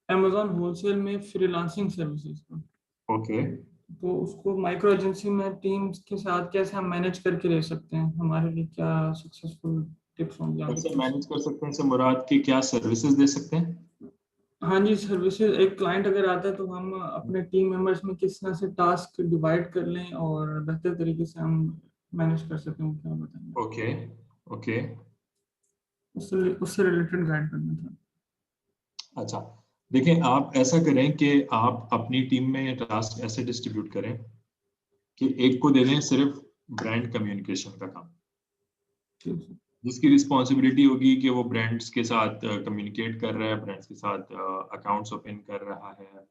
अमेज़न होलसेल में फ्रीलांसिंग सर्विसेज को, ओके। तो उसको माइक्रो एजेंसी में टीम्स के साथ कैसे हम मैनेज करके रह सकते हैं? हमारे लिए क्या सक्सेसफुल टिप्स होंगे आपके कैसे पास? मैनेज कर सकते हैं से मुराद की क्या सर्विसेज दे सकते हैं? हाँ जी, सर्विसेज, एक क्लाइंट अगर आता है तो हम अपने टीम मेंबर्स में किस तरह से टास्क डिवाइड कर लें और बेहतर तरीके से हम मैनेज कर सकें, वो क्या बताएंगे? Okay okay. उससे रिलेटेड गाइड करना था। अच्छा देखिए, आप ऐसा करें कि आप अपनी टीम में टास्क ऐसे डिस्ट्रीब्यूट करें कि एक को दे दें सिर्फ ब्रांड कम्युनिकेशन का काम, जिसकी रिस्पॉन्सिबिलिटी होगी कि वो ब्रांड्स के साथ कम्युनिकेट कर रहा है, ब्रांड्स के साथ अकाउंट्स ओपन कर रहा है,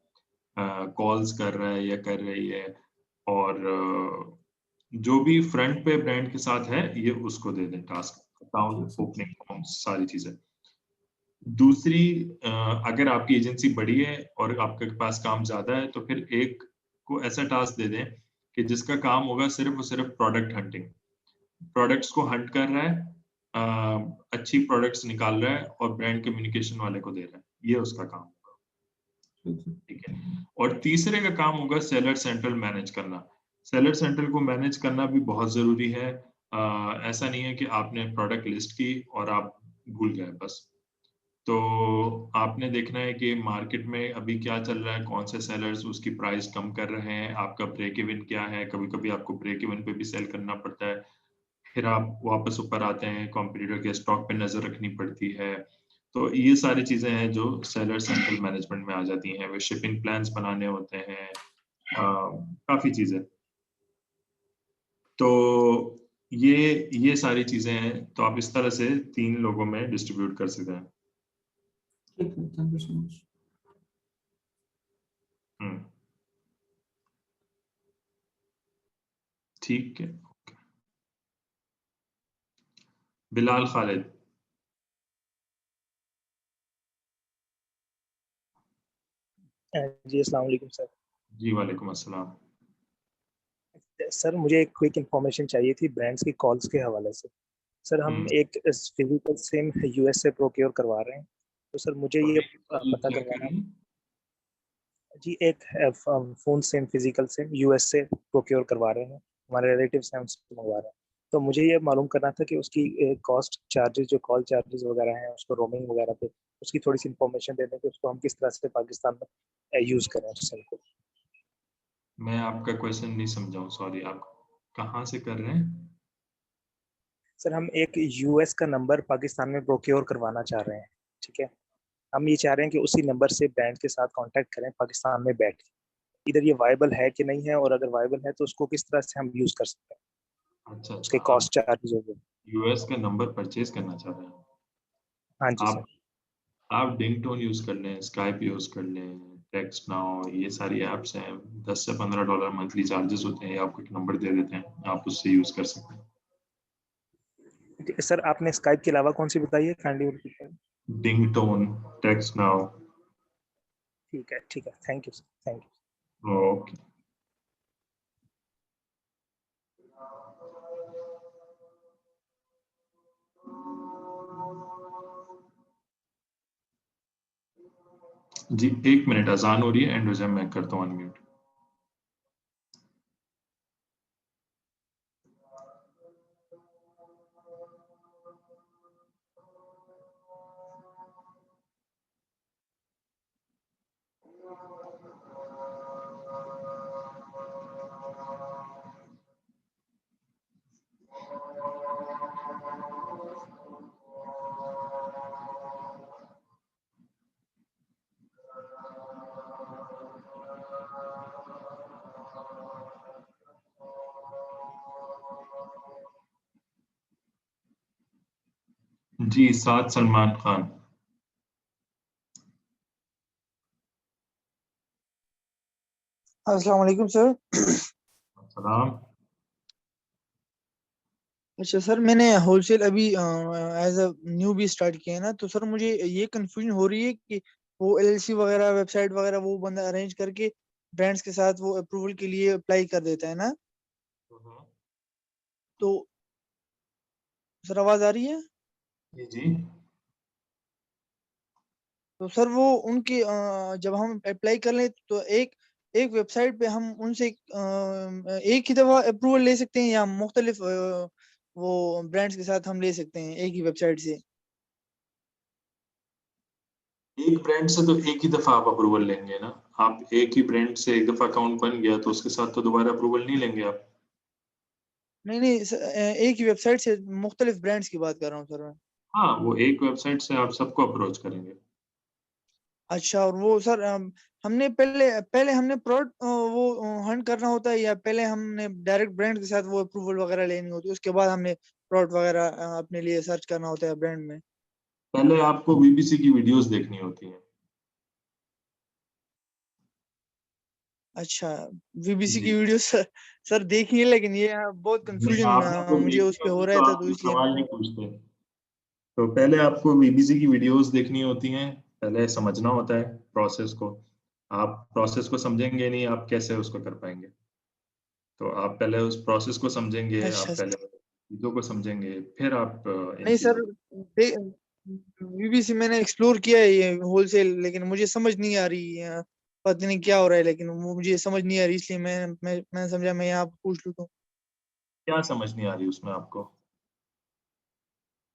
कॉल्स कर रहा है या कर रही है, और जो भी फ्रंट पे ब्रांड के साथ है ये उसको दे दें टास्क, अकाउंट ओपनिंग फॉर्म्स सारी चीजें। दूसरी, अगर आपकी एजेंसी बड़ी है और आपके पास काम ज्यादा है तो फिर एक को ऐसा टास्क दे दें कि जिसका काम होगा सिर्फ और सिर्फ प्रोडक्ट हंटिंग, प्रोडक्ट्स को हंट कर रहा है, अच्छी प्रोडक्ट्स निकाल रहा है और ब्रांड कम्युनिकेशन वाले को दे रहा है, ये उसका काम होगा। ठीक है। और तीसरे का काम होगा सेलर सेंट्रल मैनेज करना। सेलर सेंट्रल को मैनेज करना भी बहुत जरूरी है। ऐसा नहीं है कि आपने प्रोडक्ट लिस्ट की और आप भूल गए बस। तो आपने देखना है कि मार्केट में अभी क्या चल रहा है, कौन से सेलर्स उसकी प्राइस कम कर रहे हैं, आपका ब्रेक इवन क्या है। कभी कभी आपको ब्रेक इवन पे भी सेल करना पड़ता है, फिर आप वापस ऊपर आते हैं, कॉम्पिटिटर के स्टॉक पे नजर रखनी पड़ती है। तो ये सारी चीजें हैं जो सेलर सेंट्रल मैनेजमेंट में आ जाती हैं। वे शिपिंग प्लान्स बनाने होते हैं, काफी चीजें। तो ये सारी चीजें हैं, तो आप इस तरह से 3 लोगों में डिस्ट्रीब्यूट कर सकते हैं। ठीक है, थैंक यू सो मच। ठीक है, बिलाल खालिद। जी अस्सलाम वालेकुम सर। जी वालेकुम अस्सलाम। सर मुझे एक क्विक इन्फॉर्मेशन चाहिए थी ब्रांड्स की कॉल्स के हवाले से। सर हम एक फिजिकल सिम यूएस से प्रोक्योर करवा रहे हैं, तो सर मुझे ये पता करवाना है जी, एक phone SIM physical SIM US से प्रोक्योर करवा रहे हैं, हमारे रिलेटिव से हमसे मंगवा रहे हैं। तो मुझे ये मालूम करना था कि उसकी कॉस्ट चार्जेस, जो कॉल चार्जेस वगैरह हैं, उसको रोमिंग वगैरह पे उसकी थोड़ी सी इन्फॉर्मेशन दे दें कि उसको हम किस तरह से पाकिस्तान में यूज़ करें उस सिम को। मैं आपका क्वेश्चन नहीं समझा हूँ, सॉरी। आप कहाँ से कर रहे हैं? सर हम एक यूएस का नंबर पाकिस्तान में प्रोक्योर करवाना चाह रहे हैं, ठीक है। हम ये चाह रहे हैं कि उसी नंबर से ब्रांड के साथ कांटेक्ट करें पाकिस्तान में बैठ के। इधर ये वायबल है कि नहीं है, और अगर वायबल है तो उसको किस तरह से हम यूज कर सकते हैं, अच्छा, उसके आप कॉस्ट चार्जेस हो गए। यूएस का नंबर परचेज करना चाह रहे हैं? हाँ जी सर। आप डिंगटोन यूज कर लें, स्काइप यूज कर लें, टेक्स्ट नाउ, ये सारी ऐप्स हैं। $10 से $15 मंथली चार्जेस होते हैं, आपको एक नंबर दे देते हैं, आप उससे यूज कर सकते हैं। सर आपने स्काइप के अलावा कौन सी बताई है, काइंडली रिपीट करें। Dingtone, text now. ठीक है, thank you sir, thank you. Okay. जी 1 मिनट, अजान हो रही है, एंड हो जाए मैं करता हूँ अनम्यूट। जी साद सलमान खान। अस्सलाम वालेकुम सर। सलाम। अच्छा सर, मैंने होलसेल अभी एज अ न्यू भी स्टार्ट किया है ना, तो सर मुझे ये कंफ्यूजन हो रही है कि वो एलएलसी वगैरह, वेबसाइट वगैरह वो बंदा अरेंज करके ब्रांड्स के साथ वो अप्रूवल के लिए अप्लाई कर देता है ना। तो सर आवाज आ रही है? जी जी। तो सर वो उनके जब हम अप्लाई कर लें तो एक एक वेबसाइट पे हम उनसे एक ही दफा अप्रूवल ले सकते हैं, या मुख्तलिफ वो ब्रांड्स के साथ हम ले सकते हैं एक ही वेबसाइट से? एक ब्रांड से तो एक ही दफा आप अप्रूवल लेंगे ना। आप एक ही ब्रांड से एक दफा अकाउंट बन गया तो उसके साथ तो दोबारा अप्रूवल नहीं लेंगे आप। नहीं नहीं एक ही वेबसाइट से मुख्तलिफ ब्रांड्स की बात कर रहा हूँ सर मैं। हाँ, वो एक वेबसाइट से आप सबको अप्रोच करेंगे। अच्छा, और वो सर हमने पहले पहले हमने प्रोडक्ट वो हंट करना होता है, या पहले हमने डायरेक्ट ब्रांड के साथ वो अप्रूवल वगैरह लेनी होती है, उसके बाद हमने प्रोडक्ट वगैरह अपने लिए सर्च करना होता है ब्रांड में? पहले आपको बीबीसी की वीडियोस देखनी होती हैं। अच्छा, बीबीसी की वीडियो सर देखी है, लेकिन ये बहुत कंफ्यूजन आपने तो मुझे उस देखी पे हो होगी रहा तो था, तो आप इसलिए सवाल नहीं पूछते। तो पहले आपको बीबीसी की वीडियोस देखनी होती हैं, पहले समझना होता है प्रोसेस को। आप प्रोसेस को समझेंगे नहीं, आप कैसे उसको कर पाएंगे? तो आप पहले उस प्रोसेस को समझेंगे, अच्छा आप पहले चीजों को समझेंगे, फिर आप इन नहीं चीजों सर, बीबीसी मैंने एक्सप्लोर किया है ये होलसेल, लेकिन मुझे समझ नहीं आ रही है, पता नहीं क्या हो रहा है, लेकिन वो मुझे समझ नहीं आ रही, इसलिए मैं समझा मैं यहाँ पूछ लूँ। तो क्या समझ नहीं आ रही उसमें आपको?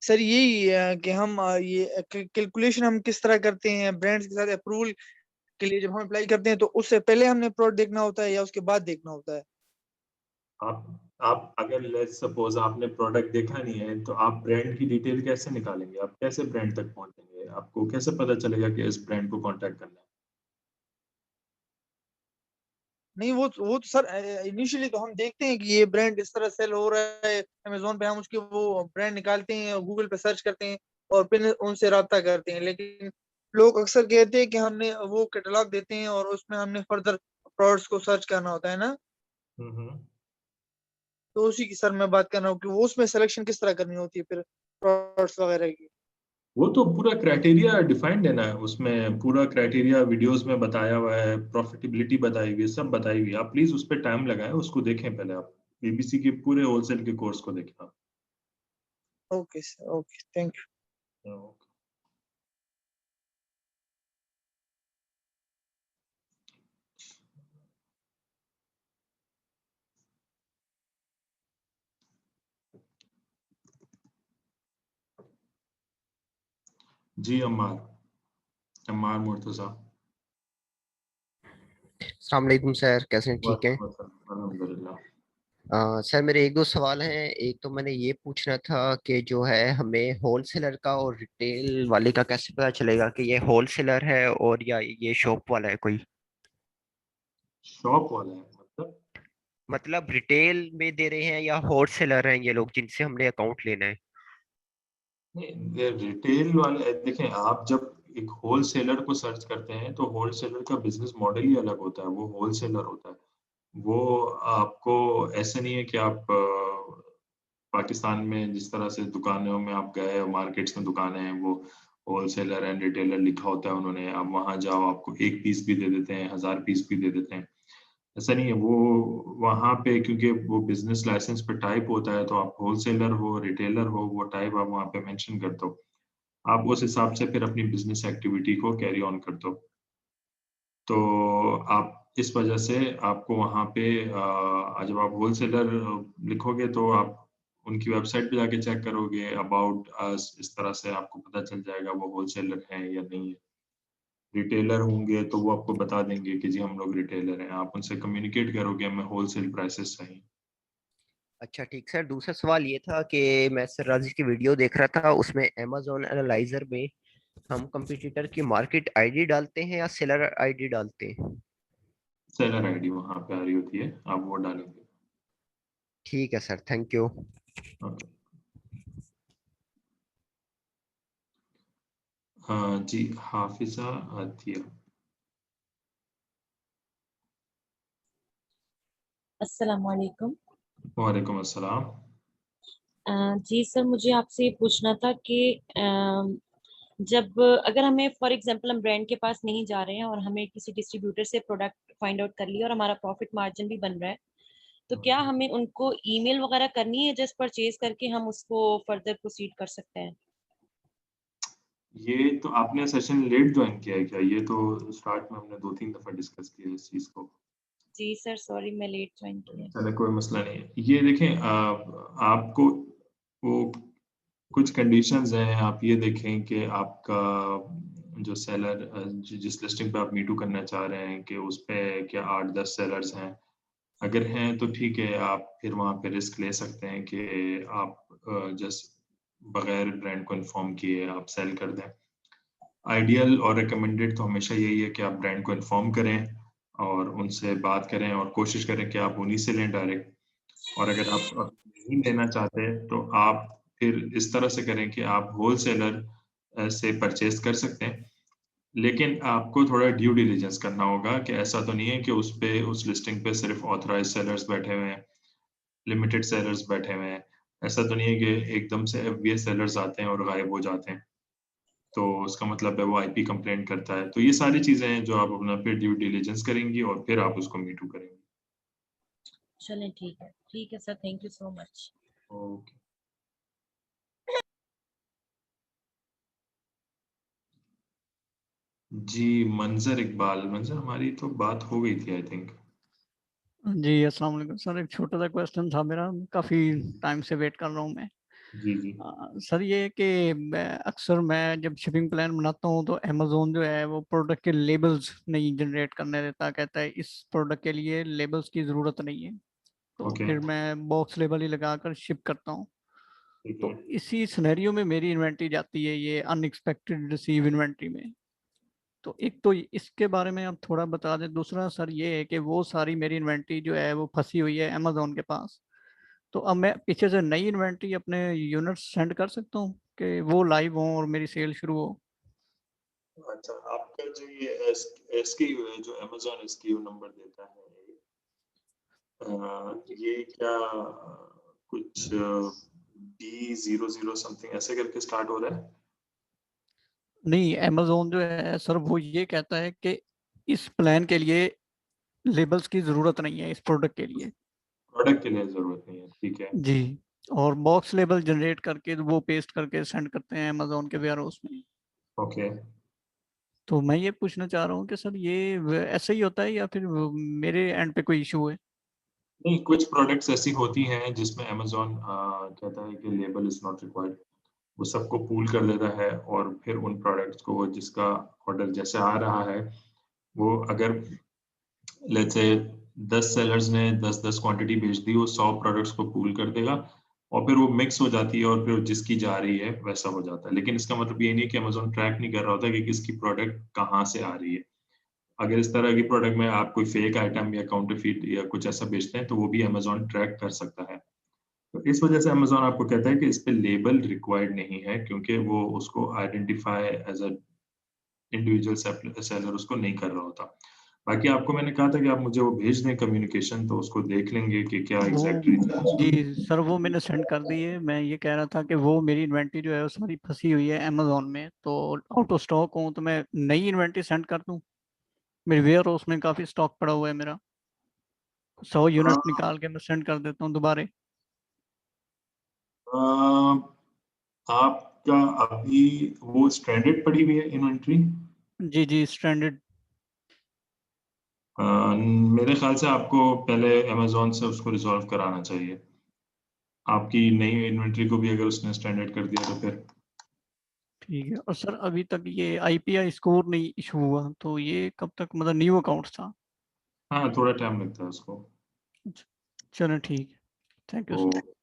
सर यही है कि हम ये कैलकुलेशन हम किस तरह करते हैं ब्रांड्स के साथ अप्रूवल के लिए, जब हम अप्लाई करते हैं तो उससे पहले हमने प्रोडक्ट देखना होता है या उसके बाद देखना होता है? आप अगर लेट्स सपोज आपने प्रोडक्ट देखा नहीं है, तो आप ब्रांड की डिटेल कैसे निकालेंगे? आप कैसे ब्रांड तक पहुंचेंगे? आपको कैसे पता चलेगा कि इस ब्रांड को कांटेक्ट करना है? नहीं वो तो सर इनिशियली तो हम देखते हैं कि ये ब्रांड इस तरह सेल हो रहा है अमेजोन पे, हम उसके वो ब्रांड निकालते हैं, गूगल पे सर्च करते हैं और फिर उनसे राब्ता करते हैं। लेकिन लोग अक्सर कहते हैं कि हमने वो कैटलॉग देते हैं और उसमें हमने फर्दर प्रोडक्ट्स को सर्च करना होता है ना, तो उसी की सर मैं बात कर रहा हूँ कि वो उसमें सिलेक्शन किस तरह करनी होती है फिर प्रोडक्ट्स वगैरह की। वो तो पूरा क्राइटेरिया डिफाइंड है ना, उसमें पूरा क्राइटेरिया वीडियोस में बताया हुआ है, प्रॉफिटेबिलिटी बताई हुई है, सब बताई हुई है। आप प्लीज उस पर टाइम लगाएं, उसको देखें पहले आप, बीबीसी के पूरे होलसेल के कोर्स को देखें आप। Okay sir, okay, thank you. जी अम्मार मुर्तजा। अस्सलाम वालेकुम सर, कैसे हैं? ठीक हैं? अल्हम्दुलिल्लाह। सर मेरे एक दो सवाल हैं। एक तो मैंने ये पूछना था कि जो है हमें होलसेलर का और रिटेल वाले का कैसे पता चलेगा कि ये होलसेलर है और या ये शॉप वाला है कोई? शॉप वाला है मतलब रिटेल में दे रहे हैं या होलसेलर हैं ये लोग जिनसे हमने अकाउंट लेना है? नहीं, रिटेल वाले देखें, आप जब एक होलसेलर को सर्च करते हैं तो होलसेलर का बिजनेस मॉडल ही अलग होता है, वो होलसेलर होता है। वो आपको ऐसे नहीं है कि आप पाकिस्तान में जिस तरह से दुकानों में आप गए, मार्केट्स में दुकानें हैं, वो होलसेलर एंड रिटेलर लिखा होता है उन्होंने, आप वहां जाओ आपको 1 पीस भी दे देते हैं, 1000 पीस भी दे देते हैं। ऐसा नहीं है, वो वहां पे क्योंकि वो बिजनेस लाइसेंस पे टाइप होता है, तो आप होलसेलर हो रिटेलर हो वो टाइप आप वहां पे मेंशन कर दो, आप उस हिसाब से फिर अपनी बिजनेस एक्टिविटी को कैरी ऑन कर दो। तो आप इस वजह से आपको वहां पे जब आप होलसेलर लिखोगे तो आप उनकी वेबसाइट पे जाके चेक करोगे अबाउट अस, इस तरह से आपको पता चल जाएगा वो होलसेलर हैं या नहीं है। रिटेलर होंगे तो वो आपको बता देंगे कि जी हम लोग रिटेलर हैं, आप उनसे कम्युनिकेट करोगे हमें होलसेल प्राइसेस चाहिए। अच्छा ठीक सर, दूसरा सवाल ये था कि मैं सर राजी की वीडियो देख रहा था, उसमें अमेजोन एनालाइजर में हम कंपटीटर की मार्केट आईडी डालते हैं या सेलर आईडी डालते हैं? सेलर आईडी वहां पे आ रही होती है, आप वो डालेंगे। ठीक है सर, थैंक यू। जी हाफिजा आतिया। अस्सलाम वालेकुम। वालेकुम अस्सलाम। जी सर, मुझे आपसे ये पूछना था कि जब अगर हमें फॉर एग्जांपल हम ब्रांड के पास नहीं जा रहे हैं और हमें किसी डिस्ट्रीब्यूटर से प्रोडक्ट फाइंड आउट कर लिया और हमारा प्रॉफिट मार्जिन भी बन रहा है, तो क्या हमें उनको ईमेल वगैरह करनी है जस्ट परचेज करके हम उसको फर्दर प्रोसीड कर सकते हैं? ये तो आपने सेशन लेट ज्वाइन किया है क्या? ये तो स्टार्ट में हमने 2-3 दफा डिस्कस किया इस चीज को। जी सर, सॉरी मैं लेट ज्वाइन किया। चले कोई मसला नहीं है। ये देखें, आपको वो कुछ कंडीशंस हैं, आप ये देखें कि आपका जो सेलर जिस लिस्टिंग पे आप मीटू करना चाह रहे हैं कि उस पे क्या 8-10 सेलर्स हैं। अगर हैं तो ठीक है, आप फिर वहाँ पे रिस्क ले सकते हैं कि आप जस्ट बगैर ब्रांड को इन्फॉर्म किए आप सेल कर दें। आइडियल और रिकमेंडेड तो हमेशा यही है कि आप ब्रांड को इन्फॉर्म करें और उनसे बात करें और कोशिश करें कि आप उन्हीं से लें डायरेक्ट। और अगर आप नहीं लेना चाहते तो आप फिर इस तरह से करें कि आप होलसेलर से परचेज कर सकते हैं, लेकिन आपको थोड़ा ड्यू डिलिजेंस करना होगा कि ऐसा तो नहीं है कि उस पे उस लिस्टिंग पे सिर्फ ऑथराइज सेलर्स बैठे हुए हैं, लिमिटेड सेलर्स बैठे हुए हैं। ऐसा तो नहीं है कि एकदम से एफबीएस सेलर्स आते हैं और गायब हो जाते हैं, तो उसका मतलब है वो आईपी कंप्लेंट करता है। तो ये सारी चीजें हैं जो आप अपना फिर ड्यू डिलिजेंस करेंगी और फिर आप उसको मीटू करेंगे। चलें, ठीक है sir, thank you so much. Okay. जी मंजर इकबाल, मंजर हमारी तो बात हो गई थी आई थिंक। जी अस्सलाम वालेकुम सर, एक छोटा सा क्वेश्चन था मेरा, काफ़ी टाइम से वेट कर रहा हूँ मैं। जी जी। सर ये कि अक्सर मैं जब शिपिंग प्लान बनाता हूँ तो अमेजोन जो है वो प्रोडक्ट के लेबल्स नहीं जनरेट करने देता, कहता है इस प्रोडक्ट के लिए लेबल्स की ज़रूरत नहीं है, तो ओके। फिर मैं बॉक्स लेबल ही लगाकर शिप करता हूँ। ठीक तो है। इसी सिनेरियो में मेरी इन्वेंट्री जाती है ये अनएक्सपेक्टेड रिसीव इन्वेंट्री में, तो एक तो इसके बारे में आप थोड़ा बता दें। दूसरा सर ये है कि वो सारी मेरी इन्वेंट्री जो है वो फंसी हुई है अमेजोन के पास, तो अब मैं पीछे से नई इन्वेंट्री अपने यूनिट सेंड कर सकता हूँ कि वो लाइव हो और मेरी सेल शुरू हो? अच्छा, आपका जो ये एसक्यू है, जो अमेजोन एसक्यू नंबर देता है, ये क्या कुछ D00 समथिंग ऐसे करके स्टार्ट हो रहा है? नहीं, अमेजोन जो है सर वो ये कहता है कि इस प्लान के लिए लेबल्स की जरूरत नहीं है, इस प्रोडक्ट के लिए। प्रोडक्ट के लिए जरूरत नहीं है, ठीक है। जी, और बॉक्स लेबल जनरेट करके वो पेस्ट करके सेंड करते हैं अमेजोन के वेयर हाउस में। ओके। तो मैं ये पूछना चाह रहा हूँ कि सर ये ऐसे ही होता है या फिर मेरे एंड पे कोई इशू है? नहीं, कुछ प्रोडक्ट्स ऐसी होती हैं जिसमें अमेजोन कहता है कि लेबल इज नॉट रिक्वायर्ड, वो सबको पूल कर देता है और फिर उन प्रोडक्ट्स को जिसका ऑर्डर जैसे आ रहा है, वो अगर लेट्स से 10 सेलर्स ने 10-10 क्वांटिटी भेज दी, वो 100 प्रोडक्ट्स को पूल कर देगा और फिर वो मिक्स हो जाती है और फिर जिसकी जा रही है वैसा हो जाता है। लेकिन इसका मतलब ये नहीं कि अमेजोन ट्रैक नहीं कर रहा होता कि किसकी प्रोडक्ट कहाँ से आ रही है। अगर इस तरह की प्रोडक्ट में आप कोई फेक आइटम या काउंटरफीट या कुछ ऐसा बेचते हैं तो वो भी अमेजोन ट्रैक कर सकता है। तो इस वजह से अमेजोन आपको कहता है कि इस पे लेबल रिक्वायर्ड नहीं है, क्योंकि वो उसको identify as a individual seller उसको नहीं कर रहा होता। बाकी आपको मैंने कहा था कि आप मुझे वो भेज दें कम्युनिकेशन, तो उसको देख लेंगे कि क्या वो एग्जैक्ट रीजन है उसका। जी सर, वो मैंने सेंड कर दी है। मैं ये कह रहा था कि वो मेरी इन्वेंट्री जो है वो सारी फंसी हुई है अमेजोन में, तो आउट ऑफ स्टॉक हूँ, तो मैं नई इन्वेंट्री सेंड कर दूँ? मेरे वेयर हाउस में काफ़ी स्टॉक पड़ा हुआ है मेरा, 100 यूनिट निकाल के मैं सेंड कर देता हूँ दोबारा। आपका अभी वो स्ट्रैंडेड पड़ी हुई है इन्वेंट्री? जी जी, स्ट्रैंडेड। मेरे ख्याल से आपको पहले अमेजोन से उसको रिजॉल्व कराना चाहिए। आपकी नई इन्वेंट्री को भी अगर उसने स्टैंडर्ड कर दिया तो फिर ठीक है। और सर अभी तक ये IPI स्कोर नहीं इशू हुआ, तो ये कब तक, मतलब न्यू अकाउंट था? हाँ, थोड़ा टाइम लगता है उसको। चलो ठीक है, थैंक यू तो सर।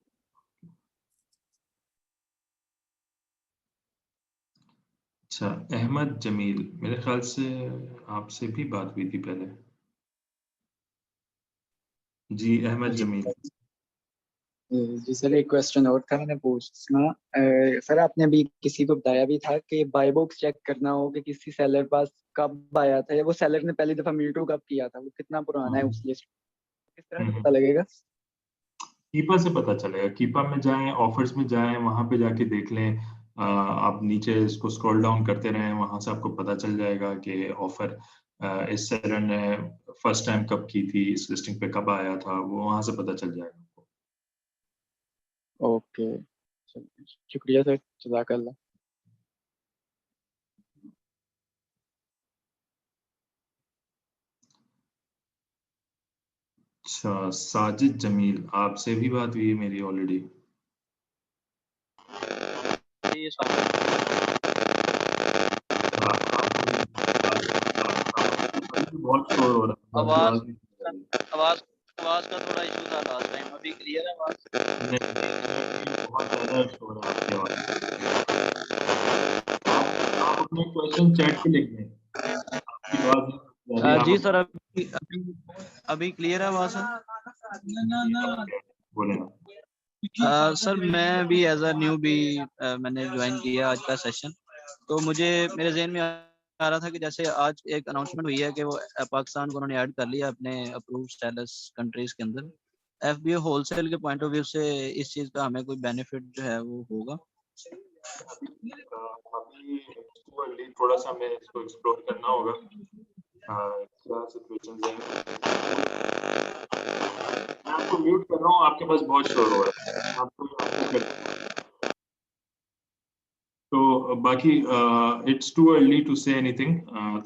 अच्छा, अहमद जमील, मेरे ख्याल से आपसे भी बात हुई थी पहले। जी, अहमद जी जमील। जी सर, एक क्वेश्चन और था मैंने पूछना। सर आपने अभी किसी को बताया भी था कि बाय बॉक्स चेक करना हो कि किसी सेलर पास कब आया था या वो सेलर ने पहली दफा मीटू कब किया था, वो कितना पुराना है उस लिस्ट, किस तरह से पता लगेगा? कीपा से पता चलेगा। कीपा में जाएं, ऑफर्स में जाएं, वहां पे जाके देख लें। आप नीचे इसको स्क्रॉल डाउन करते रहें, वहां से आपको पता चल जाएगा कि ऑफर इस सेलर ने फर्स्ट टाइम कब की थी, इस लिस्टिंग पे कब आया था, वो वहां से पता चल जाएगा। ओके, शुक्रिया सर, जज़ाकल्लाह। अच्छा, साजिद जमील, आपसे भी बात हुई है मेरी ऑलरेडी। बहुत शोर हो रहा है, आपकी आवाज नहीं आ रही। आवाज आवाज का थोड़ा इशू था लास्ट टाइम, अभी क्लियर है आवाज? नहीं, बहुत ज्यादा शोर है आपकी आवाज। आप अपने क्वेश्चन चैट पे लिख दें, आपकी आवाज नहीं आ रही है, जी आप सर, अभी क्लियर है आवाज? बोले। सर मैं भी एज अ न्यू भी मैंने ज्वाइन किया आज का सेशन, तो मुझे मेरे जहन में आ रहा था कि जैसे आज एक अनाउंसमेंट हुई है कि वो पाकिस्तान को उन्होंने ऐड कर लिया अपने अप्रूव सेलर्स कंट्रीज के अंदर। FBO होलसेल के पॉइंट ऑफ व्यू से इस चीज़ का हमें कोई बेनिफिट जो है वो होगा? अभी थोड़ा सा हमें इसको एक्सप्लोर करना होगा, क्या सिचुएशंस हैं। मैं आपको म्यूट कर रहा हूँ, आपके पास बहुत शोर हो रहा है। तो बाकी it's too early to say anything.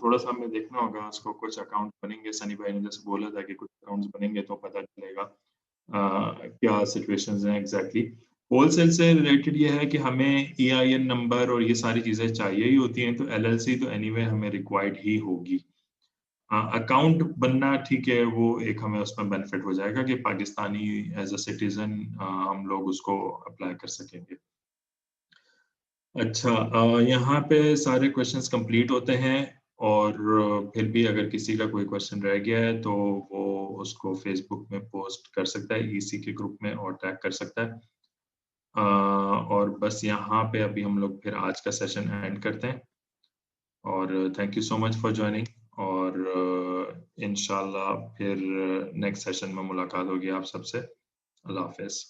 थोड़ा सा हमें देखना होगा, उसको कुछ अकाउंट बनेंगे। सनी भाई ने जैसे बोला था कि कुछ अकाउंट्स बनेंगे तो पता चलेगा क्या सिचुएशंस हैं एग्जैक्टली। होलसेल से रिलेटेड ये है कि हमें EIN नंबर और ये सारी चीजें चाहिए ही होती हैं, तो LLC तो एनीवे हमें रिक्वायर्ड ही होगी। अकाउंट बनना ठीक है, वो एक हमें उसमें बेनिफिट हो जाएगा कि पाकिस्तानी एज अ सिटीजन हम लोग उसको अप्लाई कर सकेंगे। अच्छा, यहाँ पे सारे क्वेश्चंस कंप्लीट होते हैं। और फिर भी अगर किसी का कोई क्वेश्चन रह गया है तो वो उसको फेसबुक में पोस्ट कर सकता है, ईसी के ग्रुप में, और टैग कर सकता है। और बस यहाँ पे अभी हम लोग फिर आज का सेशन एंड करते हैं, और thank you so much for joining, और इंशाल्लाह फिर नेक्स्ट सेशन में मुलाकात होगी आप सबसे। अल्लाह हाफिज़।